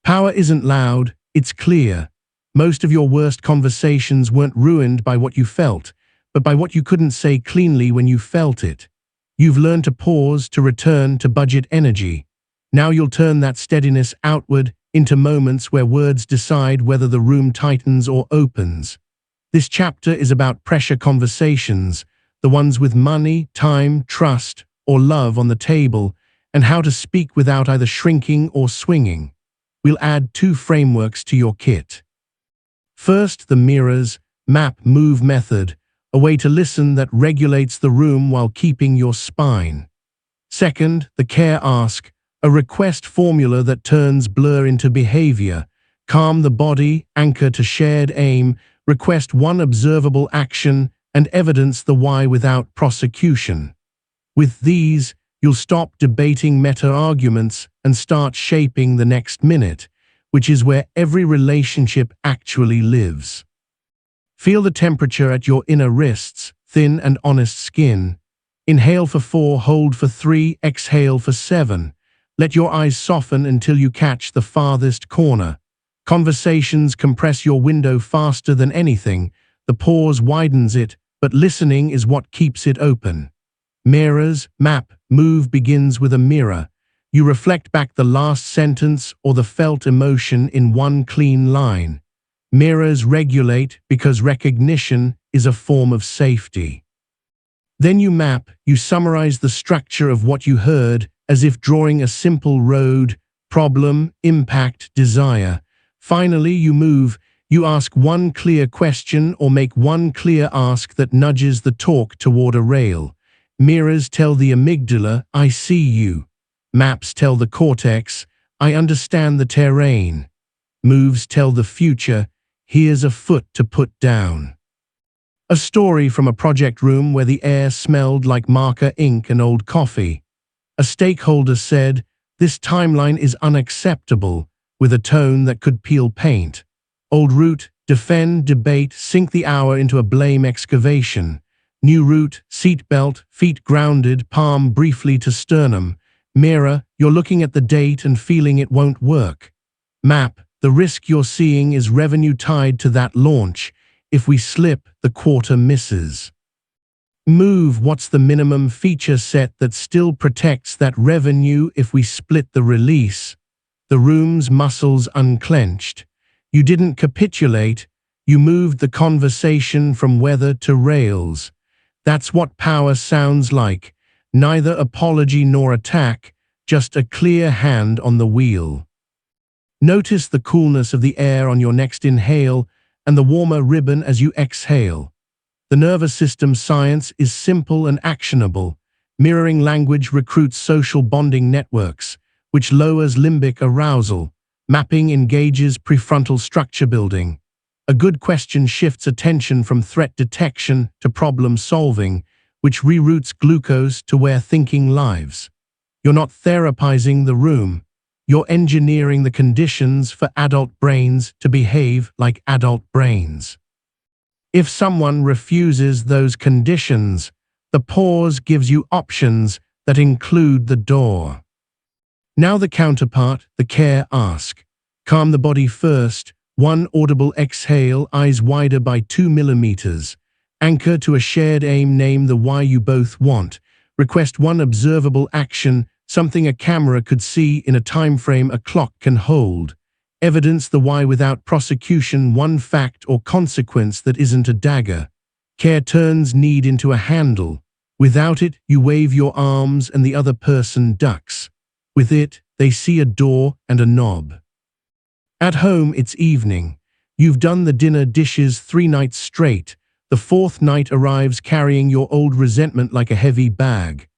Power isn't loud, it's clear. Most of your worst conversations weren't ruined by what you felt, but by what you couldn't say cleanly when you felt it. You've learned to pause, to return, to budget energy. Now you'll turn that steadiness outward into moments where words decide whether the room tightens or opens. This chapter is about pressure conversations, the ones with money, time, trust, or love on the table, and how to speak without either shrinking or swinging. We'll add 2 frameworks to your kit. First, the mirrors, map, move method, a way to listen that regulates the room while keeping your spine. Second, the care ask, a request formula that turns blur into behavior. Calm the body, anchor to shared aim, request 1 observable action, and evidence the why without prosecution. With these, you'll stop debating meta-arguments and start shaping the next minute, which is where every relationship actually lives. Feel the temperature at your inner wrists, thin and honest skin. Inhale for 4, hold for 3, exhale for 7. Let your eyes soften until you catch the farthest corner. Conversations compress your window faster than anything. The pause widens it, but listening is what keeps it open. Mirrors, map, move begins with a mirror. You reflect back the last sentence or the felt emotion in 1 clean line. Mirrors regulate because recognition is a form of safety. Then you map, you summarize the structure of what you heard as if drawing a simple road, problem, impact, desire. Finally, you move, you ask 1 clear question or make 1 clear ask that nudges the talk toward a rail. Mirrors tell the amygdala, I see you. Maps tell the cortex, I understand the terrain. Moves tell the future, here's a foot to put down. A story from a project room where the air smelled like marker ink and old coffee. A stakeholder said, "This timeline is unacceptable," with a tone that could peel paint. Old route, defend, debate, sink the hour into a blame excavation. New route, seatbelt, feet grounded, palm briefly to sternum. Mirror, you're looking at the date and feeling it won't work. Map, the risk you're seeing is revenue tied to that launch. If we slip, the quarter misses. Move, what's the minimum feature set that still protects that revenue if we split the release? The room's muscles unclenched. You didn't capitulate, you moved the conversation from weather to rails. That's what power sounds like. Neither apology nor attack, just a clear hand on the wheel. Notice the coolness of the air on your next inhale and the warmer ribbon as you exhale. The nervous system science is simple and actionable. Mirroring language recruits social bonding networks, which lowers limbic arousal. Mapping engages prefrontal structure building. A good question shifts attention from threat detection to problem solving, which reroutes glucose to where thinking lives. You're not therapizing the room. You're engineering the conditions for adult brains to behave like adult brains. If someone refuses those conditions, the pause gives you options that include the door. Now the counterpart, the care ask. Calm the body first, one audible exhale, eyes wider by 2 millimeters. Anchor to a shared aim, name the why you both want. Request one observable action, something a camera could see in a time frame a clock can hold. Evidence the why without prosecution, one fact or consequence that isn't a dagger. Care turns need into a handle. Without it, you wave your arms and the other person ducks. With it, they see a door and a knob. At home, it's evening. You've done the dinner dishes 3 nights straight. The 4th night arrives carrying your old resentment like a heavy bag.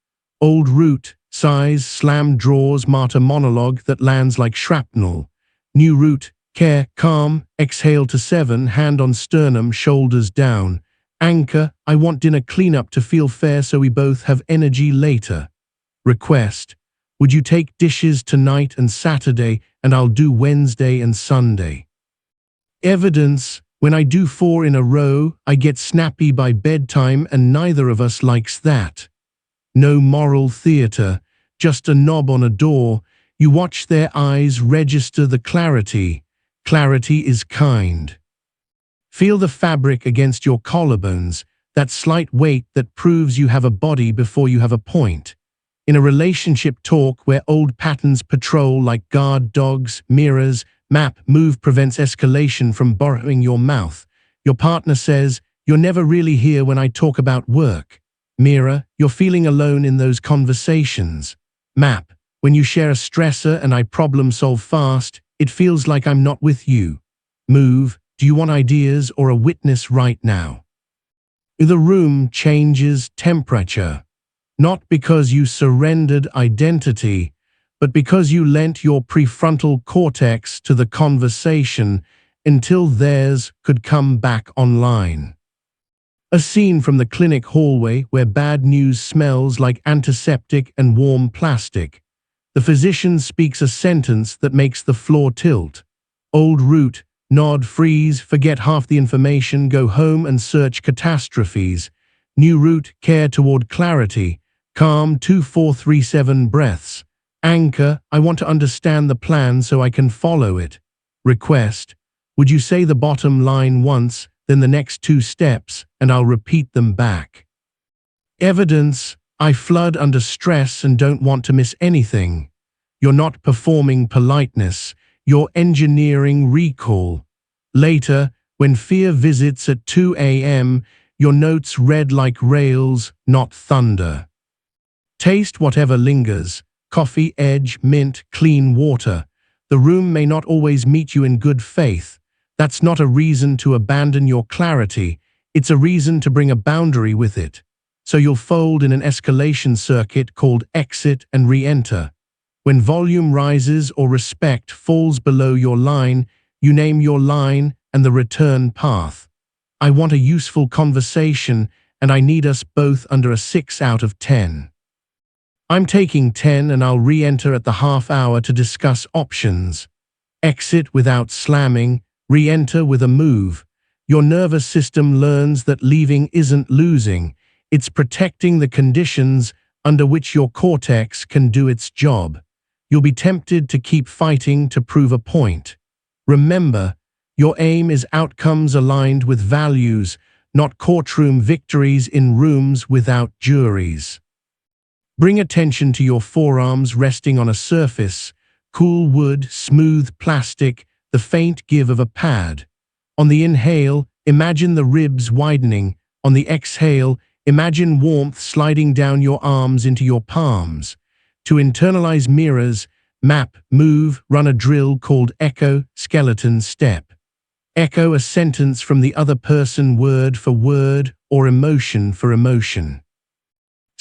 Old route, sighs, slam drawers, martyr monologue that lands like shrapnel. New route, care, calm, exhale to 7, hand on sternum, shoulders down. Anchor, I want dinner cleanup to feel fair so we both have energy later. Request, would you take dishes tonight and Saturday and I'll do Wednesday and Sunday. Evidence, when I do 4 in a row, I get snappy by bedtime and neither of us likes that. No moral theater, just a knob on a door. You watch their eyes register the clarity. Clarity is kind. Feel the fabric against your collarbones, that slight weight that proves you have a body before you have a point. In a relationship talk where old patterns patrol like guard dogs, mirrors, map, move prevents escalation from borrowing your mouth. Your partner says, "You're never really here when I talk about work." Mirror, you're feeling alone in those conversations. Map, when you share a stressor and I problem solve fast, it feels like I'm not with you. Move, do you want ideas or a witness right now? The room changes temperature. Not because you surrendered identity, but because you lent your prefrontal cortex to the conversation until theirs could come back online. A scene from the clinic hallway where bad news smells like antiseptic and warm plastic. The physician speaks a sentence that makes the floor tilt. Old route, nod, freeze, forget half the information, go home and search catastrophes. New route, care toward clarity. Calm, 2, 4, 3, 7 breaths. Anchor, I want to understand the plan so I can follow it. Request, would you say the bottom line once, then the next 2 steps, and I'll repeat them back. Evidence, I flood under stress and don't want to miss anything. You're not performing politeness, you're engineering recall. Later, when fear visits at 2 a.m., your notes read like rails, not thunder. Taste whatever lingers, coffee, edge, mint, clean water. The room may not always meet you in good faith. That's not a reason to abandon your clarity, it's a reason to bring a boundary with it. So you'll fold in an escalation circuit called exit and re-enter. When volume rises or respect falls below your line, you name your line and the return path. I want a useful conversation and I need us both under a 6 out of 10. I'm I'm taking 10 and I'll re-enter at the half hour to discuss options. Exit without slamming, re-enter with a move. Your nervous system learns that leaving isn't losing, it's protecting the conditions under which your cortex can do its job. You'll be tempted to keep fighting to prove a point. Remember, your aim is outcomes aligned with values, not courtroom victories in rooms without juries. Bring attention to your forearms resting on a surface, cool wood, smooth plastic, the faint give of a pad. On the inhale, imagine the ribs widening. On the exhale, imagine warmth sliding down your arms into your palms. To internalize mirrors, map, move, run a drill called echo, skeleton, step. Echo a sentence from the other person word for word or emotion for emotion.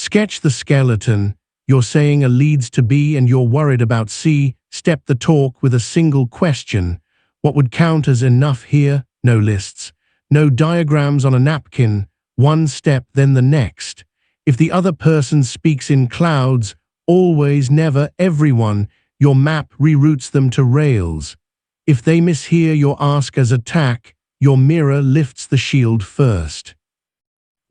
Sketch the skeleton. You're saying A leads to B and you're worried about C. Step the talk with a single question. What would count as enough here? No lists. No diagrams on a napkin. One step, then the next. If the other person speaks in clouds, always, never, everyone, your map reroutes them to rails. If they mishear your ask as attack, your mirror lifts the shield first.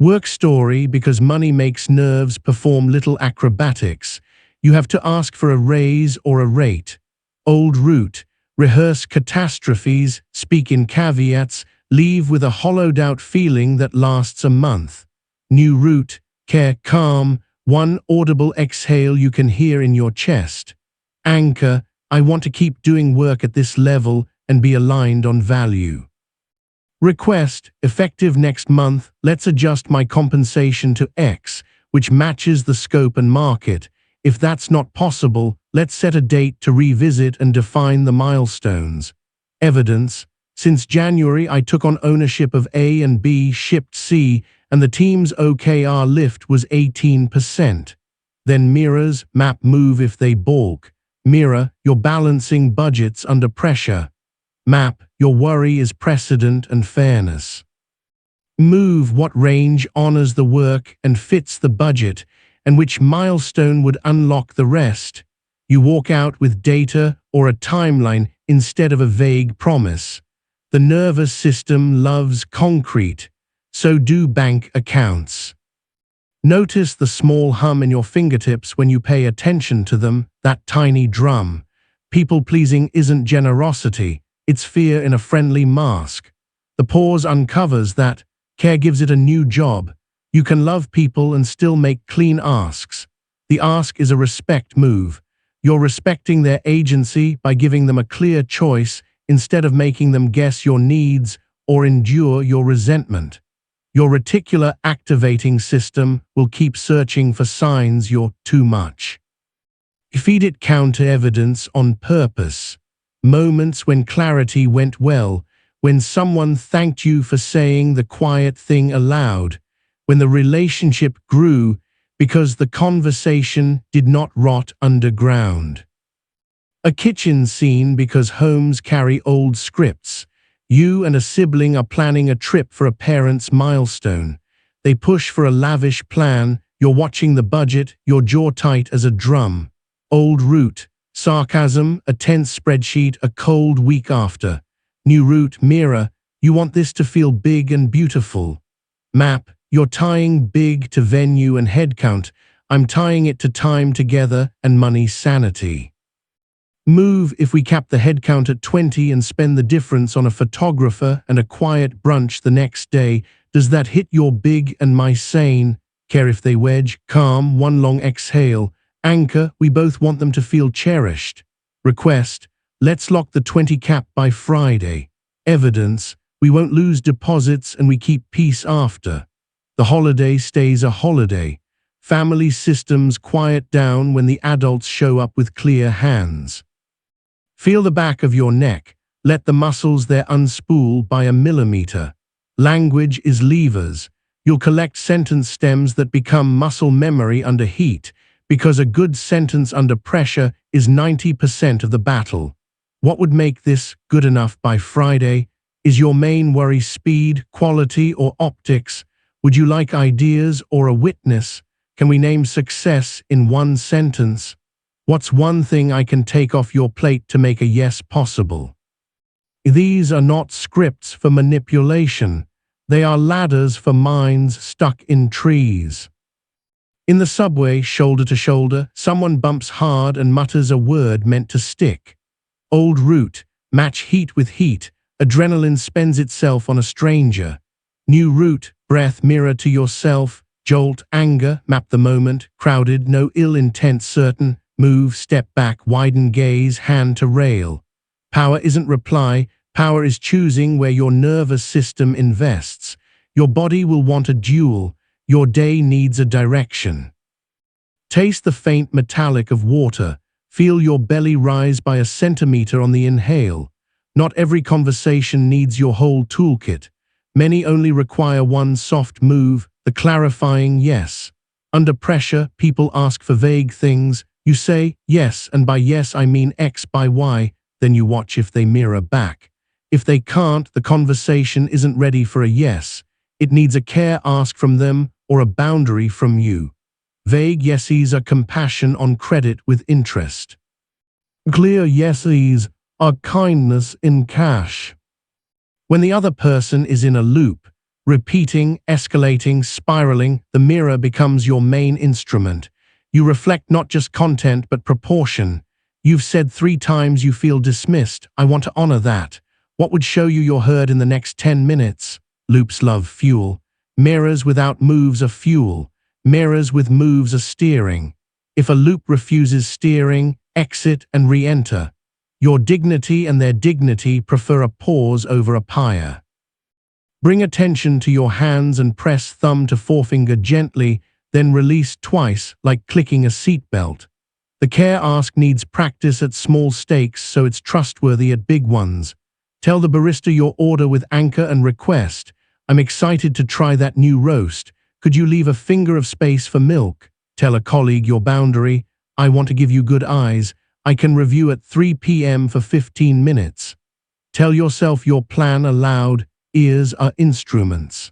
Work story. Because money makes nerves perform little acrobatics. You have to ask for a raise or a rate. Old route. Rehearse catastrophes, speak in caveats, leave with a hollowed-out feeling that lasts a month. New route. Care, calm, one audible exhale you can hear in your chest. Anchor. I want to keep doing work at this level and be aligned on value. Request, effective next month, let's adjust my compensation to X, which matches the scope and market. If that's not possible, let's set a date to revisit and define the milestones. Evidence, since January I took on ownership of A and B, shipped C, and the team's OKR lift was 18%. Then mirrors, map, move if they balk. Mirror, you're balancing budgets under pressure. Map, your worry is precedent and fairness. Move, what range honors the work and fits the budget, and which milestone would unlock the rest. You walk out with data or a timeline instead of a vague promise. The nervous system loves concrete, so do bank accounts. Notice the small hum in your fingertips when you pay attention to them, that tiny drum. People-pleasing isn't generosity, it's fear in a friendly mask. The pause uncovers that. Care gives it a new job. You can love people and still make clean asks. The ask is a respect move. You're respecting their agency by giving them a clear choice instead of making them guess your needs or endure your resentment. Your reticular activating system will keep searching for signs you're too much. Feed it counter-evidence on purpose. Moments when clarity went well, when someone thanked you for saying the quiet thing aloud, when the relationship grew because the conversation did not rot underground. A kitchen scene because homes carry old scripts. You and a sibling are planning a trip for a parent's milestone. They push for a lavish plan, you're watching the budget, your jaw tight as a drum. Old route, sarcasm, a tense spreadsheet, a cold week after. New route, mirror, you want this to feel big and beautiful. Map, you're tying big to venue and headcount. I'm tying it to time together and money sanity. Move, if we cap the headcount at 20 and spend the difference on a photographer and a quiet brunch the next day, does that hit your big and my sane? Care if they wedge, calm, one long exhale. Anchor, we both want them to feel cherished. Request, let's lock the 20 cap by Friday. Evidence, we won't lose deposits and we keep peace after. The holiday stays a holiday. Family systems quiet down when the adults show up with clear hands. Feel the back of your neck. Let the muscles there unspool by a millimeter. Language is levers. You'll collect sentence stems that become muscle memory under heat, because a good sentence under pressure is 90% of the battle. What would make this good enough by Friday? Is your main worry speed, quality, or optics? Would you like ideas or a witness? Can we name success in one sentence? What's one thing I can take off your plate to make a yes possible? These are not scripts for manipulation. They are ladders for minds stuck in trees. In the subway, shoulder to shoulder, someone bumps hard and mutters a word meant to stick. Old route, match heat with heat, adrenaline spends itself on a stranger. New route, breath mirror to yourself, jolt, anger, map the moment, crowded, no ill intent certain, move, step back, widen gaze, hand to rail. Power isn't reply, power is choosing where your nervous system invests. Your body will want a duel, your day needs a direction. Taste the faint metallic of water, feel your belly rise by a centimeter on the inhale. Not every conversation needs your whole toolkit. Many only require one soft move, the clarifying yes. Under pressure, people ask for vague things. You say yes, and by yes I mean X by Y, then you watch if they mirror back. If they can't, the conversation isn't ready for a yes. It needs a care ask from them or a boundary from you. Vague yeses are compassion on credit with interest. Clear yeses are kindness in cash. When the other person is in a loop, repeating, escalating, spiraling, the mirror becomes your main instrument. You reflect not just content but proportion. You've said 3 times you feel dismissed. I want to honor that. What would show you you're heard in the next 10 minutes? Loops love fuel. Mirrors without moves are fuel. Mirrors with moves are steering. If a loop refuses steering, exit and re-enter. Your dignity and their dignity prefer a pause over a pyre. Bring attention to your hands and press thumb to forefinger gently, then release twice like clicking a seatbelt. The care ask needs practice at small stakes so it's trustworthy at big ones. Tell the barista your order with anchor and request. I'm excited to try that new roast. Could you leave a finger of space for milk? Tell a colleague your boundary. I want to give you good eyes. I can review at 3 p.m. for 15 minutes. Tell yourself your plan aloud. Ears are instruments.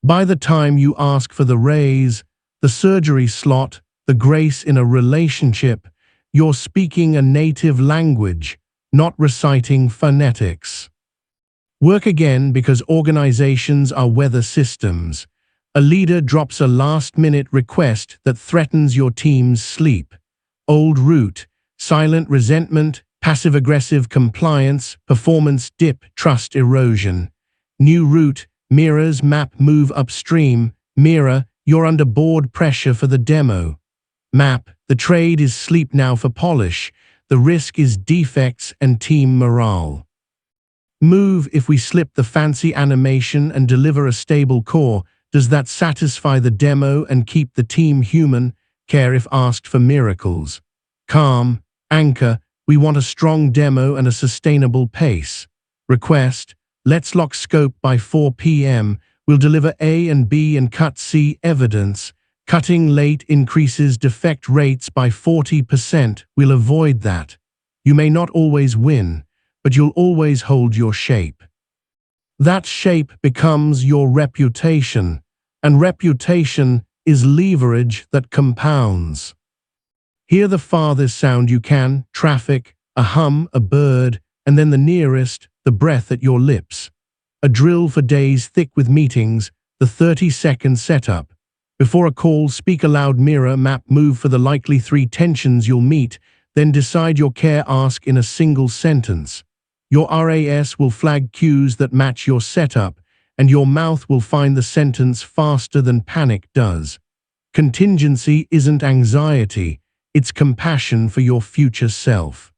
By the time you ask for the raise, the surgery slot, the grace in a relationship, you're speaking a native language, not reciting phonetics. Work again because organizations are weather systems. A leader drops a last-minute request that threatens your team's sleep. Old route, silent resentment, passive-aggressive compliance, performance dip, trust erosion. New route, mirrors map move upstream. Mirror, you're under board pressure for the demo. Map, the trade is sleep now for polish. The risk is defects and team morale. Move, if we slip the fancy animation and deliver a stable core, does that satisfy the demo and keep the team human? Care if asked for miracles. Calm, anchor, we want a strong demo and a sustainable pace. Request, let's lock scope by 4 p.m. We'll deliver A and B and cut C evidence. Cutting late increases defect rates by 40%. We'll avoid that. You may not always win, but you'll always hold your shape. That shape becomes your reputation, and reputation is leverage that compounds. Hear the farthest sound you can, traffic, a hum, a bird, and then the nearest, the breath at your lips. A drill for days thick with meetings, the 30-second setup. Before a call, speak aloud, mirror, map, move for the likely 3 tensions you'll meet, then decide your care ask in a single sentence. Your RAS will flag cues that match your setup, and your mouth will find the sentence faster than panic does. Contingency isn't anxiety, it's compassion for your future self.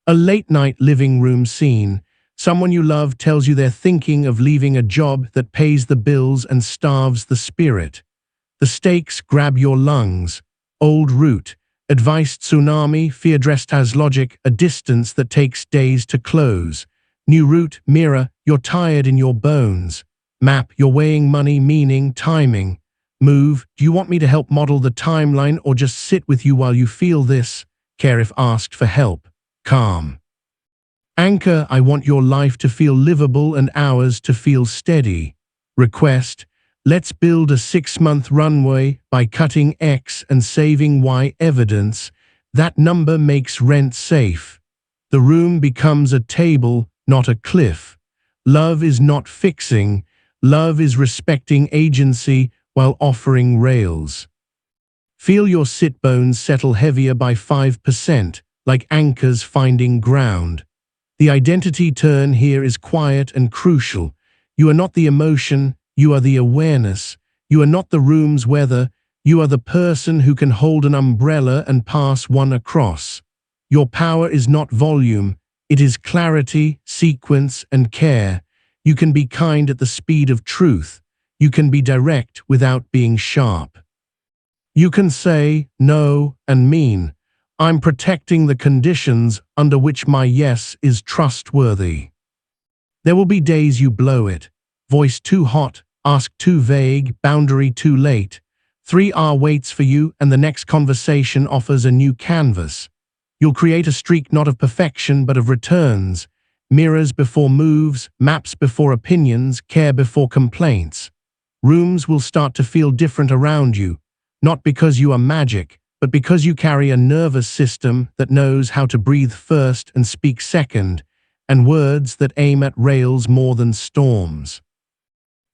A late-night living room scene. Someone you love tells you they're thinking of leaving a job that pays the bills and starves the spirit. The stakes grab your lungs. Old route. Advice tsunami, fear dressed as logic, a distance that takes days to close. New route, mirror, you're tired in your bones. Map, you're weighing money, meaning, timing. Move, do you want me to help model the timeline or just sit with you while you feel this? Care if asked for help. Calm. Anchor, I want your life to feel livable and ours to feel steady. Request, Let's build a 6-month runway by cutting X and saving Y evidence. That number makes rent safe. The room becomes a table, not a cliff. Love is not fixing. Love is respecting agency while offering rails. Feel your sit bones settle heavier by 5%, like anchors finding ground. The identity turn here is quiet and crucial. You are not the emotion, you are the awareness. You are not the room's weather, you are the person who can hold an umbrella and pass one across. Your power is not volume, it is clarity, sequence, and care. You can be kind at the speed of truth. You can be direct without being sharp. You can say no and mean, I'm protecting the conditions under which my yes is trustworthy. There will be days you blow it. Voice too hot, ask too vague, boundary too late. 3 hour waits for you and the next conversation offers a new canvas. You'll create a streak not of perfection but of returns. Mirrors before moves, maps before opinions, care before complaints. Rooms will start to feel different around you, not because you are magic, but because you carry a nervous system that knows how to breathe first and speak second, and words that aim at rails more than storms.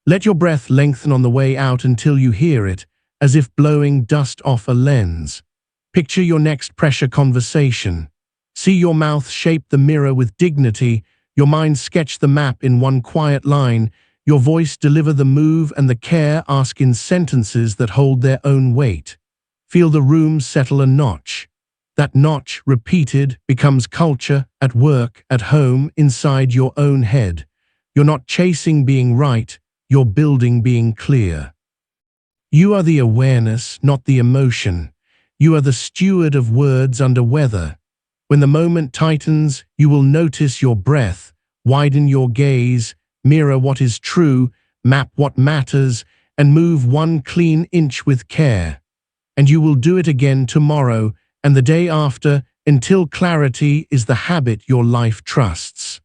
Let your breath lengthen on the way out until you hear it, as if blowing dust off a lens. Picture your next pressure conversation. See your mouth shape the mirror with dignity, your mind sketch the map in one quiet line, your voice deliver the move and the care ask in sentences that hold their own weight. Feel the room settle a notch. That notch, repeated, becomes culture, at work, at home, inside your own head. You're not chasing being right, you're building being clear. You are the awareness, not the emotion. You are the steward of words under weather. When the moment tightens, you will notice your breath, widen your gaze, mirror what is true, map what matters, and move one clean inch with care. And you will do it again tomorrow and the day after until clarity is the habit your life trusts.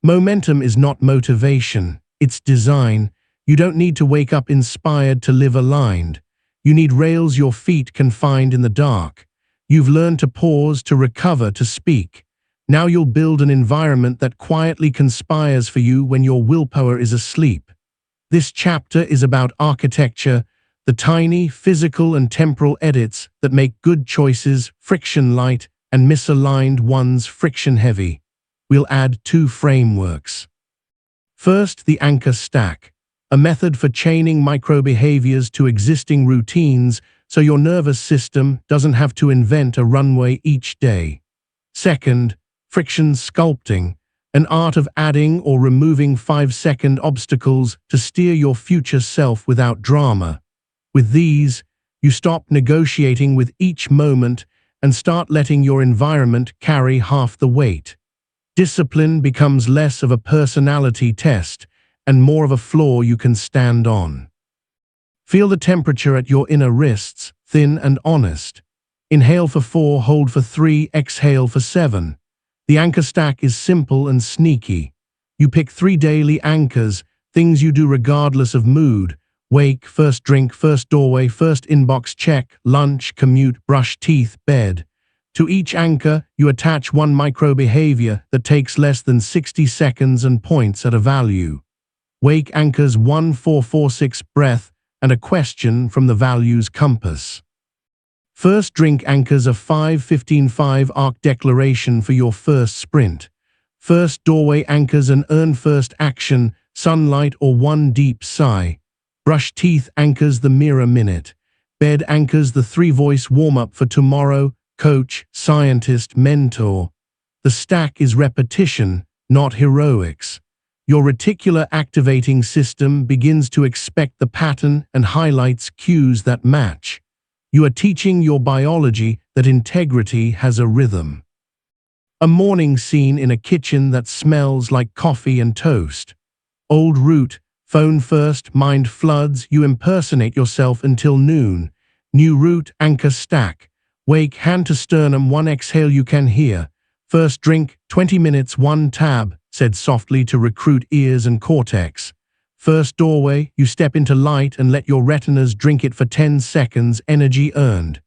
Momentum is not motivation, it's design. You don't need to wake up inspired to live aligned. You need rails your feet can find in the dark. You've learned to pause, to recover, to speak. Now you'll build an environment that quietly conspires for you when your willpower is asleep. This chapter is about architecture, the tiny physical and temporal edits that make good choices friction light and misaligned ones friction heavy. We'll add 2 frameworks. First, the anchor stack, a method for chaining micro-behaviors to existing routines so your nervous system doesn't have to invent a runway each day. Second, friction sculpting, an art of adding or removing 5-second obstacles to steer your future self without drama. With these, you stop negotiating with each moment and start letting your environment carry half the weight. Discipline becomes less of a personality test and more of a floor you can stand on. Feel the temperature at your inner wrists, thin and honest. Inhale for 4, hold for 3, exhale for 7. The anchor stack is simple and sneaky. You pick 3 daily anchors, things you do regardless of mood. Wake, first drink, first doorway, first inbox check, lunch, commute, brush teeth, bed. To each anchor, you attach 1 micro-behavior that takes less than 60 seconds and points at a value. Wake anchors 1, 4, 4, 6, breath, and a question from the values compass. First drink anchors a 5, 15, 5 arc declaration for your first sprint. First doorway anchors an earn first action, sunlight or 1 deep sigh. Brush teeth anchors the mirror minute. Bed anchors the 3-voice warm-up for tomorrow, coach, scientist, mentor. The stack is repetition, not heroics. Your reticular activating system begins to expect the pattern and highlights cues that match. You are teaching your biology that integrity has a rhythm. A morning scene in a kitchen that smells like coffee and toast. Old route, phone first, mind floods, you impersonate yourself until noon. New route, anchor stack. Wake, hand to sternum, 1 exhale you can hear. First drink, 20 minutes, 1 tab, said softly to recruit ears and cortex. First doorway, you step into light and let your retinas drink it for 10 seconds, energy earned.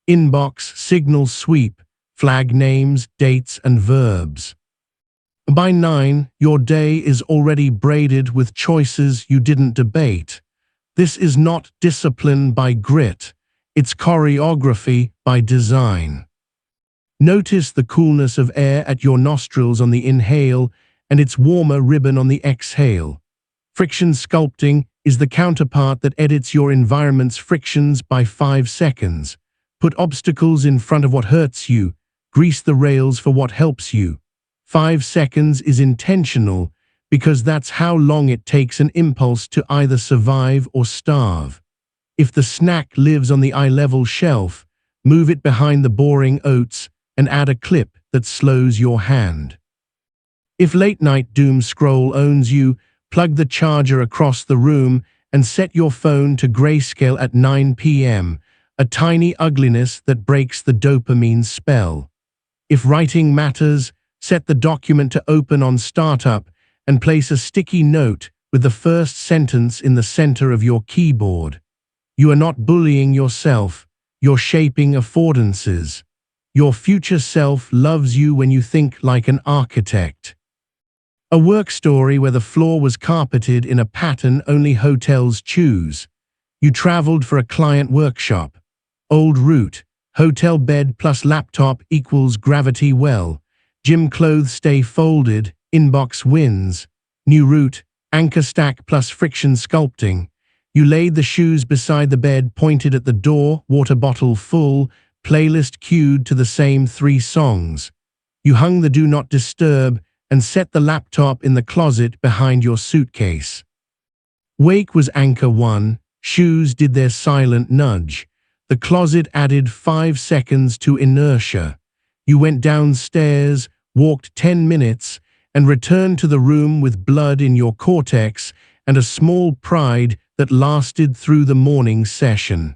Inbox, signals sweep, flag names, dates, and verbs. By 9, your day is already braided with choices you didn't debate. This is not discipline by grit, it's choreography by design. Notice the coolness of air at your nostrils on the inhale and its warmer ribbon on the exhale. Friction sculpting is the counterpart that edits your environment's frictions by 5 seconds. Put obstacles in front of what hurts you, grease the rails for what helps you. 5 seconds is intentional because that's how long it takes an impulse to either survive or starve. If the snack lives on the eye-level shelf, move it behind the boring oats and add a clip that slows your hand. If late-night doom scroll owns you, plug the charger across the room and set your phone to grayscale at 9 p.m., a tiny ugliness that breaks the dopamine spell. If writing matters, set the document to open on startup and place a sticky note with the first sentence in the center of your keyboard. You are not bullying yourself, you're shaping affordances. Your future self loves you when you think like an architect. A work story where the floor was carpeted in a pattern only hotels choose. You traveled for a client workshop. Old route, hotel bed plus laptop equals gravity well. Gym clothes stay folded, inbox wins. New route, anchor stack plus friction sculpting. You laid the shoes beside the bed, pointed at the door, water bottle full, playlist queued to the same 3 songs. You hung the do not disturb and set the laptop in the closet behind your suitcase. Wake was anchor 1, shoes did their silent nudge. The closet added 5 seconds to inertia. You went downstairs, walked 10 minutes, and returned to the room with blood in your cortex and a small pride that lasted through the morning session.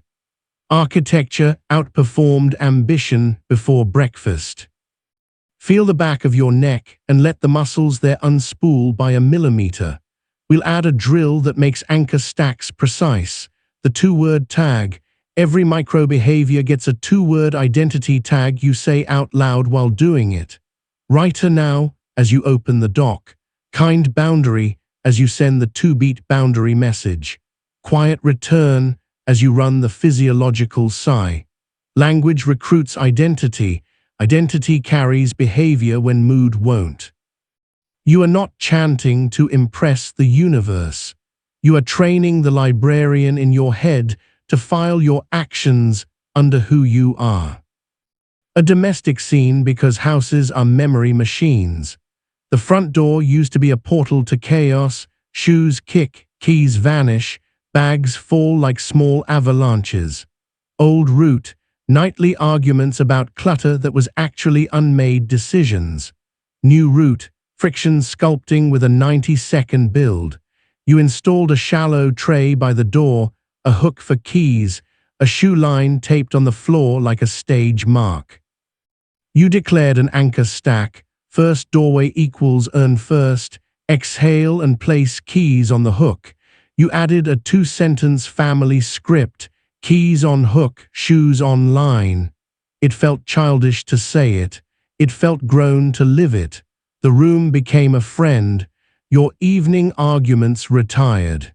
Architecture outperformed ambition before breakfast. Feel the back of your neck and let the muscles there unspool by a millimeter. We'll add a drill that makes anchor stacks precise. The 2-word tag. Every micro-behavior gets a 2-word identity tag you say out loud while doing it. Writer now, as you open the doc. Kind boundary, as you send the 2-beat boundary message. Quiet return, as you run the physiological sigh. Language recruits identity. Identity carries behavior when mood won't. You are not chanting to impress the universe. You are training the librarian in your head to file your actions under who you are. A domestic scene because houses are memory machines. The front door used to be a portal to chaos. Shoes kick, keys vanish, bags fall like small avalanches. Old route, nightly arguments about clutter that was actually unmade decisions. New route, friction sculpting with a 90-second build. You installed a shallow tray by the door, a hook for keys, a shoe line taped on the floor like a stage mark. You declared an anchor stack. First doorway equals earn first. Exhale and place keys on the hook. You added a 2-sentence family script. Keys on hook, shoes on line. It felt childish to say it. It felt grown to live it. The room became a friend. Your evening arguments retired.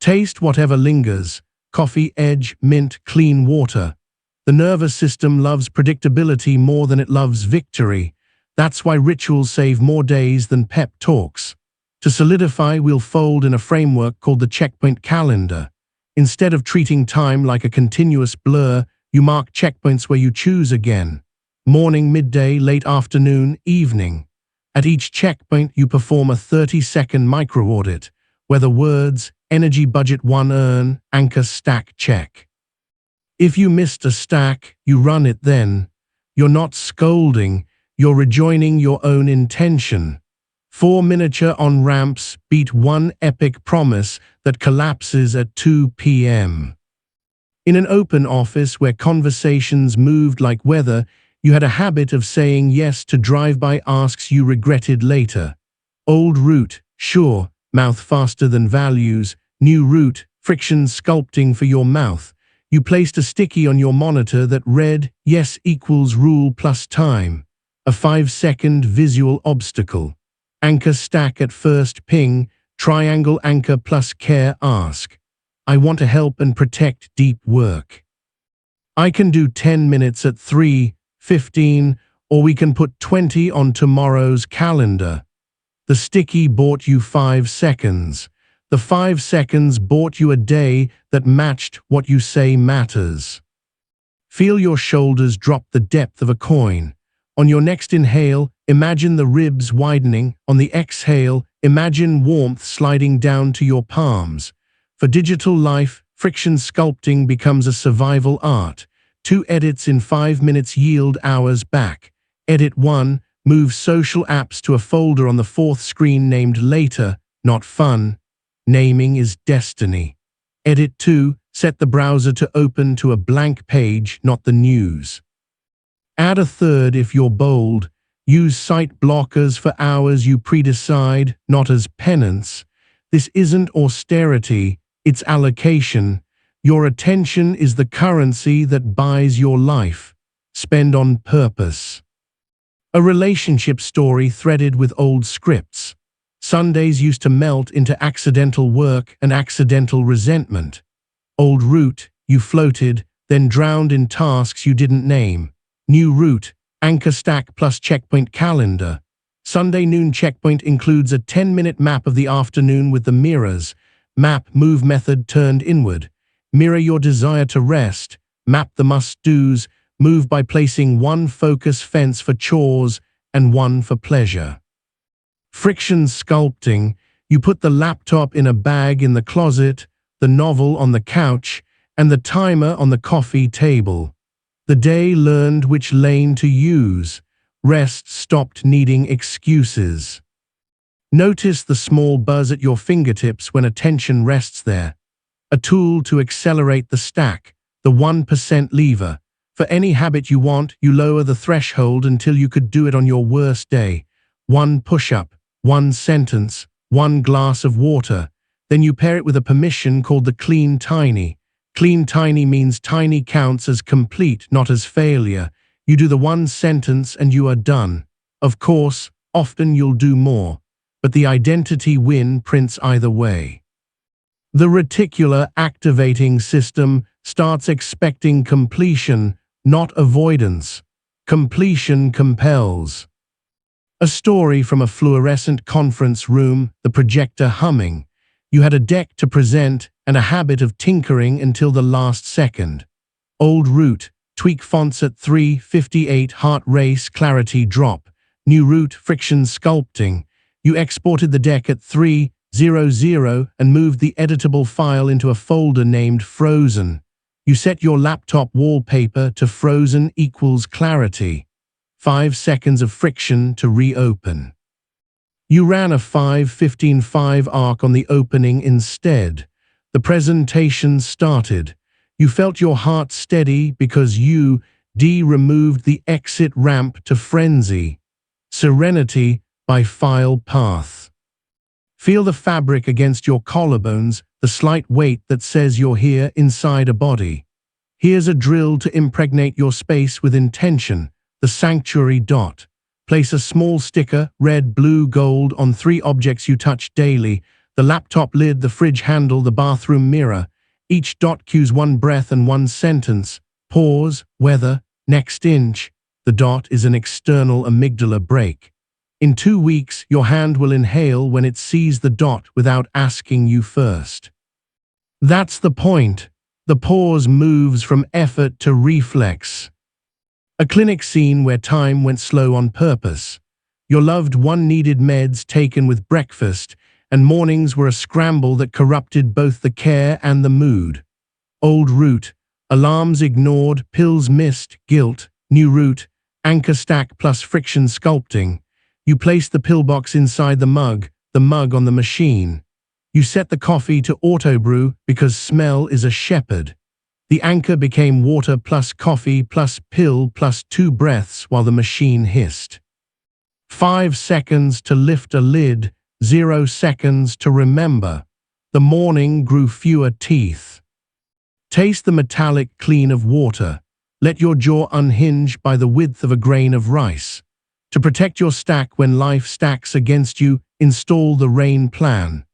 Taste whatever lingers. Coffee, edge, mint, clean water. The nervous system loves predictability more than it loves victory. That's why rituals save more days than pep talks. To solidify, we'll fold in a framework called the checkpoint calendar. Instead of treating time like a continuous blur, you mark checkpoints where you choose again. Morning, midday, late afternoon, evening. At each checkpoint, you perform a 30-second micro-audit, where the words, energy budget 1 earn, anchor stack check. If you missed a stack, you run it then. You're not scolding, you're rejoining your own intention. 4 miniature on-ramps beat 1 epic promise that collapses at 2 p.m. In an open office where conversations moved like weather, you had a habit of saying yes to drive-by asks you regretted later. Old route, sure, mouth faster than values. New route, friction sculpting for your mouth. You placed a sticky on your monitor that read, yes equals rule plus time. A 5-second visual obstacle. Anchor stack at first ping, triangle anchor plus care ask. I want to help and protect deep work. I can do 10 minutes at 3:15, or we can put 20 on tomorrow's calendar. The sticky bought you 5 seconds. The 5 seconds bought you a day that matched what you say matters. Feel your shoulders drop the depth of a coin. On your next inhale, imagine the ribs widening. On the exhale, imagine warmth sliding down to your palms. For digital life, friction sculpting becomes a survival art. 2 edits in 5 minutes yield hours back. Edit 1, move social apps to a folder on the 4th screen named Later, not Fun. Naming is destiny. Edit 2, set the browser to open to a blank page, not the news. Add a 3rd if you're bold. Use site blockers for hours you predecide, not as penance. This isn't austerity, it's allocation. Your attention is the currency that buys your life. Spend on purpose. A relationship story threaded with old scripts. Sundays used to melt into accidental work and accidental resentment. Old route, you floated, then drowned in tasks you didn't name. New route, anchor stack plus checkpoint calendar. Sunday noon checkpoint includes a 10-minute map of the afternoon with the mirrors. Map move method turned inward. Mirror your desire to rest. Map the must-dos. Move by placing one focus fence for chores and one for pleasure. Friction sculpting, you put the laptop in a bag in the closet, the novel on the couch, and the timer on the coffee table. The day learned which lane to use. Rest stopped needing excuses. Notice the small buzz at your fingertips when attention rests there. A tool to accelerate the stack, the 1% lever. For any habit you want, you lower the threshold until you could do it on your worst day. 1 push-up, 1 sentence, 1 glass of water. Then you pair it with a permission called the Clean Tiny. Clean Tiny means tiny counts as complete, not as failure. You do the 1 sentence and you are done. Of course, often you'll do more, but the identity win prints either way. The reticular activating system starts expecting completion, not avoidance. Completion compels. A story from a fluorescent conference room, the projector humming. You had a deck to present and a habit of tinkering until the last second. Old route, tweak fonts at 3:58, heart race, clarity drop. New route, friction sculpting. You exported the deck at 3:00 and moved the editable file into a folder named Frozen. You set your laptop wallpaper to frozen equals clarity. 5 seconds of friction to reopen. You ran a 5:15:5 arc on the opening instead. The presentation started. You felt your heart steady because you removed the exit ramp to frenzy. Serenity by file path. Feel the fabric against your collarbones, the slight weight that says you're here inside a body. Here's a drill to impregnate your space with intention, the sanctuary dot. Place a small sticker, red, blue, gold, on 3 objects you touch daily: the laptop lid, the fridge handle, the bathroom mirror. Each dot cues 1 breath and 1 sentence. Pause, weather, next inch. The dot is an external amygdala break. In 2 weeks, your hand will inhale when it sees the dot without asking you first. That's the point. The pause moves from effort to reflex. A clinic scene where time went slow on purpose. Your loved one needed meds taken with breakfast, and mornings were a scramble that corrupted both the care and the mood. Old route, alarms ignored, pills missed, guilt. New route, anchor stack plus friction sculpting. You placed the pillbox inside the mug on the machine. You set the coffee to auto-brew because smell is a shepherd. The anchor became water plus coffee plus pill plus 2 breaths while the machine hissed. 5 seconds to lift a lid, 0 seconds to remember. The morning grew fewer teeth. Taste the metallic clean of water. Let your jaw unhinge by the width of a grain of rice. To protect your stack when life stacks against you, install the RAIN plan.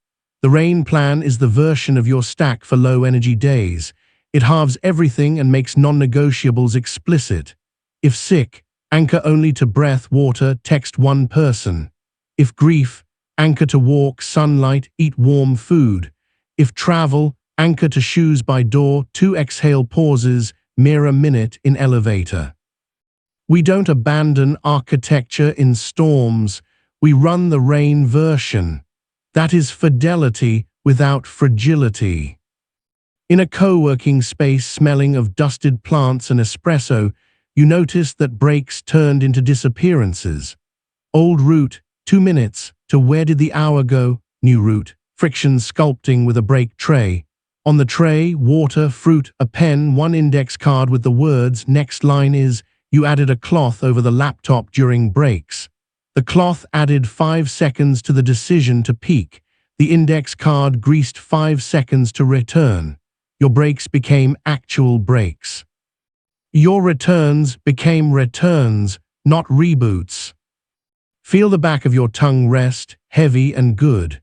The RAIN plan is the version of your stack for low-energy days. It halves everything and makes non-negotiables explicit. If sick, anchor only to breath, water, text one person. If grief, anchor to walk, sunlight, eat warm food. If travel, anchor to shoes by door, 2 exhale pauses, mirror minute in elevator. We don't abandon architecture in storms, we run the RAIN version. That is fidelity without fragility. In a co-working space smelling of dusted plants and espresso, you notice that breaks turned into disappearances. Old route, 2 minutes, to where did the hour go? New route, friction sculpting with a break tray. On the tray, water, fruit, a pen, 1 index card with the words, next line is, you added a cloth over the laptop during breaks. The cloth added 5 seconds to the decision to peek. The index card greased 5 seconds to return. Your breaks became actual breaks. Your returns became returns, not reboots. Feel the back of your tongue rest, heavy and good.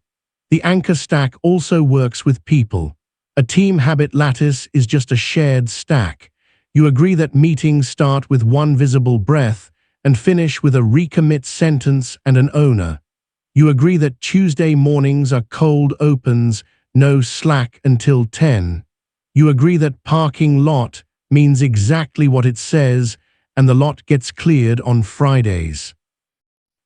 The anchor stack also works with people. A team habit lattice is just a shared stack. You agree that meetings start with 1 visible breath and finish with a recommit sentence and an owner. You agree that Tuesday mornings are cold opens, no slack until 10. You agree that parking lot means exactly what it says and the lot gets cleared on Fridays.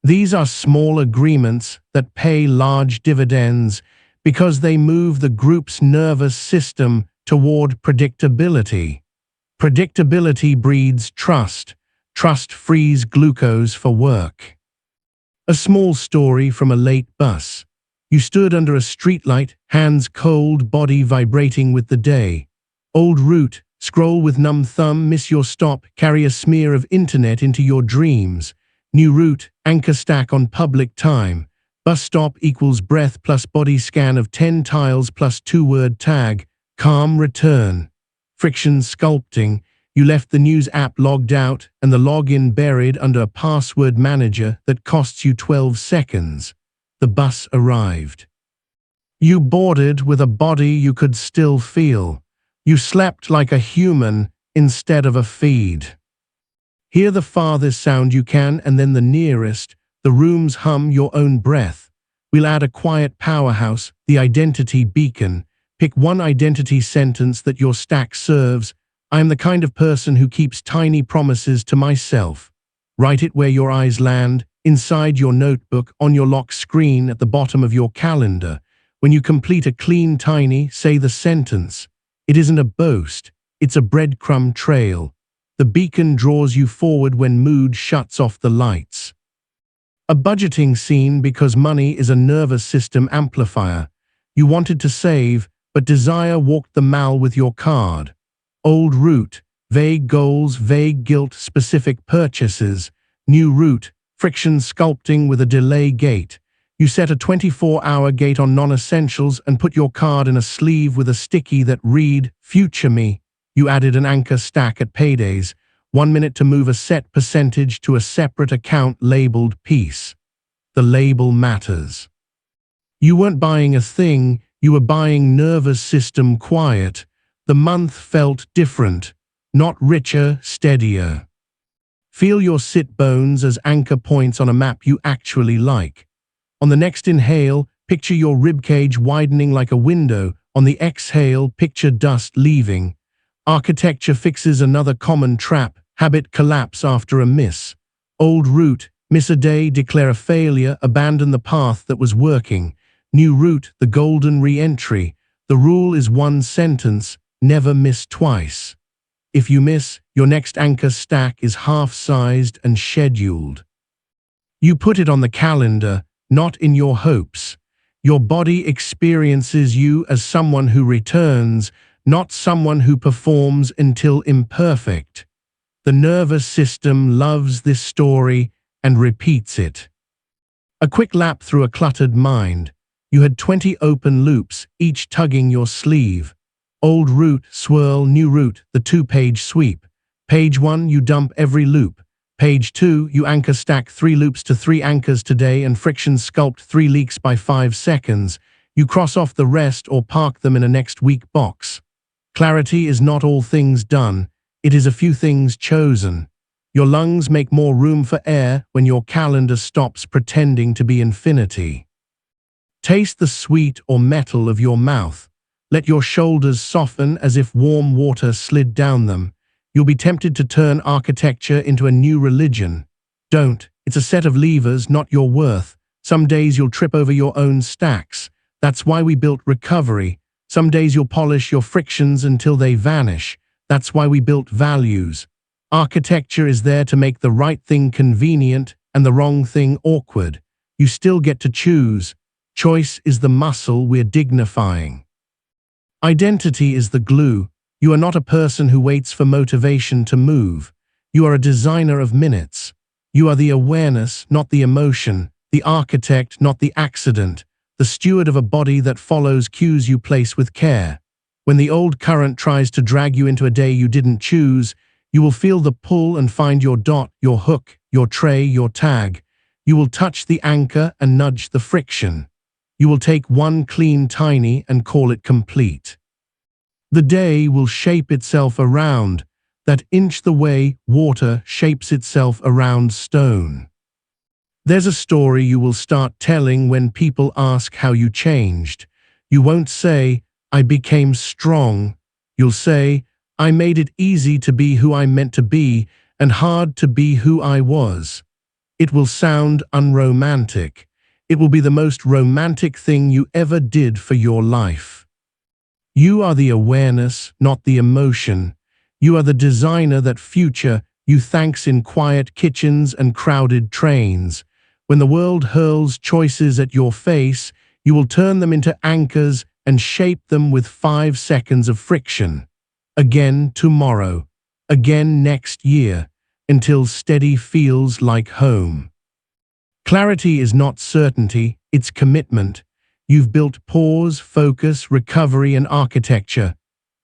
These are small agreements that pay large dividends because they move the group's nervous system toward predictability. Predictability breeds trust. Trust frees glucose for work. A small story from a late bus. You stood under a streetlight, hands cold, body vibrating with the day. Old route, scroll with numb thumb, miss your stop, carry a smear of internet into your dreams. New route, anchor stack on public time. Bus stop equals breath plus body scan of 10 tiles plus 2-word tag. Calm return. Friction sculpting. You left the news app logged out and the login buried under a password manager that costs you 12 seconds. The bus arrived. You boarded with a body you could still feel. You slept like a human instead of a feed. Hear the farthest sound you can and then the nearest. The rooms hum your own breath. We'll add a quiet powerhouse, the identity beacon. Pick 1 identity sentence that your stack serves. I am the kind of person who keeps tiny promises to myself. Write it where your eyes land, inside your notebook, on your lock screen, at the bottom of your calendar. When you complete a clean tiny, say the sentence. It isn't a boast, it's a breadcrumb trail. The beacon draws you forward when mood shuts off the lights. A budgeting scene because money is a nervous system amplifier. You wanted to save, but desire walked the mall with your card. Old route, vague goals, vague guilt, specific purchases. New route, friction sculpting with a delay gate. You set a 24-hour gate on non-essentials and put your card in a sleeve with a sticky that read, Future Me. You added an anchor stack at paydays, 1 minute to move a set percentage to a separate account labeled Peace. The label matters. You weren't buying a thing, you were buying nervous system quiet. The month felt different, not richer, steadier. Feel your sit bones as anchor points on a map you actually like. On the next inhale, picture your ribcage widening like a window. On the exhale, picture dust leaving. Architecture fixes another common trap, habit collapse after a miss. Old route, miss a day, declare a failure, abandon the path that was working. New route, the golden re-entry. The rule is 1 sentence, never miss twice. If you miss, your next anchor stack is half-sized and scheduled. You put it on the calendar, not in your hopes. Your body experiences you as someone who returns, not someone who performs until imperfect. The nervous system loves this story and repeats it. A quick lap through a cluttered mind. You had 20 open loops, each tugging your sleeve. Old route, swirl, new route, the two-page sweep. Page 1, you dump every loop. Page 2, you anchor stack 3 loops to 3 anchors today and friction sculpt 3 leaks by 5 seconds. You cross off the rest or park them in a next week box. Clarity is not all things done, it is a few things chosen. Your lungs make more room for air when your calendar stops pretending to be infinity. Taste the sweet or metal of your mouth. Let your shoulders soften as if warm water slid down them. You'll be tempted to turn architecture into a new religion. Don't. It's a set of levers, not your worth. Some days you'll trip over your own stacks. That's why we built recovery. Some days you'll polish your frictions until they vanish. That's why we built values. Architecture is there to make the right thing convenient and the wrong thing awkward. You still get to choose. Choice is the muscle we're dignifying. Identity is the glue. You are not a person who waits for motivation to move. You are a designer of minutes. You are the awareness, not the emotion, the architect, not the accident, the steward of a body that follows cues you place with care. When the old current tries to drag you into a day you didn't choose, you will feel the pull and find your dot, your hook, your tray, your tag. You will touch the anchor and nudge the friction. You will take one clean tiny and call it complete. The day will shape itself around that inch the way water shapes itself around stone. There's a story you will start telling when people ask how you changed. You won't say, I became strong. You'll say, I made it easy to be who I meant to be and hard to be who I was. It will sound unromantic. It will be the most romantic thing you ever did for your life. You are the awareness, not the emotion. You are the designer that future you thanks in quiet kitchens and crowded trains. When the world hurls choices at your face, you will turn them into anchors and shape them with 5 seconds of friction. Again tomorrow, again next year, until steady feels like home. Clarity is not certainty, it's commitment. You've built pause, focus, recovery, and architecture.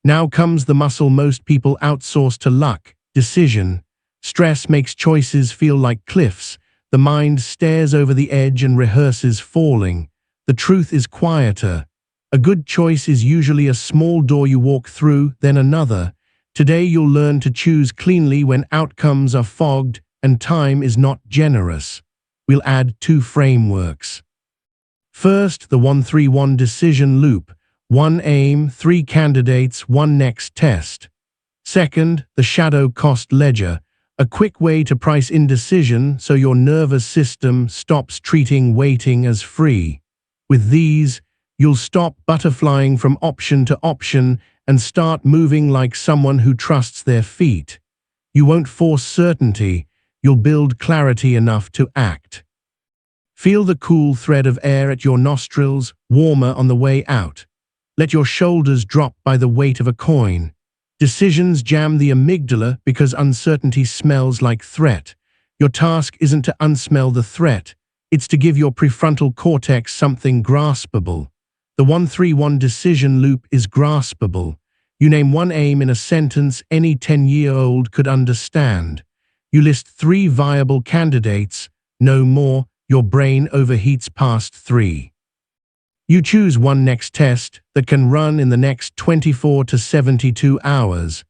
Now comes the muscle most people outsource to luck, decision. Stress makes choices feel like cliffs. The mind stares over the edge and rehearses falling. The truth is quieter. A good choice is usually a small door you walk through, then another. Today you'll learn to choose cleanly when outcomes are fogged and time is not generous. We'll add 2 frameworks. First, the 1-3-1 decision loop. 1 aim, 3 candidates, 1 next test. Second, the shadow cost ledger. A quick way to price indecision so your nervous system stops treating waiting as free. With these, you'll stop butterflying from option to option and start moving like someone who trusts their feet. You won't force certainty, you'll build clarity enough to act. Feel the cool thread of air at your nostrils, warmer on the way out. Let your shoulders drop by the weight of a coin. Decisions jam the amygdala because uncertainty smells like threat. Your task isn't to unsmell the threat, it's to give your prefrontal cortex something graspable. The 1-3-1 decision loop is graspable. You name 1 aim in a sentence any 10-year-old could understand. You list 3 viable candidates, no more. Your brain overheats past 3. You choose 1 next test that can run in the next 24 to 72 hours.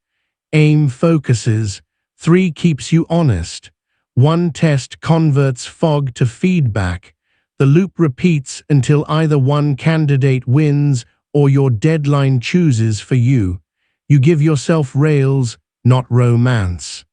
Aim focuses. 3 keeps you honest. 1 test converts fog to feedback. The loop repeats until either 1 candidate wins or your deadline chooses for you. You give yourself rails, not romance.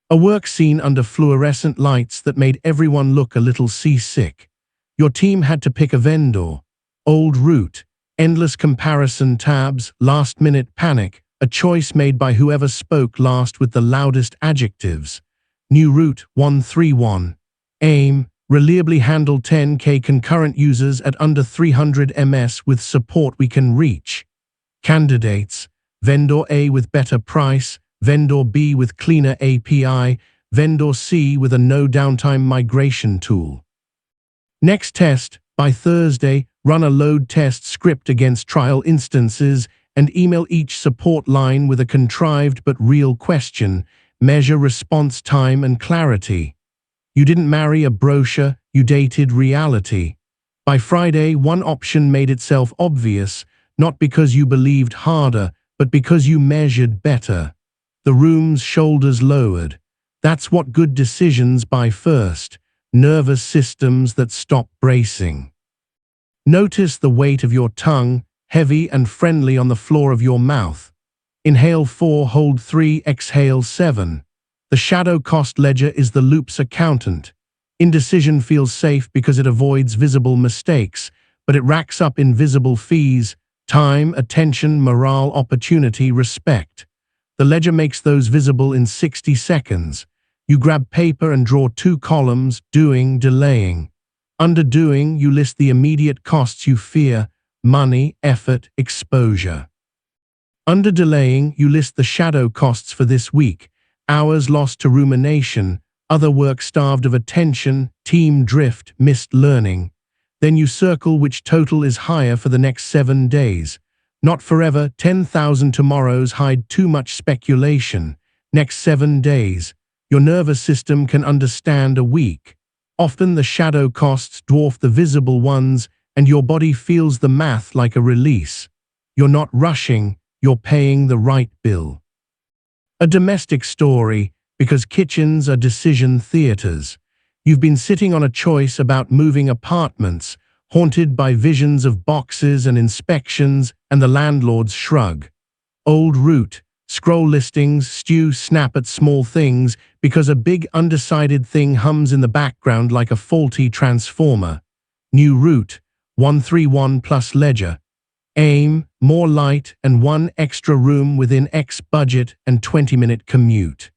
A work scene under fluorescent lights that made everyone look a little seasick. Your team had to pick a vendor. Old route, endless comparison tabs, last-minute panic, a choice made by whoever spoke last with the loudest adjectives. New route, 1-3-1. Aim, reliably handle 10K concurrent users at under 300 ms with support we can reach. Candidates, vendor A with better price, vendor B with cleaner API, vendor C with a no downtime migration tool. Next test, by Thursday, run a load test script against trial instances and email each support line with a contrived but real question. Measure response time and clarity. You didn't marry a brochure, you dated reality. By Friday, one option made itself obvious, not because you believed harder, but because you measured better. The room's shoulders lowered. That's what good decisions buy first. Nervous systems that stop bracing. Notice the weight of your tongue, heavy and friendly on the floor of your mouth. Inhale 4, hold 3, exhale 7. The shadow cost ledger is the loop's accountant. Indecision feels safe because it avoids visible mistakes, but it racks up invisible fees: time, attention, morale, opportunity, respect. The ledger makes those visible in 60 seconds. You grab paper and draw 2 columns: doing, delaying. Under doing, you list the immediate costs you fear: money, effort, exposure. Under delaying, you list the shadow costs for this week: hours lost to rumination, other work starved of attention, team drift, missed learning. Then you circle which total is higher for the next 7 days. Not forever, 10,000 tomorrows hide too much speculation. Next 7 days. Your nervous system can understand a week. Often the shadow costs dwarf the visible ones, and your body feels the math like a release. You're not rushing, you're paying the right bill. A domestic story, because kitchens are decision theaters. You've been sitting on a choice about moving apartments, haunted by visions of boxes and inspections and the landlord's shrug. Old route, scroll listings, stew, snap at small things because a big undecided thing hums in the background like a faulty transformer. New route, 131 plus ledger. Aim, more light and 1 extra room within X budget and 20-minute commute.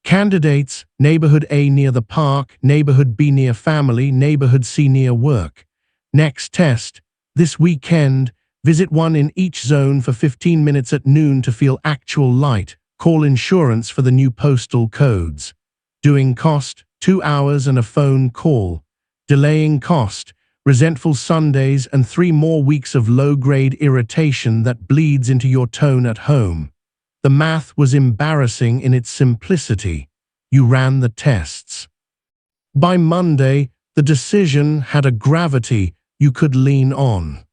Candidates: neighborhood A near the park, neighborhood B near family, neighborhood C near work. Next test, this weekend, visit one in each zone for 15 minutes at noon to feel actual light. Call insurance for the new postal codes. Doing cost, 2 hours and a phone call. Delaying cost, resentful Sundays and 3 more weeks of low-grade irritation that bleeds into your tone at home. The math was embarrassing in its simplicity. You ran the tests. By Monday, the decision had a gravity you could lean on.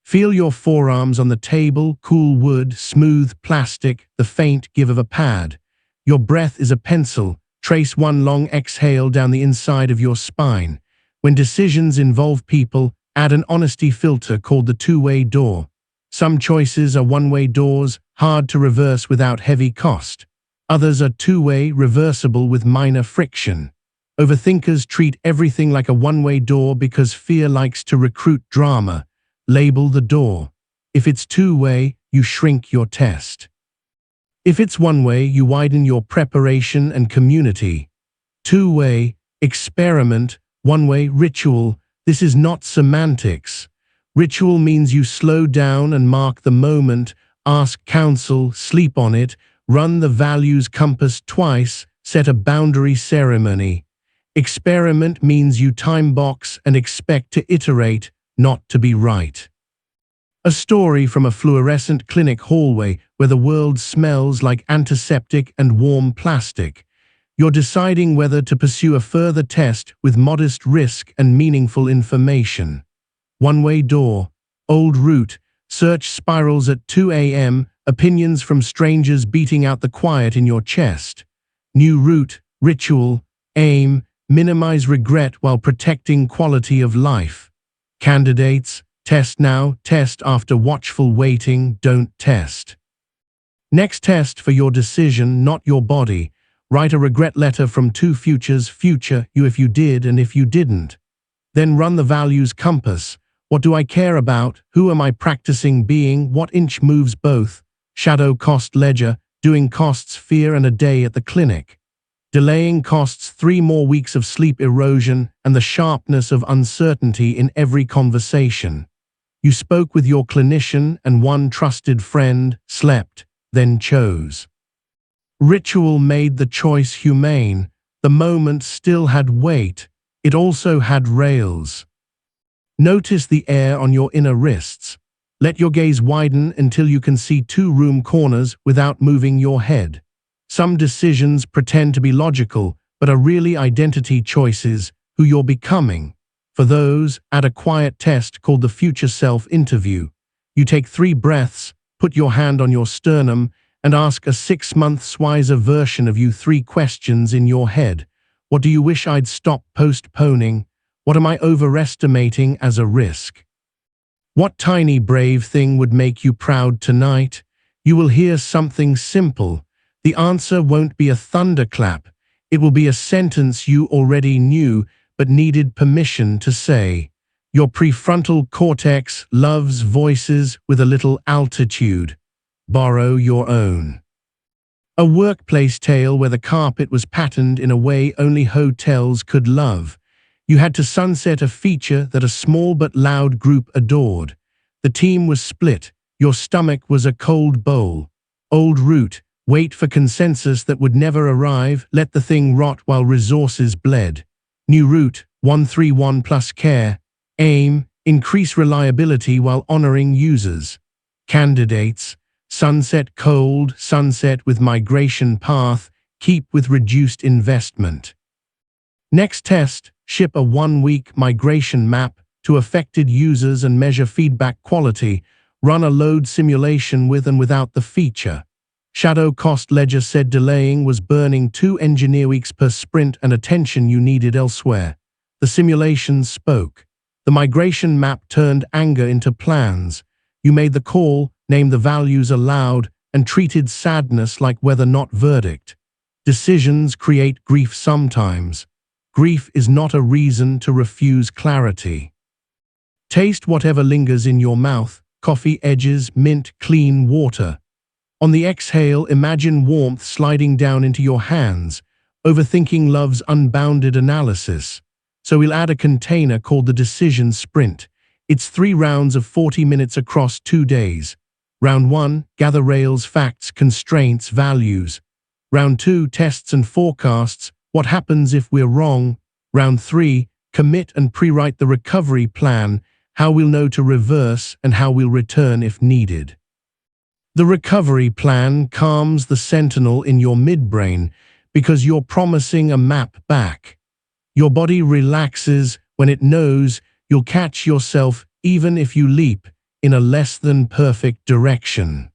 Feel your forearms on the table: cool wood, smooth plastic, the faint give of a pad. Your breath is a pencil. Trace 1 long exhale down the inside of your spine. When decisions involve people, add an honesty filter called the 2-way door. Some choices are 1-way doors, hard to reverse without heavy cost. Others are 2-way, reversible with minor friction. Overthinkers treat everything like a 1-way door because fear likes to recruit drama. Label the door. If it's 2-way, you shrink your test. If it's 1-way, you widen your preparation and community. 2-way, experiment. 1-way, ritual. This is not semantics. Ritual means you slow down and mark the moment, ask counsel, sleep on it, run the values compass twice, set a boundary ceremony. Experiment means you time box and expect to iterate, not to be right. A story from a fluorescent clinic hallway where the world smells like antiseptic and warm plastic. You're deciding whether to pursue a further test with modest risk and meaningful information. 1-way door, old route, search spirals at 2 a.m., opinions from strangers beating out the quiet in your chest. New route, ritual, aim, minimize regret while protecting quality of life. Candidates: test now, test after watchful waiting, don't test. Next test for your decision, not your body. Write a regret letter from 2 futures: future, you if you did and if you didn't. Then run the values compass. What do I care about? Who am I practicing being? What inch moves both? Shadow cost ledger, doing costs fear and a day at the clinic. Delaying costs 3 more weeks of sleep erosion and the sharpness of uncertainty in every conversation. You spoke with your clinician and 1 trusted friend, slept, then chose. Ritual made the choice humane. The moment still had weight. It also had rails. Notice the air on your inner wrists. Let your gaze widen until you can see two room corners without moving your head. Some decisions pretend to be logical, but are really identity choices, who you're becoming. For those, add a quiet test called the Future Self Interview. You take 3 breaths, put your hand on your sternum, and ask a 6-month wiser version of you 3 questions in your head. What do you wish I'd stop postponing? What am I overestimating as a risk? What tiny brave thing would make you proud tonight? You will hear something simple. The answer won't be a thunderclap. It will be a sentence you already knew but needed permission to say. Your prefrontal cortex loves voices with a little altitude. Borrow your own. A workplace tale where the carpet was patterned in a way only hotels could love. You had to sunset a feature that a small but loud group adored. The team was split. Your stomach was a cold bowl. Old route, wait for consensus that would never arrive, let the thing rot while resources bled. New route, 131 plus care. Aim, increase reliability while honoring users. Candidates, sunset cold, sunset with migration path, keep with reduced investment. Next test, ship a 1-week migration map to affected users and measure feedback quality. Run a load simulation with and without the feature. Shadow cost ledger said delaying was burning 2 engineer weeks per sprint and attention you needed elsewhere. The simulation spoke. The migration map turned anger into plans. You made the call, named the values aloud, and treated sadness like whether not verdict. Decisions create grief sometimes. Grief is not a reason to refuse clarity. Taste whatever lingers in your mouth, coffee edges, mint, clean water. On the exhale, imagine warmth sliding down into your hands, overthinking love's unbounded analysis. So we'll add a container called the Decision Sprint. It's 3 rounds of 40 minutes across 2 days. Round 1, gather rails, facts, constraints, values. Round 2, tests and forecasts, what happens if we're wrong. Round 3, commit and pre-write the recovery plan, how we'll know to reverse and how we'll return if needed. The recovery plan calms the sentinel in your midbrain because you're promising a map back. Your body relaxes when it knows you'll catch yourself even if you leap in a less than perfect direction.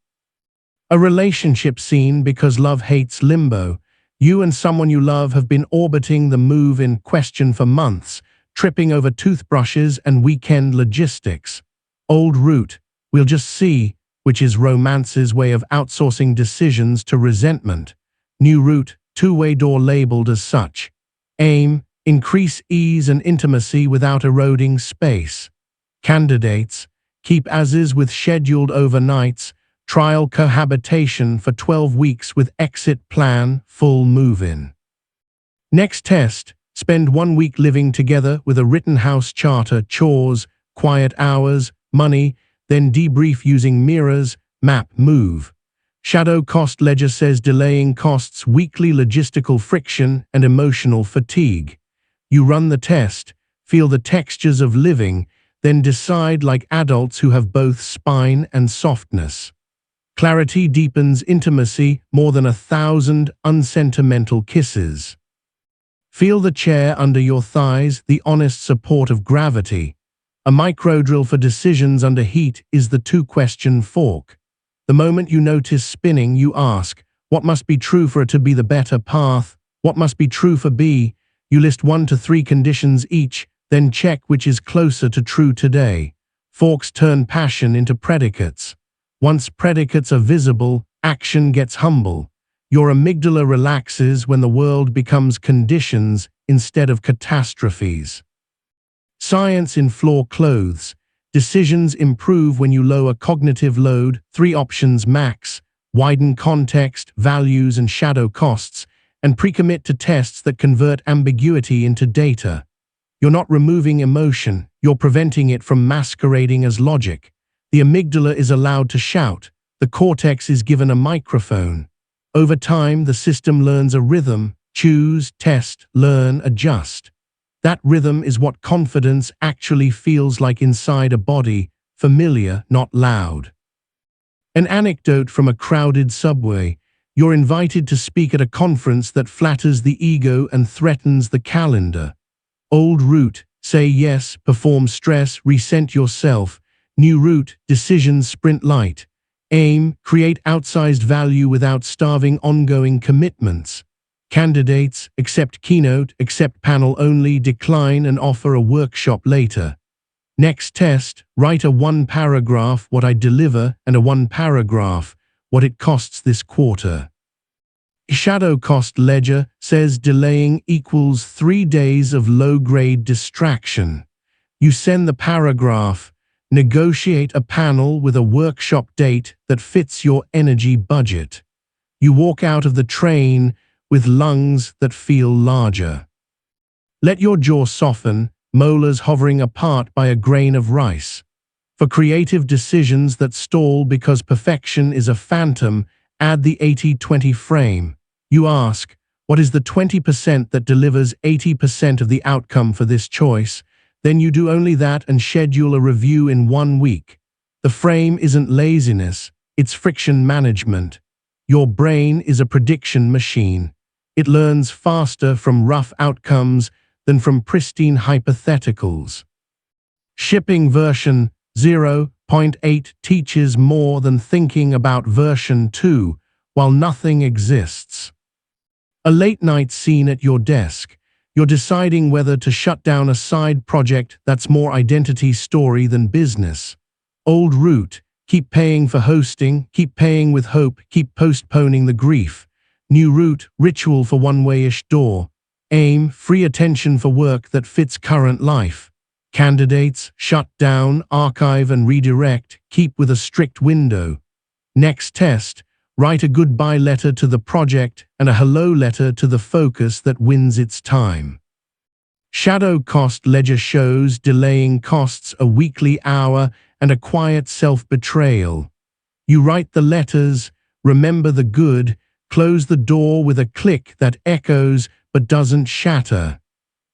A relationship scene because love hates limbo. You and someone you love have been orbiting the move in question for months, tripping over toothbrushes and weekend logistics. Old route, we'll just see, which is romance's way of outsourcing decisions to resentment. New route, 2-way door labeled as such. Aim, increase ease and intimacy without eroding space. Candidates, keep as is with scheduled overnights, trial cohabitation for 12 weeks with exit plan, full move-in. Next test, spend 1 week living together with a written house charter, chores, quiet hours, money, then debrief using mirrors, map, move. Shadow cost ledger says delaying costs weekly logistical friction and emotional fatigue. You run the test, feel the textures of living, then decide like adults who have both spine and softness. Clarity deepens intimacy more than 1,000 unsentimental kisses. Feel the chair under your thighs, the honest support of gravity. A microdrill for decisions under heat is the 2-question fork. The moment you notice spinning, you ask, what must be true for it to be the better path? What must be true for B? You list 1 to 3 conditions each, then check which is closer to true today. Forks turn passion into predicates. Once predicates are visible, action gets humble. Your amygdala relaxes when the world becomes conditions instead of catastrophes. Science in floor clothes. Decisions improve when you lower cognitive load, 3 options max, widen context, values and shadow costs, and pre-commit to tests that convert ambiguity into data. You're not removing emotion, you're preventing it from masquerading as logic. The amygdala is allowed to shout, the cortex is given a microphone. Over time, the system learns a rhythm, choose, test, learn, adjust. That rhythm is what confidence actually feels like inside a body, familiar, not loud. An anecdote from a crowded subway. You're invited to speak at a conference that flatters the ego and threatens the calendar. Old route, say yes, perform stress, resent yourself. New route, decisions sprint light. Aim, create outsized value without starving ongoing commitments. Candidates, accept keynote, accept panel only, decline and offer a workshop later. Next test, write a 1-paragraph what I deliver and a 1-paragraph what it costs this quarter. Shadow cost ledger says delaying equals 3 days of low-grade distraction. You send the paragraph, negotiate a panel with a workshop date that fits your energy budget. You walk out of the train with lungs that feel larger. Let your jaw soften, molars hovering apart by a grain of rice. For creative decisions that stall because perfection is a phantom, add the 80-20 frame. You ask, what is the 20% that delivers 80% of the outcome for this choice? Then you do only that and schedule a review in 1 week. The frame isn't laziness, it's friction management. Your brain is a prediction machine. It learns faster from rough outcomes than from pristine hypotheticals. Shipping version 0.8 teaches more than thinking about version 2 while nothing exists. A late-night scene at your desk. You're deciding whether to shut down a side project that's more identity story than business. Old route, keep paying for hosting, keep paying with hope, keep postponing the grief. New route, ritual for one-way-ish door. Aim, free attention for work that fits current life. Candidates, shut down, archive and redirect, keep with a strict window. Next test, write a goodbye letter to the project and a hello letter to the focus that wins its time. Shadow cost ledger shows delaying costs a weekly hour and a quiet self-betrayal. You write the letters, remember the good, close the door with a click that echoes but doesn't shatter.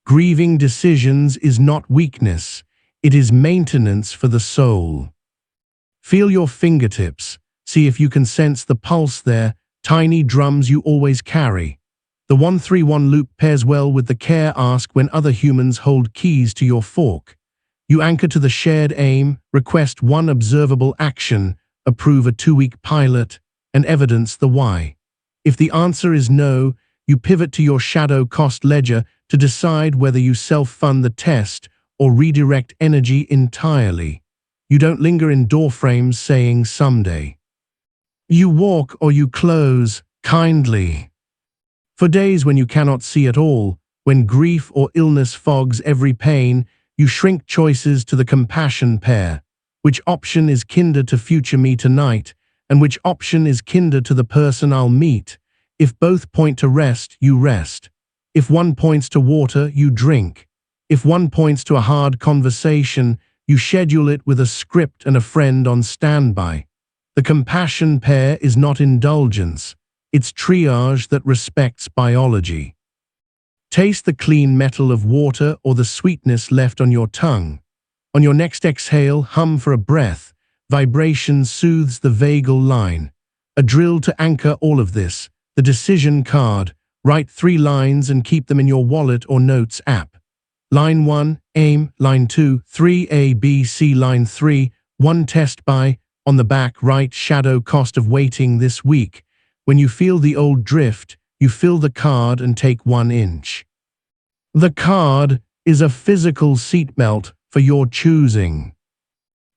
Grieving decisions is not weakness, it is maintenance for the soul. Feel your fingertips, see if you can sense the pulse there, tiny drums you always carry. The 1-3-1 loop pairs well with the care ask when other humans hold keys to your fork. You anchor to the shared aim, request one observable action, approve a 2-week pilot, and evidence the why. If the answer is no, you pivot to your shadow cost ledger to decide whether you self-fund the test or redirect energy entirely. You don't linger in doorframes saying someday. You walk or you close, kindly. For days when you cannot see at all, when grief or illness fogs every pain, you shrink choices to the compassion pair. Which option is kinder to future me tonight, and which option is kinder to the person I'll meet? If both point to rest, you rest. If one points to water, you drink. If one points to a hard conversation, you schedule it with a script and a friend on standby. The compassion pair is not indulgence, it's triage that respects biology. Taste the clean metal of water or the sweetness left on your tongue. On your next exhale, hum for a breath. Vibration soothes the vagal line. A drill to anchor all of this. The decision card. Write 3 lines and keep them in your wallet or notes app. Line 1, aim. Line 2, 3 A, B, C. Line 3, 1 test by. On the back, write shadow cost of waiting this week. When you feel the old drift, you fill the card and take 1 inch. The card is a physical seatbelt for your choosing.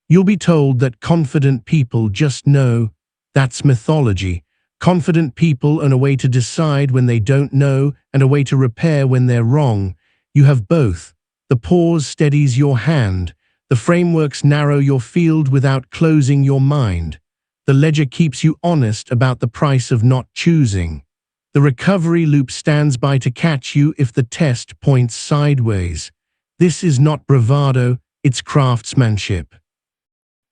You'll be told that confident people just know. That's mythology. Confident people and a way to decide when they don't know and a way to repair when they're wrong. You have both. The pause steadies your hand. The frameworks narrow your field without closing your mind. The ledger keeps you honest about the price of not choosing. The recovery loop stands by to catch you if the test points sideways. This is not bravado, it's craftsmanship.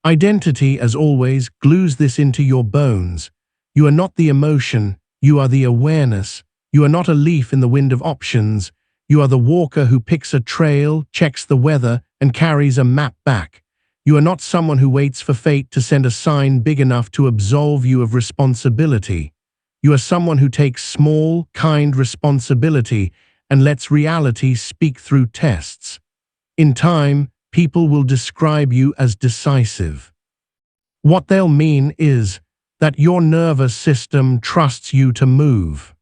Identity, as always, glues this into your bones. You are not the emotion, you are the awareness. You are not a leaf in the wind of options. You are the walker who picks a trail, checks the weather, and carries a map back. You are not someone who waits for fate to send a sign big enough to absolve you of responsibility. You are someone who takes small, kind responsibility and lets reality speak through tests. In time, people will describe you as decisive. What they'll mean is that your nervous system trusts you to move.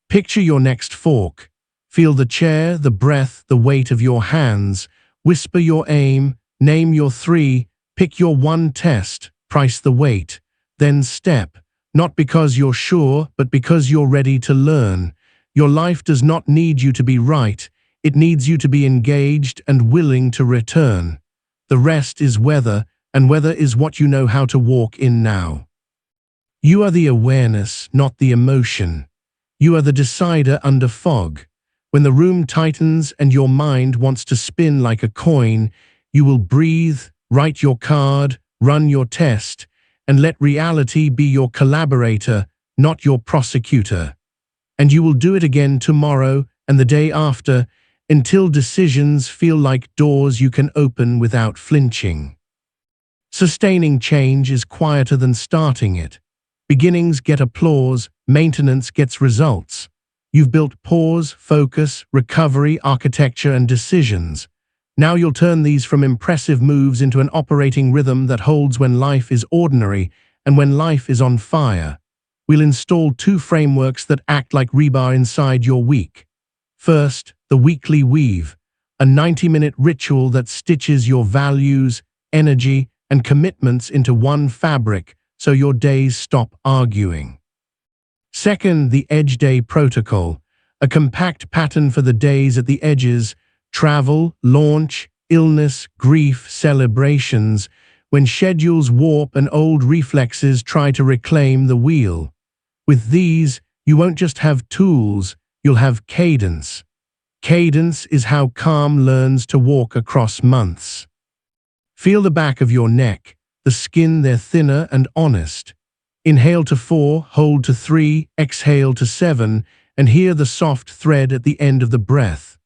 Picture your next fork. Feel the chair, the breath, the weight of your hands. Whisper your aim, name your 3, pick your 1 test, price the weight. Then step, not because you're sure, but because you're ready to learn. Your life does not need you to be right. It needs you to be engaged and willing to return. The rest is weather, and weather is what you know how to walk in now. You are the awareness, not the emotion. You are the decider under fog. When the room tightens and your mind wants to spin like a coin, you will breathe, write your card, run your test, and let reality be your collaborator, not your prosecutor. And you will do it again tomorrow and the day after, until decisions feel like doors you can open without flinching. Sustaining change is quieter than starting it. Beginnings get applause, maintenance gets results. You've built pause, focus, recovery, architecture, and decisions. Now you'll turn these from impressive moves into an operating rhythm that holds when life is ordinary and when life is on fire. We'll install 2 frameworks that act like rebar inside your week. First, the weekly weave, a 90-minute ritual that stitches your values, energy, and commitments into one fabric so your days stop arguing. Second, the Edge Day Protocol, a compact pattern for the days at the edges, travel, launch, illness, grief, celebrations, when schedules warp and old reflexes try to reclaim the wheel. With these, you won't just have tools, you'll have cadence. Cadence is how calm learns to walk across months. Feel the back of your neck, the skin there thinner and honest. Inhale to 4, hold to 3, exhale to 7, and hear the soft thread at the end of the breath.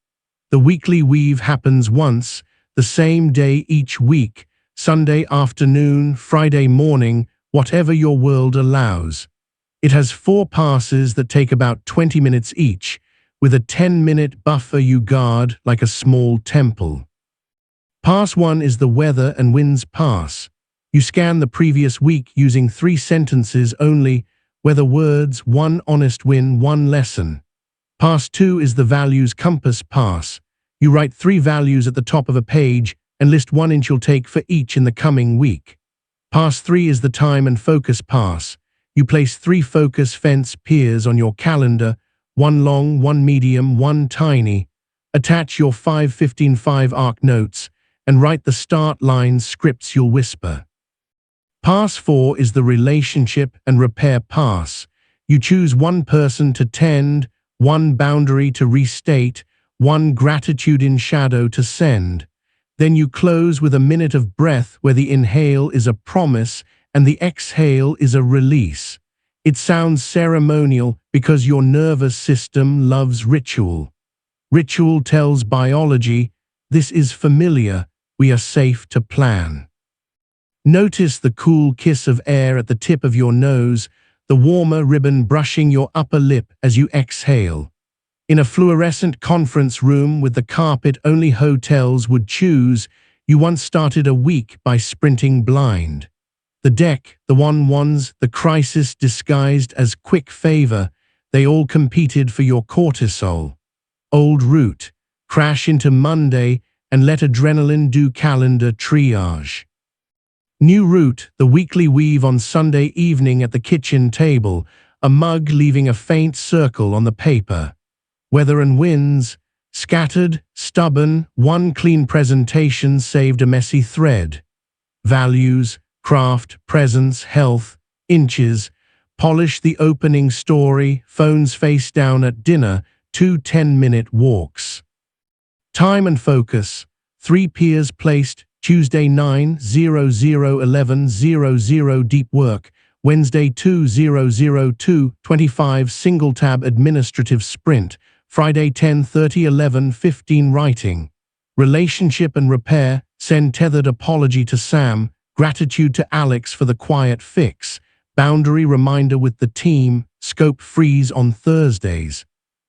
The weekly weave happens once, the same day each week, Sunday afternoon, Friday morning, whatever your world allows. It has 4 passes that take about 20 minutes each, with a 10-minute buffer you guard like a small temple. Pass 1 is the weather and winds pass. You scan the previous week using 3 sentences only, weather words, 1 honest win, 1 lesson. Pass 2 is the values compass pass. You write 3 values at the top of a page and list 1 inch you'll take for each in the coming week. Pass 3 is the time and focus pass. You place 3 focus fence piers on your calendar, 1 long, 1 medium, 1 tiny. Attach your 5-15-5 arc notes and write the start line scripts you'll whisper. Pass 4 is the relationship and repair pass. You choose 1 person to tend, 1 boundary to restate, 1 gratitude in shadow to send. Then you close with a minute of breath where the inhale is a promise and the exhale is a release. It sounds ceremonial because your nervous system loves ritual. Ritual tells biology, this is familiar, we are safe to plan. Notice the cool kiss of air at the tip of your nose, the warmer ribbon brushing your upper lip as you exhale. In a fluorescent conference room with the carpet only hotels would choose, you once started a week by sprinting blind. The deck, the 1-1s, the crisis disguised as quick favor, they all competed for your cortisol. Old route, crash into Monday and let adrenaline do calendar triage. New route, the weekly weave on Sunday evening at the kitchen table, a mug leaving a faint circle on the paper. Weather and winds, scattered, stubborn, 1 clean presentation saved a messy thread. Values, craft, presence, health, inches, polish the opening story, phones face down at dinner, 2 10-minute walks. Time and focus, 3 peers placed, Tuesday 9/00/11/00 deep work, Wednesday 2/002/25 single tab administrative sprint, Friday 10:30, 11:15 writing. Relationship and repair, send tethered apology to Sam, gratitude to Alex for the quiet fix, boundary reminder with the team, scope freeze on Thursdays.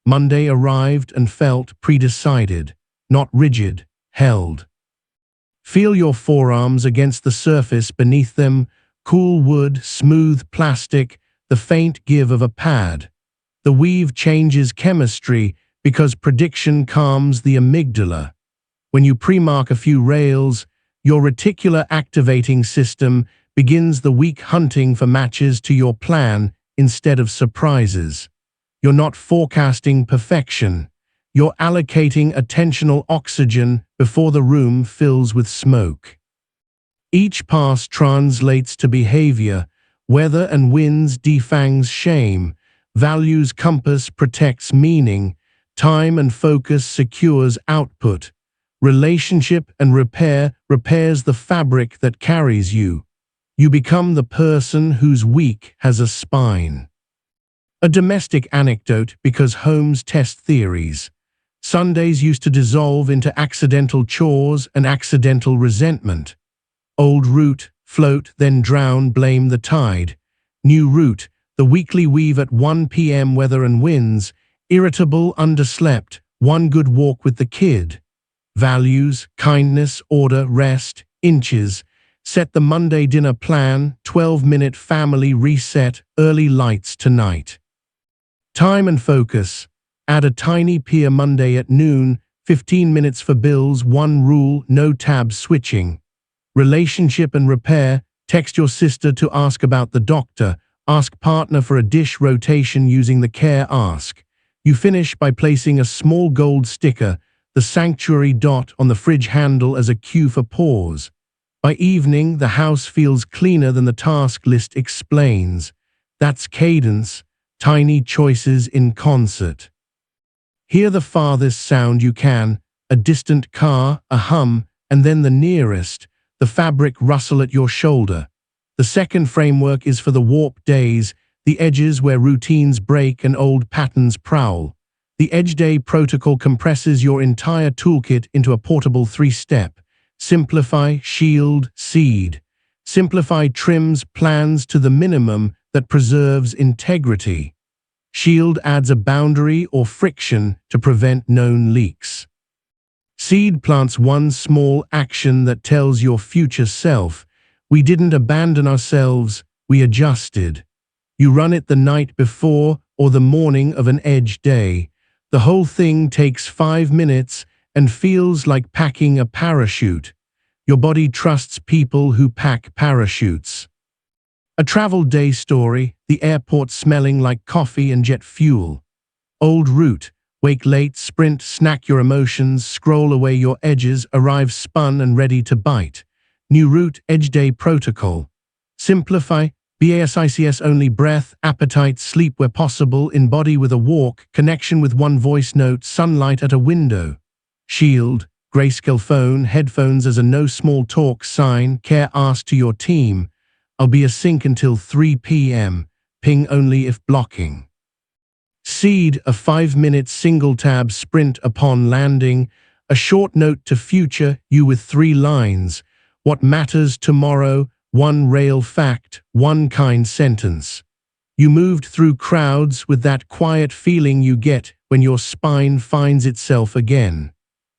Monday arrived and felt pre-decided, not rigid, held. Feel your forearms against the surface beneath them, cool wood, smooth plastic, the faint give of a pad. The weave changes chemistry because prediction calms the amygdala. When you pre-mark a few rails, your reticular activating system begins the week hunting for matches to your plan instead of surprises. You're not forecasting perfection. You're allocating attentional oxygen before the room fills with smoke. Each pass translates to behavior. Weather and winds defangs shame. Values compass protects meaning. Time and focus secures output. Relationship and repair repairs the fabric that carries you. You become the person whose week has a spine. A domestic anecdote because homes test theories. Sundays used to dissolve into accidental chores and accidental resentment. Old route, float, then drown, blame the tide. New route, the weekly weave at 1 p.m. weather and winds, irritable, underslept, one good walk with the kid. Values, kindness, order, rest, inches. Set the Monday dinner plan, 12-minute family reset, early lights tonight. Time and focus. Add a tiny peer Monday at noon, 15 minutes for bills, one rule, no tab switching. Relationship and repair. Text your sister to ask about the doctor. Ask partner for a dish rotation using the care ask. You finish by placing a small gold sticker, the sanctuary dot, on the fridge handle as a cue for pause. By evening, the house feels cleaner than the task list explains. That's cadence, tiny choices in concert. Hear the farthest sound you can, a distant car, a hum, and then the nearest, the fabric rustle at your shoulder. The second framework is for the warped days, the edges where routines break and old patterns prowl. The Edge Day protocol compresses your entire toolkit into a portable 3-step. Simplify, shield, seed. Simplify trims plans to the minimum that preserves integrity. Shield adds a boundary or friction to prevent known leaks. Seed plants one small action that tells your future self, we didn't abandon ourselves, we adjusted. You run it the night before or the morning of an Edge Day. The whole thing takes 5 minutes and feels like packing a parachute. Your body trusts people who pack parachutes. A travel day story, the airport smelling like coffee and jet fuel. Old route, wake late, sprint, snack your emotions, scroll away your edges, arrive spun and ready to bite. New route, Edge Day protocol. Simplify, BASICS only breath, appetite, sleep where possible, embody with a walk, connection with one voice note, sunlight at a window. Shield, grayscale phone, headphones as a no small talk sign, care ask to your team. I'll be async until 3 p.m., ping only if blocking. Seed, a 5-minute single tab sprint upon landing, a short note to future you with 3 lines. What matters tomorrow, 1 rail fact, 1 kind sentence. You moved through crowds with that quiet feeling you get when your spine finds itself again.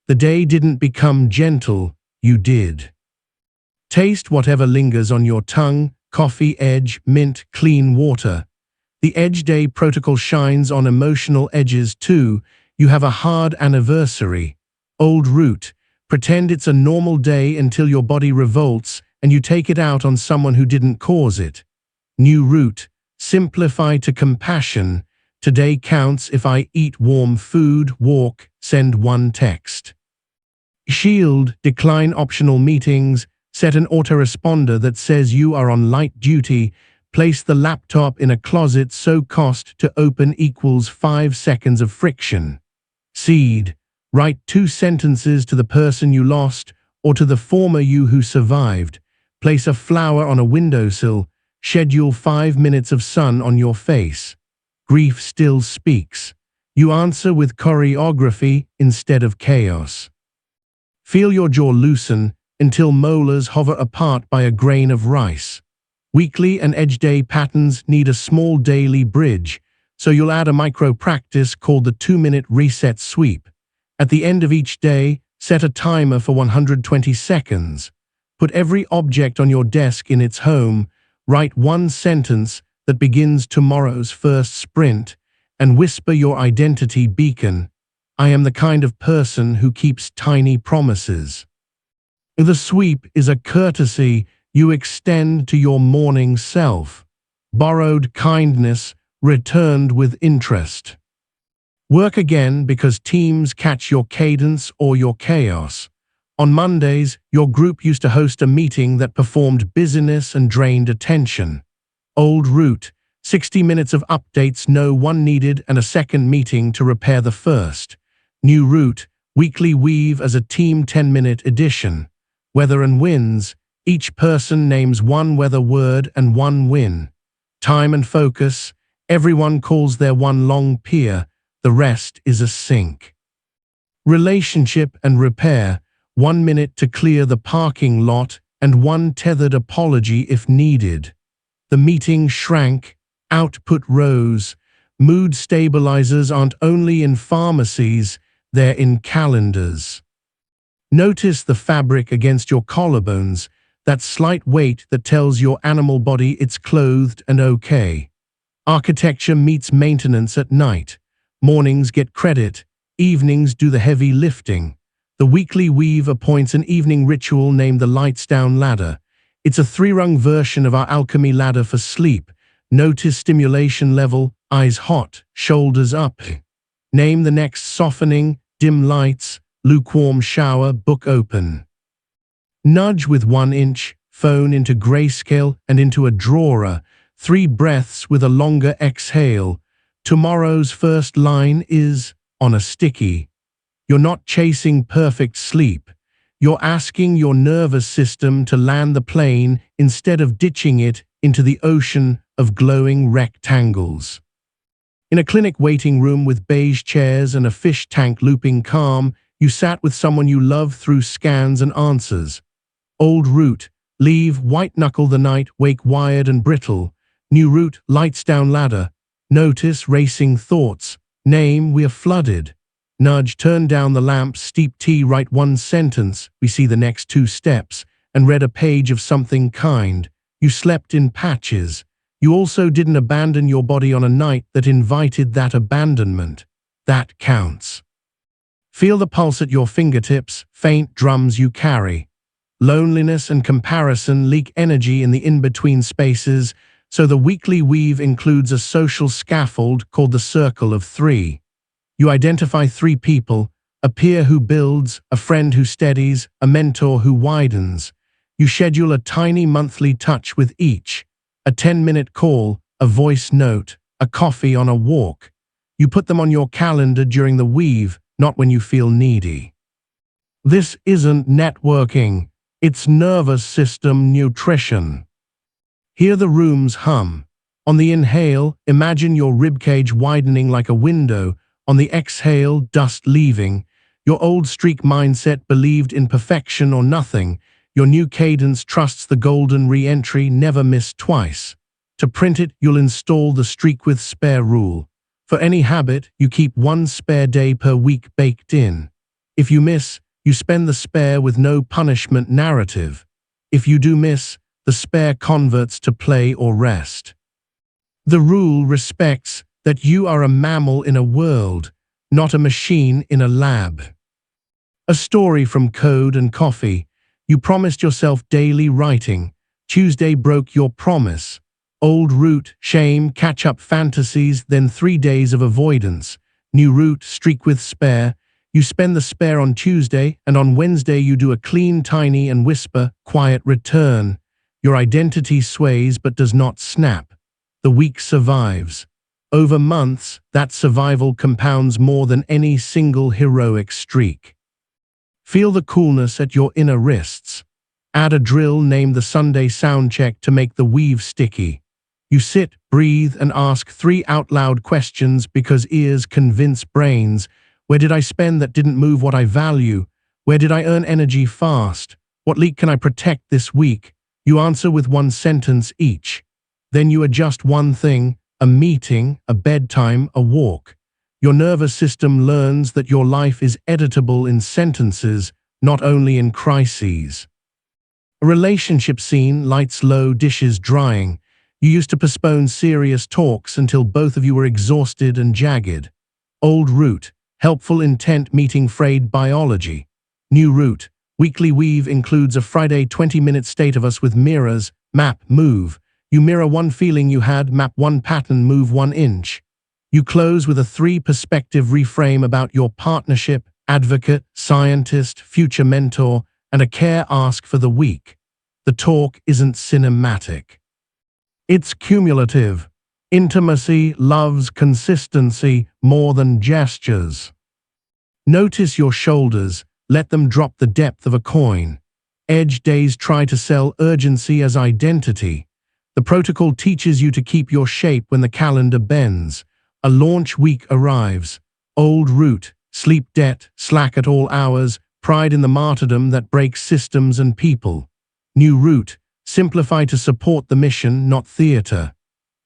The day didn't become gentle, you did. Taste whatever lingers on your tongue, coffee, edge, mint, clean water. The Edge Day protocol shines on emotional edges too. You have a hard anniversary. Old route. Pretend it's a normal day until your body revolts and you take it out on someone who didn't cause it. New route. Simplify to compassion. Today counts if I eat warm food, walk, send 1 text. Shield. Decline optional meetings. Set an autoresponder that says you are on light duty. Place the laptop in a closet so cost to open equals 5 seconds of friction. Seed. Write 2 sentences to the person you lost or to the former you who survived. Place a flower on a windowsill. Schedule 5 minutes of sun on your face. Grief still speaks. You answer with choreography instead of chaos. Feel your jaw loosen until molars hover apart by a grain of rice. Weekly and edge day patterns need a small daily bridge, so you'll add a micro practice called the 2-minute reset sweep. At the end of each day, set a timer for 120 seconds. Put every object on your desk in its home, write one sentence that begins tomorrow's first sprint, and whisper your identity beacon. I am the kind of person who keeps tiny promises. The sweep is a courtesy you extend to your morning self. Borrowed kindness, returned with interest. Work again because teams catch your cadence or your chaos. On Mondays, your group used to host a meeting that performed busyness and drained attention. Old route, 60 minutes of updates no one needed and a second meeting to repair the first. New route, weekly weave as a team 10-minute edition. Weather and wins, each person names one weather word and one win. Time and focus, everyone calls their one long pier, the rest is a sink. Relationship and repair, 1 minute to clear the parking lot and one tethered apology if needed. The meeting shrank, output rose. Mood stabilizers aren't only in pharmacies, they're in calendars. Notice the fabric against your collarbones, that slight weight that tells your animal body it's clothed and okay. Architecture meets maintenance at night. Mornings get credit, evenings do the heavy lifting. The weekly weave appoints an evening ritual named the Lights Down Ladder. It's a 3-rung version of our Alchemy ladder for sleep. Notice stimulation level, eyes hot, shoulders up. Name the next softening, dim lights, lukewarm shower, book open. Nudge with 1 inch, phone into grayscale and into a drawer, 3 breaths with a longer exhale. Tomorrow's first line is, on a sticky. You're not chasing perfect sleep. You're asking your nervous system to land the plane instead of ditching it into the ocean of glowing rectangles. In a clinic waiting room with beige chairs and a fish tank looping calm, you sat with someone you love through scans and answers. Old route, leave, white knuckle the night, wake wired and brittle. New route, lights down ladder. Notice racing thoughts. Name, we're flooded. Nudge, turn down the lamp, steep tea, write 1 sentence, we see the next 2 steps, and read a page of something kind. You slept in patches. You also didn't abandon your body on a night that invited that abandonment. That counts. Feel the pulse at your fingertips, faint drums you carry. Loneliness and comparison leak energy in the in-between spaces, so the weekly weave includes a social scaffold called the Circle of 3. You identify 3 people, a peer who builds, a friend who steadies, a mentor who widens. You schedule a tiny monthly touch with each, a 10-minute call, a voice note, a coffee on a walk. You put them on your calendar during the weave, not when you feel needy. This isn't networking, it's nervous system nutrition. Hear the rooms hum. On the inhale, imagine your ribcage widening like a window. On the exhale, dust leaving. Your old streak mindset believed in perfection or nothing. Your new cadence trusts the golden re-entry, never miss twice. To print it, you'll install the streak with spare rule. For any habit, you keep 1 spare day per week baked in. If you miss, you spend the spare with no punishment narrative. If you do miss, the spare converts to play or rest. The rule respects that you are a mammal in a world, not a machine in a lab. A story from Code and Coffee. You promised yourself daily writing. Tuesday broke your promise. Old route, shame, catch-up fantasies, then 3 days of avoidance. New route, streak with spare. You spend the spare on Tuesday, and on Wednesday you do a clean, tiny, and whisper, quiet return. Your identity sways but does not snap. The week survives. Over months, that survival compounds more than any single heroic streak. Feel the coolness at your inner wrists. Add a drill named the Sunday sound check to make the weave sticky. You sit, breathe, and ask 3 out-loud questions because ears convince brains. Where did I spend that didn't move what I value? Where did I earn energy fast? What leak can I protect this week? You answer with 1 sentence each. Then you adjust one thing, a meeting, a bedtime, a walk. Your nervous system learns that your life is editable in sentences, not only in crises. A relationship scene, lights low, dishes drying. You used to postpone serious talks until both of you were exhausted and jagged. Old route, helpful intent meeting frayed biology. New route, weekly weave includes a Friday 20-minute state of us with mirrors, map, move. You mirror one feeling you had, map one pattern, move 1 inch. You close with a 3-perspective reframe about your partnership, advocate, scientist, future mentor, and a care ask for the week. The talk isn't cinematic. It's cumulative. Intimacy loves consistency more than gestures. Notice your shoulders, let them drop the depth of a coin. Edge days try to sell urgency as identity. The protocol teaches you to keep your shape when the calendar bends. A launch week arrives. Old route, sleep debt, slack at all hours, pride in the martyrdom that breaks systems and people. New route, simplify to support the mission, not theater.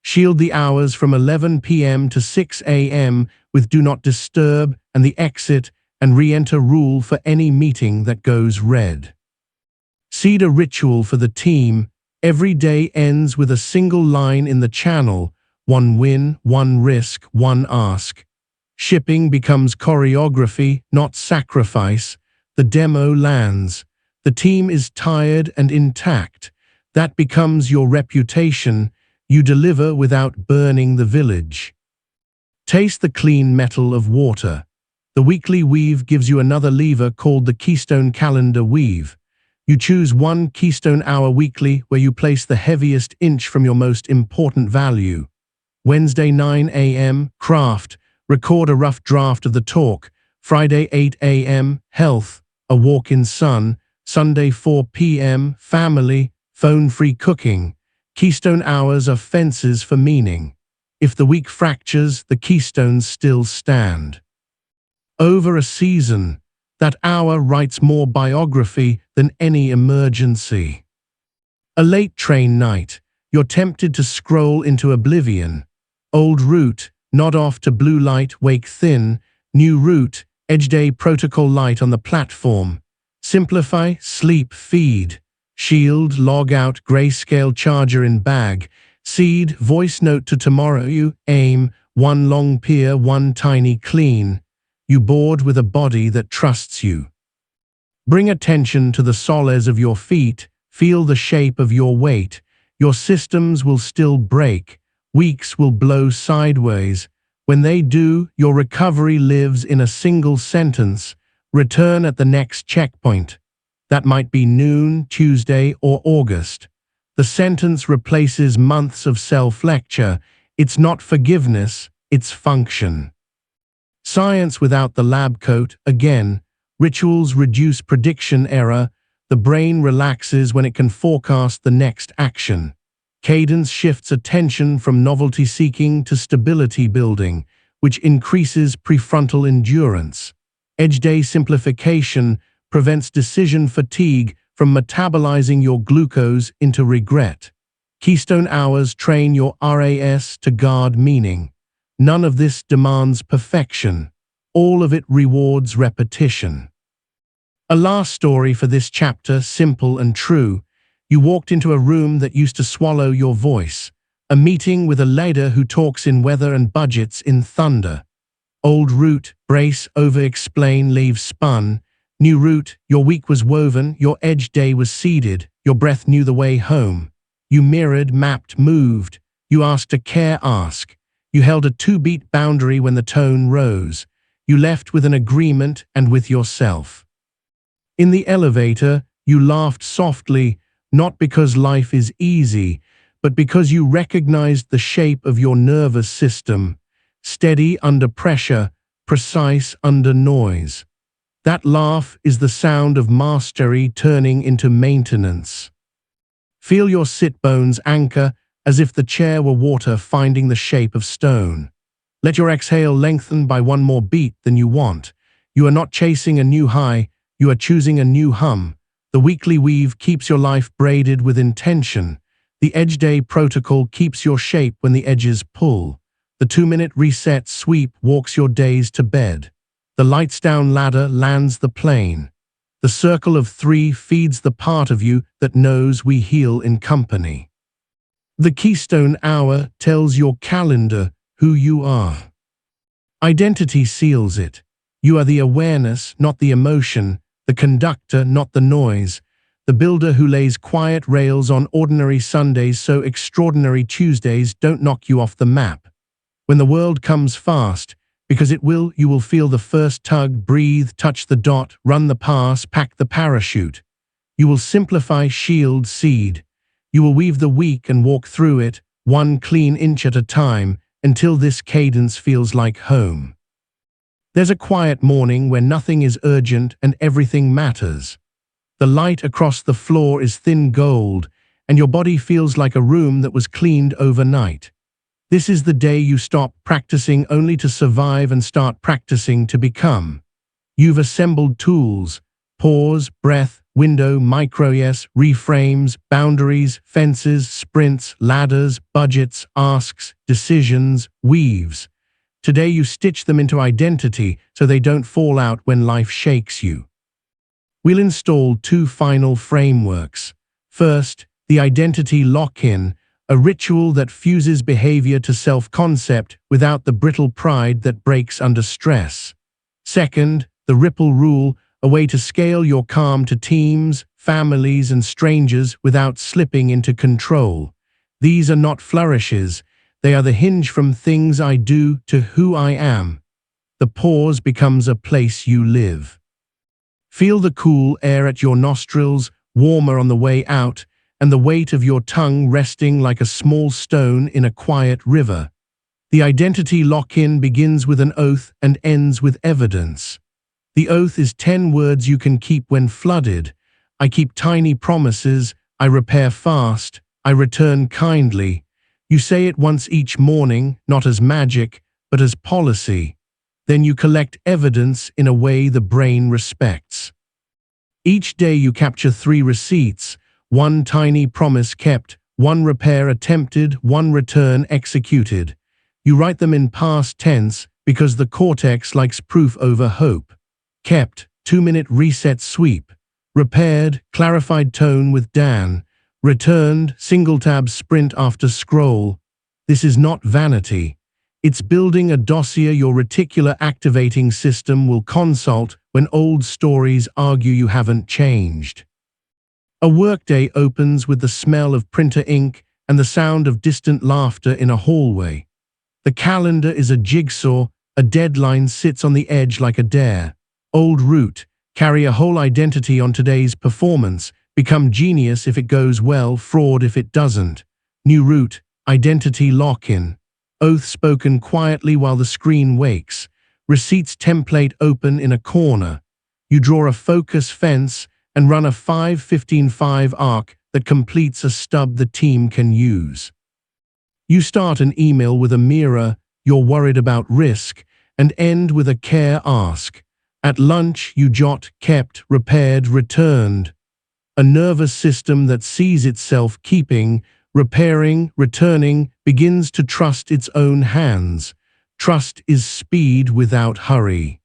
Shield the hours from 11 p.m. to 6 a.m. with do not disturb and the exit and re-enter rule for any meeting that goes red. Seed a ritual for the team. Every day ends with a single line in the channel. 1 win, 1 risk, 1 ask. Shipping becomes choreography, not sacrifice. The demo lands. The team is tired and intact. That becomes your reputation. You deliver without burning the village. Taste the clean metal of water. The weekly weave gives you another lever called the Keystone Calendar Weave. You choose 1 keystone hour weekly where you place the heaviest inch from your most important value. Wednesday 9 a.m., craft, record a rough draft of the talk. Friday 8 a.m., health, a walk in sun. Sunday 4 p.m., family, phone-free cooking. Keystone hours are fences for meaning. If the week fractures, the keystones still stand. Over a season, that hour writes more biography than any emergency. A late train night, you're tempted to scroll into oblivion. Old route, nod off to blue light, wake thin. New route, edge day protocol light on the platform. Simplify, sleep, feed. Shield, log out, grayscale charger in bag. Seed, voice note to tomorrow. You aim, 1 long pier, 1 tiny clean. You board with a body that trusts you. Bring attention to the soles of your feet. Feel the shape of your weight. Your systems will still break. Weeks will blow sideways. When they do, your recovery lives in a single sentence. Return at the next checkpoint. That might be noon, Tuesday, or August. The sentence replaces months of self-lecture. It's not forgiveness, it's function. Science without the lab coat. Again, rituals reduce prediction error. The brain relaxes when it can forecast the next action. Cadence shifts attention from novelty seeking to stability building, which increases prefrontal endurance. Edge day simplification prevents decision fatigue from metabolizing your glucose into regret. Keystone hours train your RAS to guard meaning. None of this demands perfection. All of it rewards repetition. A last story for this chapter, simple and true. You walked into a room that used to swallow your voice. A meeting with a leader who talks in weather and budgets in thunder. Old route, brace, over-explain, leave spun. New route, your week was woven, your edge day was seeded, your breath knew the way home. You mirrored, mapped, moved. You asked a care ask. You held a 2-beat boundary when the tone rose. You left with an agreement and with yourself. In the elevator, you laughed softly, not because life is easy, but because you recognized the shape of your nervous system. Steady under pressure, precise under noise. That laugh is the sound of mastery turning into maintenance. Feel your sit bones anchor as if the chair were water finding the shape of stone. Let your exhale lengthen by one more beat than you want. You are not chasing a new high, you are choosing a new hum. The weekly weave keeps your life braided with intention. The edge day protocol keeps your shape when the edges pull. The 2-minute reset sweep walks your days to bed. The lights down ladder lands the plane. The circle of 3 feeds the part of you that knows we heal in company. The keystone hour tells your calendar who you are. Identity seals it. You are the awareness, not the emotion, the conductor, not the noise, the builder who lays quiet rails on ordinary Sundays so extraordinary Tuesdays don't knock you off the map. When the world comes fast, because it will, you will feel the first tug, breathe, touch the dot, run the pass, pack the parachute. You will simplify, shield, seed. You will weave the week and walk through it, one clean inch at a time, until this cadence feels like home. There's a quiet morning where nothing is urgent and everything matters. The light across the floor is thin gold, and your body feels like a room that was cleaned overnight. This is the day you stop practicing only to survive and start practicing to become. You've assembled tools: pause, breath, window, micro yes, reframes, boundaries, fences, sprints, ladders, budgets, asks, decisions, weaves. Today you stitch them into identity so they don't fall out when life shakes you. We'll install 2 final frameworks. First, the identity lock-in, a ritual that fuses behavior to self-concept without the brittle pride that breaks under stress. Second, the ripple rule, a way to scale your calm to teams, families, and strangers without slipping into control. These are not flourishes, they are the hinge from things I do to who I am. The pause becomes a place you live. Feel the cool air at your nostrils, warmer on the way out, and the weight of your tongue resting like a small stone in a quiet river. The identity lock-in begins with an oath and ends with evidence. The oath is 10 words you can keep when flooded. I keep tiny promises, I repair fast, I return kindly. You say it once each morning, not as magic, but as policy. Then you collect evidence in a way the brain respects. Each day you capture 3 receipts, 1 tiny promise kept, 1 repair attempted, 1 return executed. You write them in past tense because the cortex likes proof over hope. Kept, 2-minute reset sweep. Repaired, clarified tone with Dan. Returned, single tab sprint after scroll. This is not vanity. It's building a dossier your reticular activating system will consult when old stories argue you haven't changed. A workday opens with the smell of printer ink and the sound of distant laughter in a hallway. The calendar is a jigsaw, a deadline sits on the edge like a dare. Old root, carry a whole identity on today's performance, become genius if it goes well, fraud if it doesn't. New root, identity lock-in. Oath spoken quietly while the screen wakes. Receipts template open in a corner. You draw a focus fence and run a 5-15-5 arc that completes a stub the team can use. You start an email with a mirror, you're worried about risk, and end with a care ask. At lunch, you jot, kept, repaired, returned. A nervous system that sees itself keeping, repairing, returning, begins to trust its own hands. Trust is speed without hurry.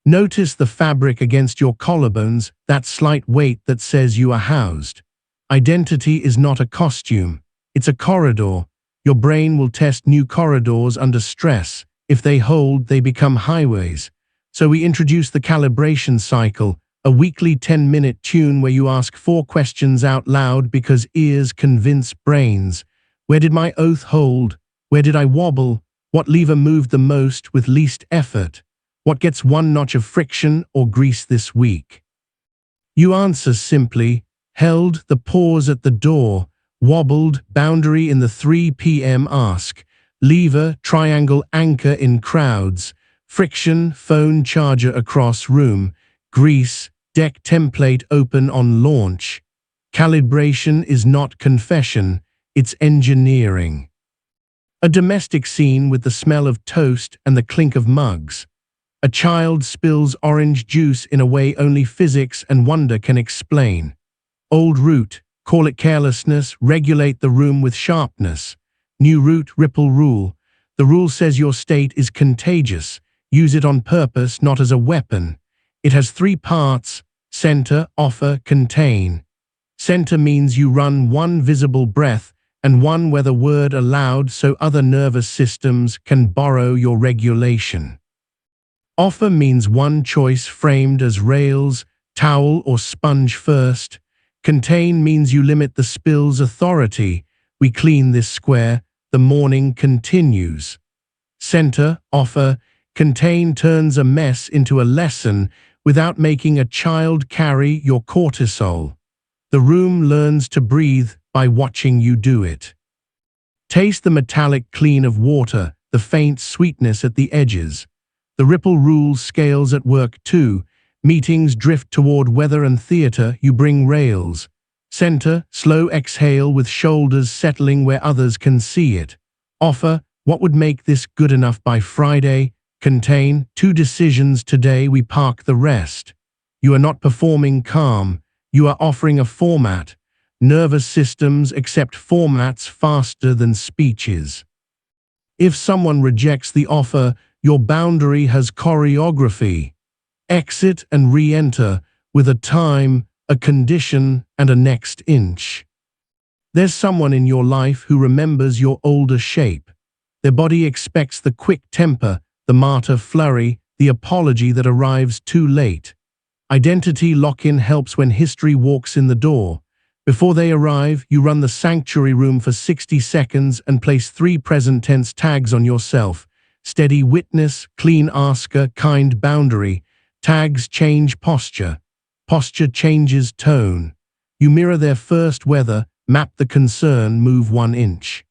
Notice the fabric against your collarbones, that slight weight that says you are housed. Identity is not a costume, it's a corridor. Your brain will test new corridors under stress. If they hold, they become highways. So we introduce the calibration cycle, a weekly 10-minute tune where you ask 4 questions out loud because ears convince brains. Where did my oath hold? Where did I wobble? What lever moved the most with least effort? What gets 1 notch of friction or grease this week? You answer simply, held, the pause at the door, wobbled, boundary in the 3 p.m. ask, lever, triangle, anchor in crowds, friction, phone charger across room, grease, deck template open on launch. Calibration is not confession, it's engineering. A domestic scene with the smell of toast and the clink of mugs. A child spills orange juice in a way only physics and wonder can explain. Old root, call it carelessness, regulate the room with sharpness. New root, ripple rule. The rule says your state is contagious. Use it on purpose, not as a weapon. It has 3 parts: center, offer, contain. Center means you run one visible breath and one where the word aloud so other nervous systems can borrow your regulation. Offer means one choice framed as rails, towel or sponge first. Contain means you limit the spill's authority. We clean this square, the morning continues. Center, offer, contain turns a mess into a lesson without making a child carry your cortisol. The room learns to breathe by watching you do it. Taste the metallic clean of water, the faint sweetness at the edges. The ripple rule scales at work too. Meetings drift toward weather and theater, you bring rails. Center, slow exhale with shoulders settling where others can see it. Offer, what would make this good enough by Friday? Contain, 2 decisions today, we park the rest. You are not performing calm, you are offering a format. Nervous systems accept formats faster than speeches. If someone rejects the offer, your boundary has choreography. Exit and re-enter with a time, a condition, and a next inch. There's someone in your life who remembers your older shape. Their body expects the quick temper, the martyr flurry, the apology that arrives too late. Identity lock-in helps when history walks in the door. Before they arrive, you run the sanctuary room for 60 seconds and place 3 present tense tags on yourself. Steady witness, clean asker, kind boundary. Tags change posture. Posture changes tone. You mirror their first weather, map the concern, move 1 inch.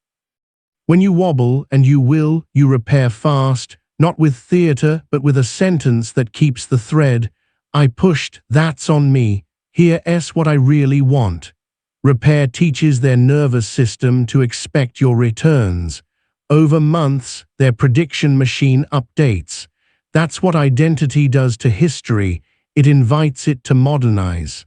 When you wobble, and you will, you repair fast, not with theater, but with a sentence that keeps the thread. I pushed, that's on me. Here's what I really want. Repair teaches their nervous system to expect your returns. Over months, their prediction machine updates. That's what identity does to history. It invites it to modernize.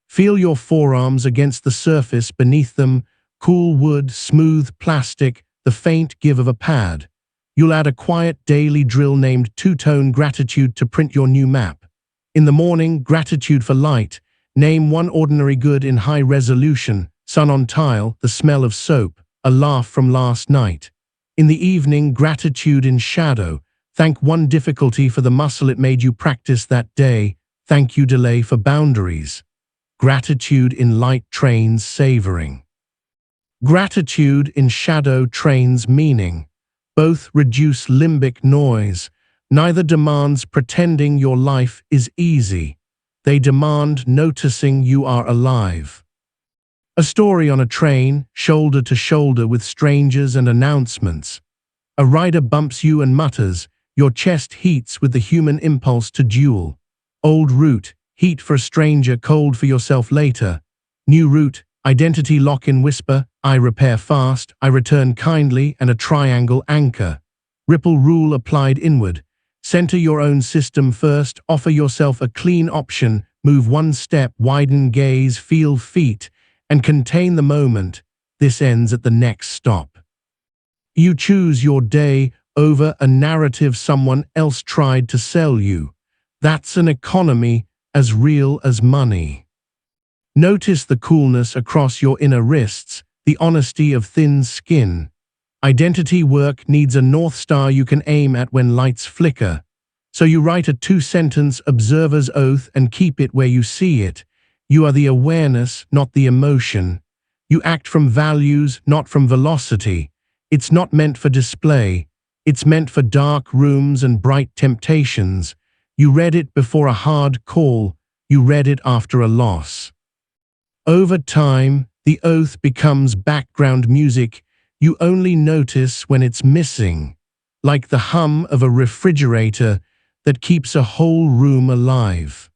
Feel your forearms against the surface beneath them. Cool wood, smooth plastic, the faint give of a pad. You'll add a quiet daily drill named 2-tone gratitude to print your new map. In the morning, gratitude for light. Name 1 ordinary good in high resolution. Sun on tile, the smell of soap, a laugh from last night. In the evening, gratitude in shadow. Thank 1 difficulty for the muscle it made you practice that day. Thank you delay for boundaries. Gratitude in light trains savoring. Gratitude in shadow trains meaning. Both reduce limbic noise. Neither demands pretending your life is easy. They demand noticing you are alive. A story on a train, shoulder to shoulder with strangers and announcements. A rider bumps you and mutters. Your chest heats with the human impulse to duel. Old root, heat for a stranger, cold for yourself later. New root, identity lock-in whisper, I repair fast, I return kindly, and a triangle anchor. Ripple rule applied inward. Center your own system first, offer yourself a clean option, move 1 step, widen gaze, feel feet, and contain the moment. This ends at the next stop. You choose your day over a narrative someone else tried to sell you. That's an economy as real as money. Notice the coolness across your inner wrists, the honesty of thin skin. Identity work needs a North Star you can aim at when lights flicker. So you write a 2-sentence observer's oath and keep it where you see it. You are the awareness, not the emotion. You act from values, not from velocity. It's not meant for display. It's meant for dark rooms and bright temptations. You read it before a hard call. You read it after a loss. Over time, the oath becomes background music you only notice when it's missing, like the hum of a refrigerator that keeps a whole room alive.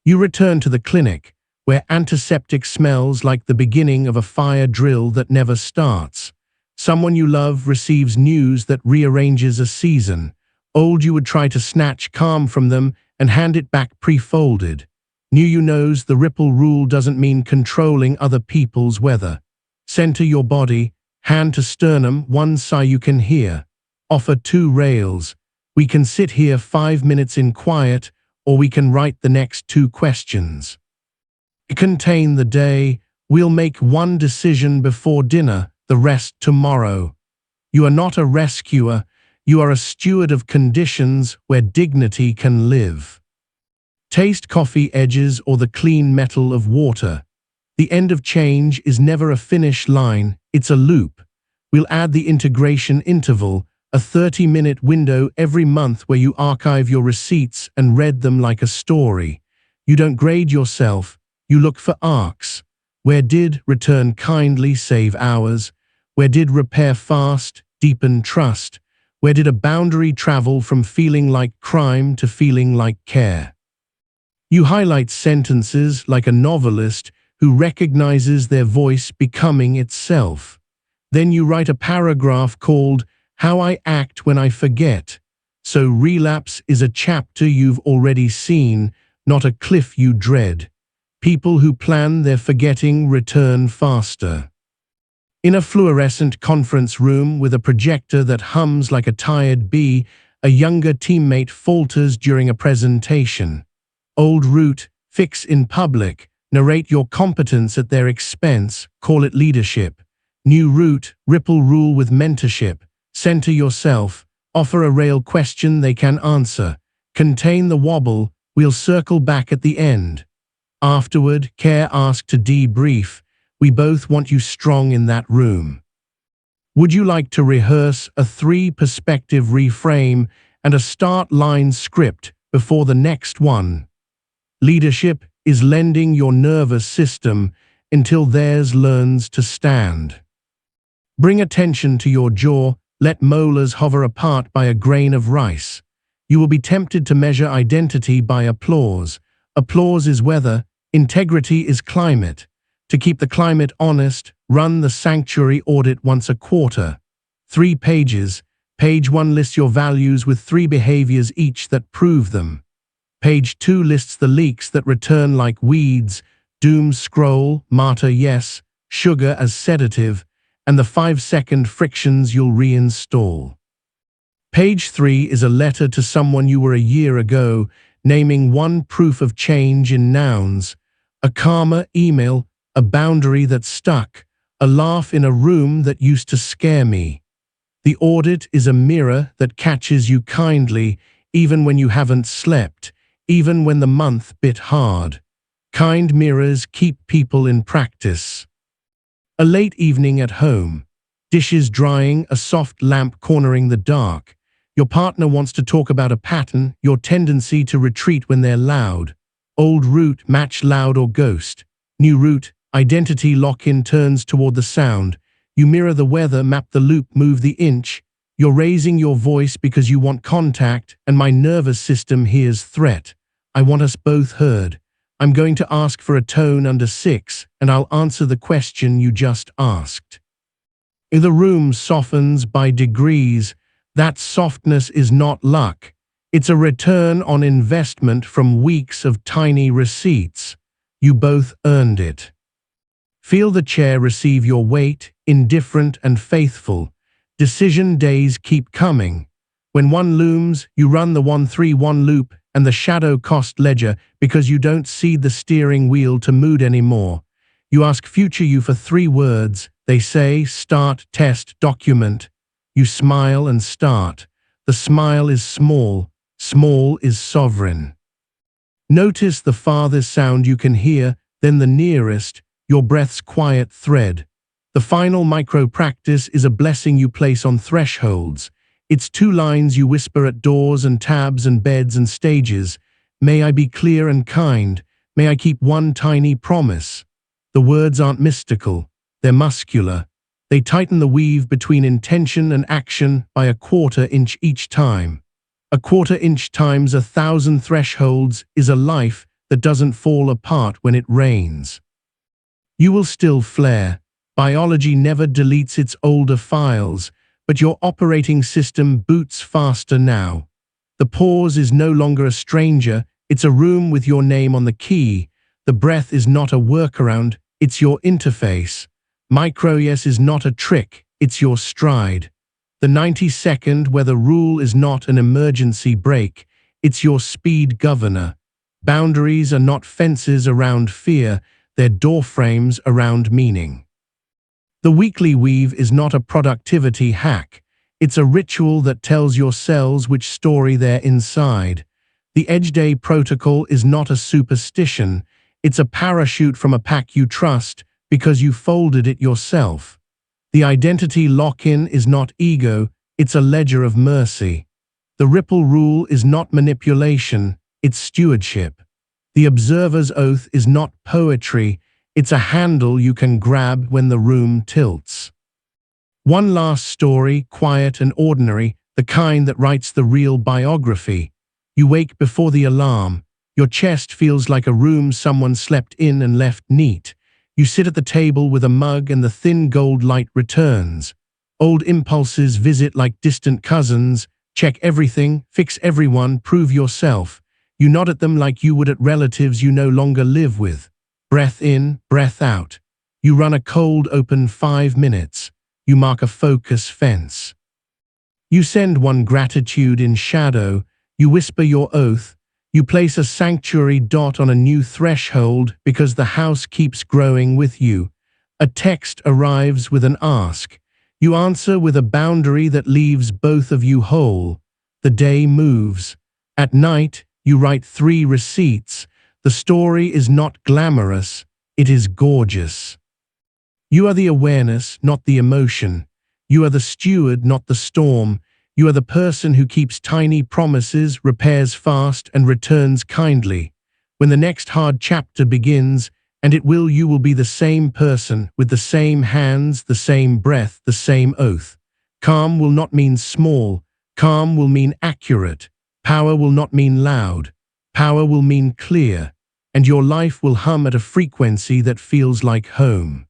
You return to the clinic, where antiseptic smells like the beginning of a fire drill that never starts. Someone you love receives news that rearranges a season. Old you would try to snatch calm from them and hand it back pre-folded. New you knows the ripple rule doesn't mean controlling other people's weather. Center your body, hand to sternum, one sigh you can hear. Offer 2 rails. We can sit here 5 minutes in quiet, or we can write the next 2 questions. Contain the day. We'll make one decision before dinner, the rest tomorrow. You are not a rescuer, you are a steward of conditions where dignity can live. Taste coffee edges or the clean metal of water. The end of change is never a finish line, it's a loop. We'll add the integration interval, a 30-minute window every month where you archive your receipts and read them like a story. You don't grade yourself, you look for arcs. Where did return kindly save hours? Where did repair fast deepen trust? Where did a boundary travel from feeling like crime to feeling like care? You highlight sentences like a novelist who recognizes their voice becoming itself. Then you write a paragraph called How I Act When I Forget. So relapse is a chapter you've already seen, not a cliff you dread. People who plan their forgetting return faster. In a fluorescent conference room with a projector that hums like a tired bee, a younger teammate falters during a presentation. Old route, fix in public, narrate your competence at their expense, call it leadership. New route, ripple rule with mentorship, center yourself, offer a rail question they can answer, contain the wobble, we'll circle back at the end. Afterward, care ask to debrief, we both want you strong in that room. Would you like to rehearse a 3-perspective reframe and a start line script before the next one? Leadership is lending your nervous system until theirs learns to stand. Bring attention to your jaw, let molars hover apart by a grain of rice. You will be tempted to measure identity by applause. Applause is weather, integrity is climate. To keep the climate honest, run the sanctuary audit once a quarter. 3 pages. Page 1 lists your values with 3 behaviors each that prove them. Page 2 lists the leaks that return like weeds, doom scroll, martyr yes, sugar as sedative, and the 5-second frictions you'll reinstall. Page 3 is a letter to someone you were a year ago, naming 1 proof of change in nouns, a calmer email, a boundary that stuck, a laugh in a room that used to scare me. The audit is a mirror that catches you kindly, even when you haven't slept, even when the month bit hard. Kind mirrors keep people in practice. A late evening at home. Dishes drying, a soft lamp cornering the dark. Your partner wants to talk about a pattern, your tendency to retreat when they're loud. Old route, match loud or ghost. New route, identity lock-in turns toward the sound. You mirror the weather, map the loop, move the inch. You're raising your voice because you want contact, and my nervous system hears threat. I want us both heard. I'm going to ask for a tone under 6, and I'll answer the question you just asked. The room softens by degrees. That softness is not luck. It's a return on investment from weeks of tiny receipts. You both earned it. Feel the chair receive your weight, indifferent and faithful. Decision days keep coming. When one looms, you run the 1-3-1 loop and the shadow cost ledger because you don't see the steering wheel to mood anymore. You ask future you for 3 words. They say, start, test, document. You smile and start. The smile is small. Small is sovereign. Notice the farthest sound you can hear, then the nearest, your breath's quiet thread. The final micro-practice is a blessing you place on thresholds. It's 2 lines you whisper at doors and tabs and beds and stages. May I be clear and kind. May I keep one tiny promise. The words aren't mystical. They're muscular. They tighten the weave between intention and action by a 1/4 inch each time. A 1/4 inch times 1,000 thresholds is a life that doesn't fall apart when it rains. You will still flare. Biology never deletes its older files, but your operating system boots faster now. The pause is no longer a stranger, it's a room with your name on the key. The breath is not a workaround, it's your interface. Micro-yes is not a trick, it's your stride. The 90-second where the rule is not an emergency brake, it's your speed governor. Boundaries are not fences around fear, they're doorframes around meaning. The weekly weave is not a productivity hack. It's a ritual that tells your cells which story they're inside. The Edge Day protocol is not a superstition. It's a parachute from a pack you trust because you folded it yourself. The identity lock-in is not ego, it's a ledger of mercy. The ripple rule is not manipulation, it's stewardship. The observer's oath is not poetry, it's a handle you can grab when the room tilts. One last story, quiet and ordinary, the kind that writes the real biography. You wake before the alarm. Your chest feels like a room someone slept in and left neat. You sit at the table with a mug and the thin gold light returns. Old impulses visit like distant cousins. Check everything, fix everyone, prove yourself. You nod at them like you would at relatives you no longer live with. Breath in, breath out. You run a cold open 5 minutes. You mark a focus fence. You send one gratitude in shadow. You whisper your oath. You place a sanctuary dot on a new threshold because the house keeps growing with you. A text arrives with an ask. You answer with a boundary that leaves both of you whole. The day moves. At night, you write 3 receipts. The story is not glamorous, it is gorgeous. You are the awareness, not the emotion. You are the steward, not the storm. You are the person who keeps tiny promises, repairs fast, and returns kindly. When the next hard chapter begins, and you will be the same person, with the same hands, the same breath, the same oath. Calm will not mean small. Calm will mean accurate. Power will not mean loud. Power will mean clear. And your life will hum at a frequency that feels like home.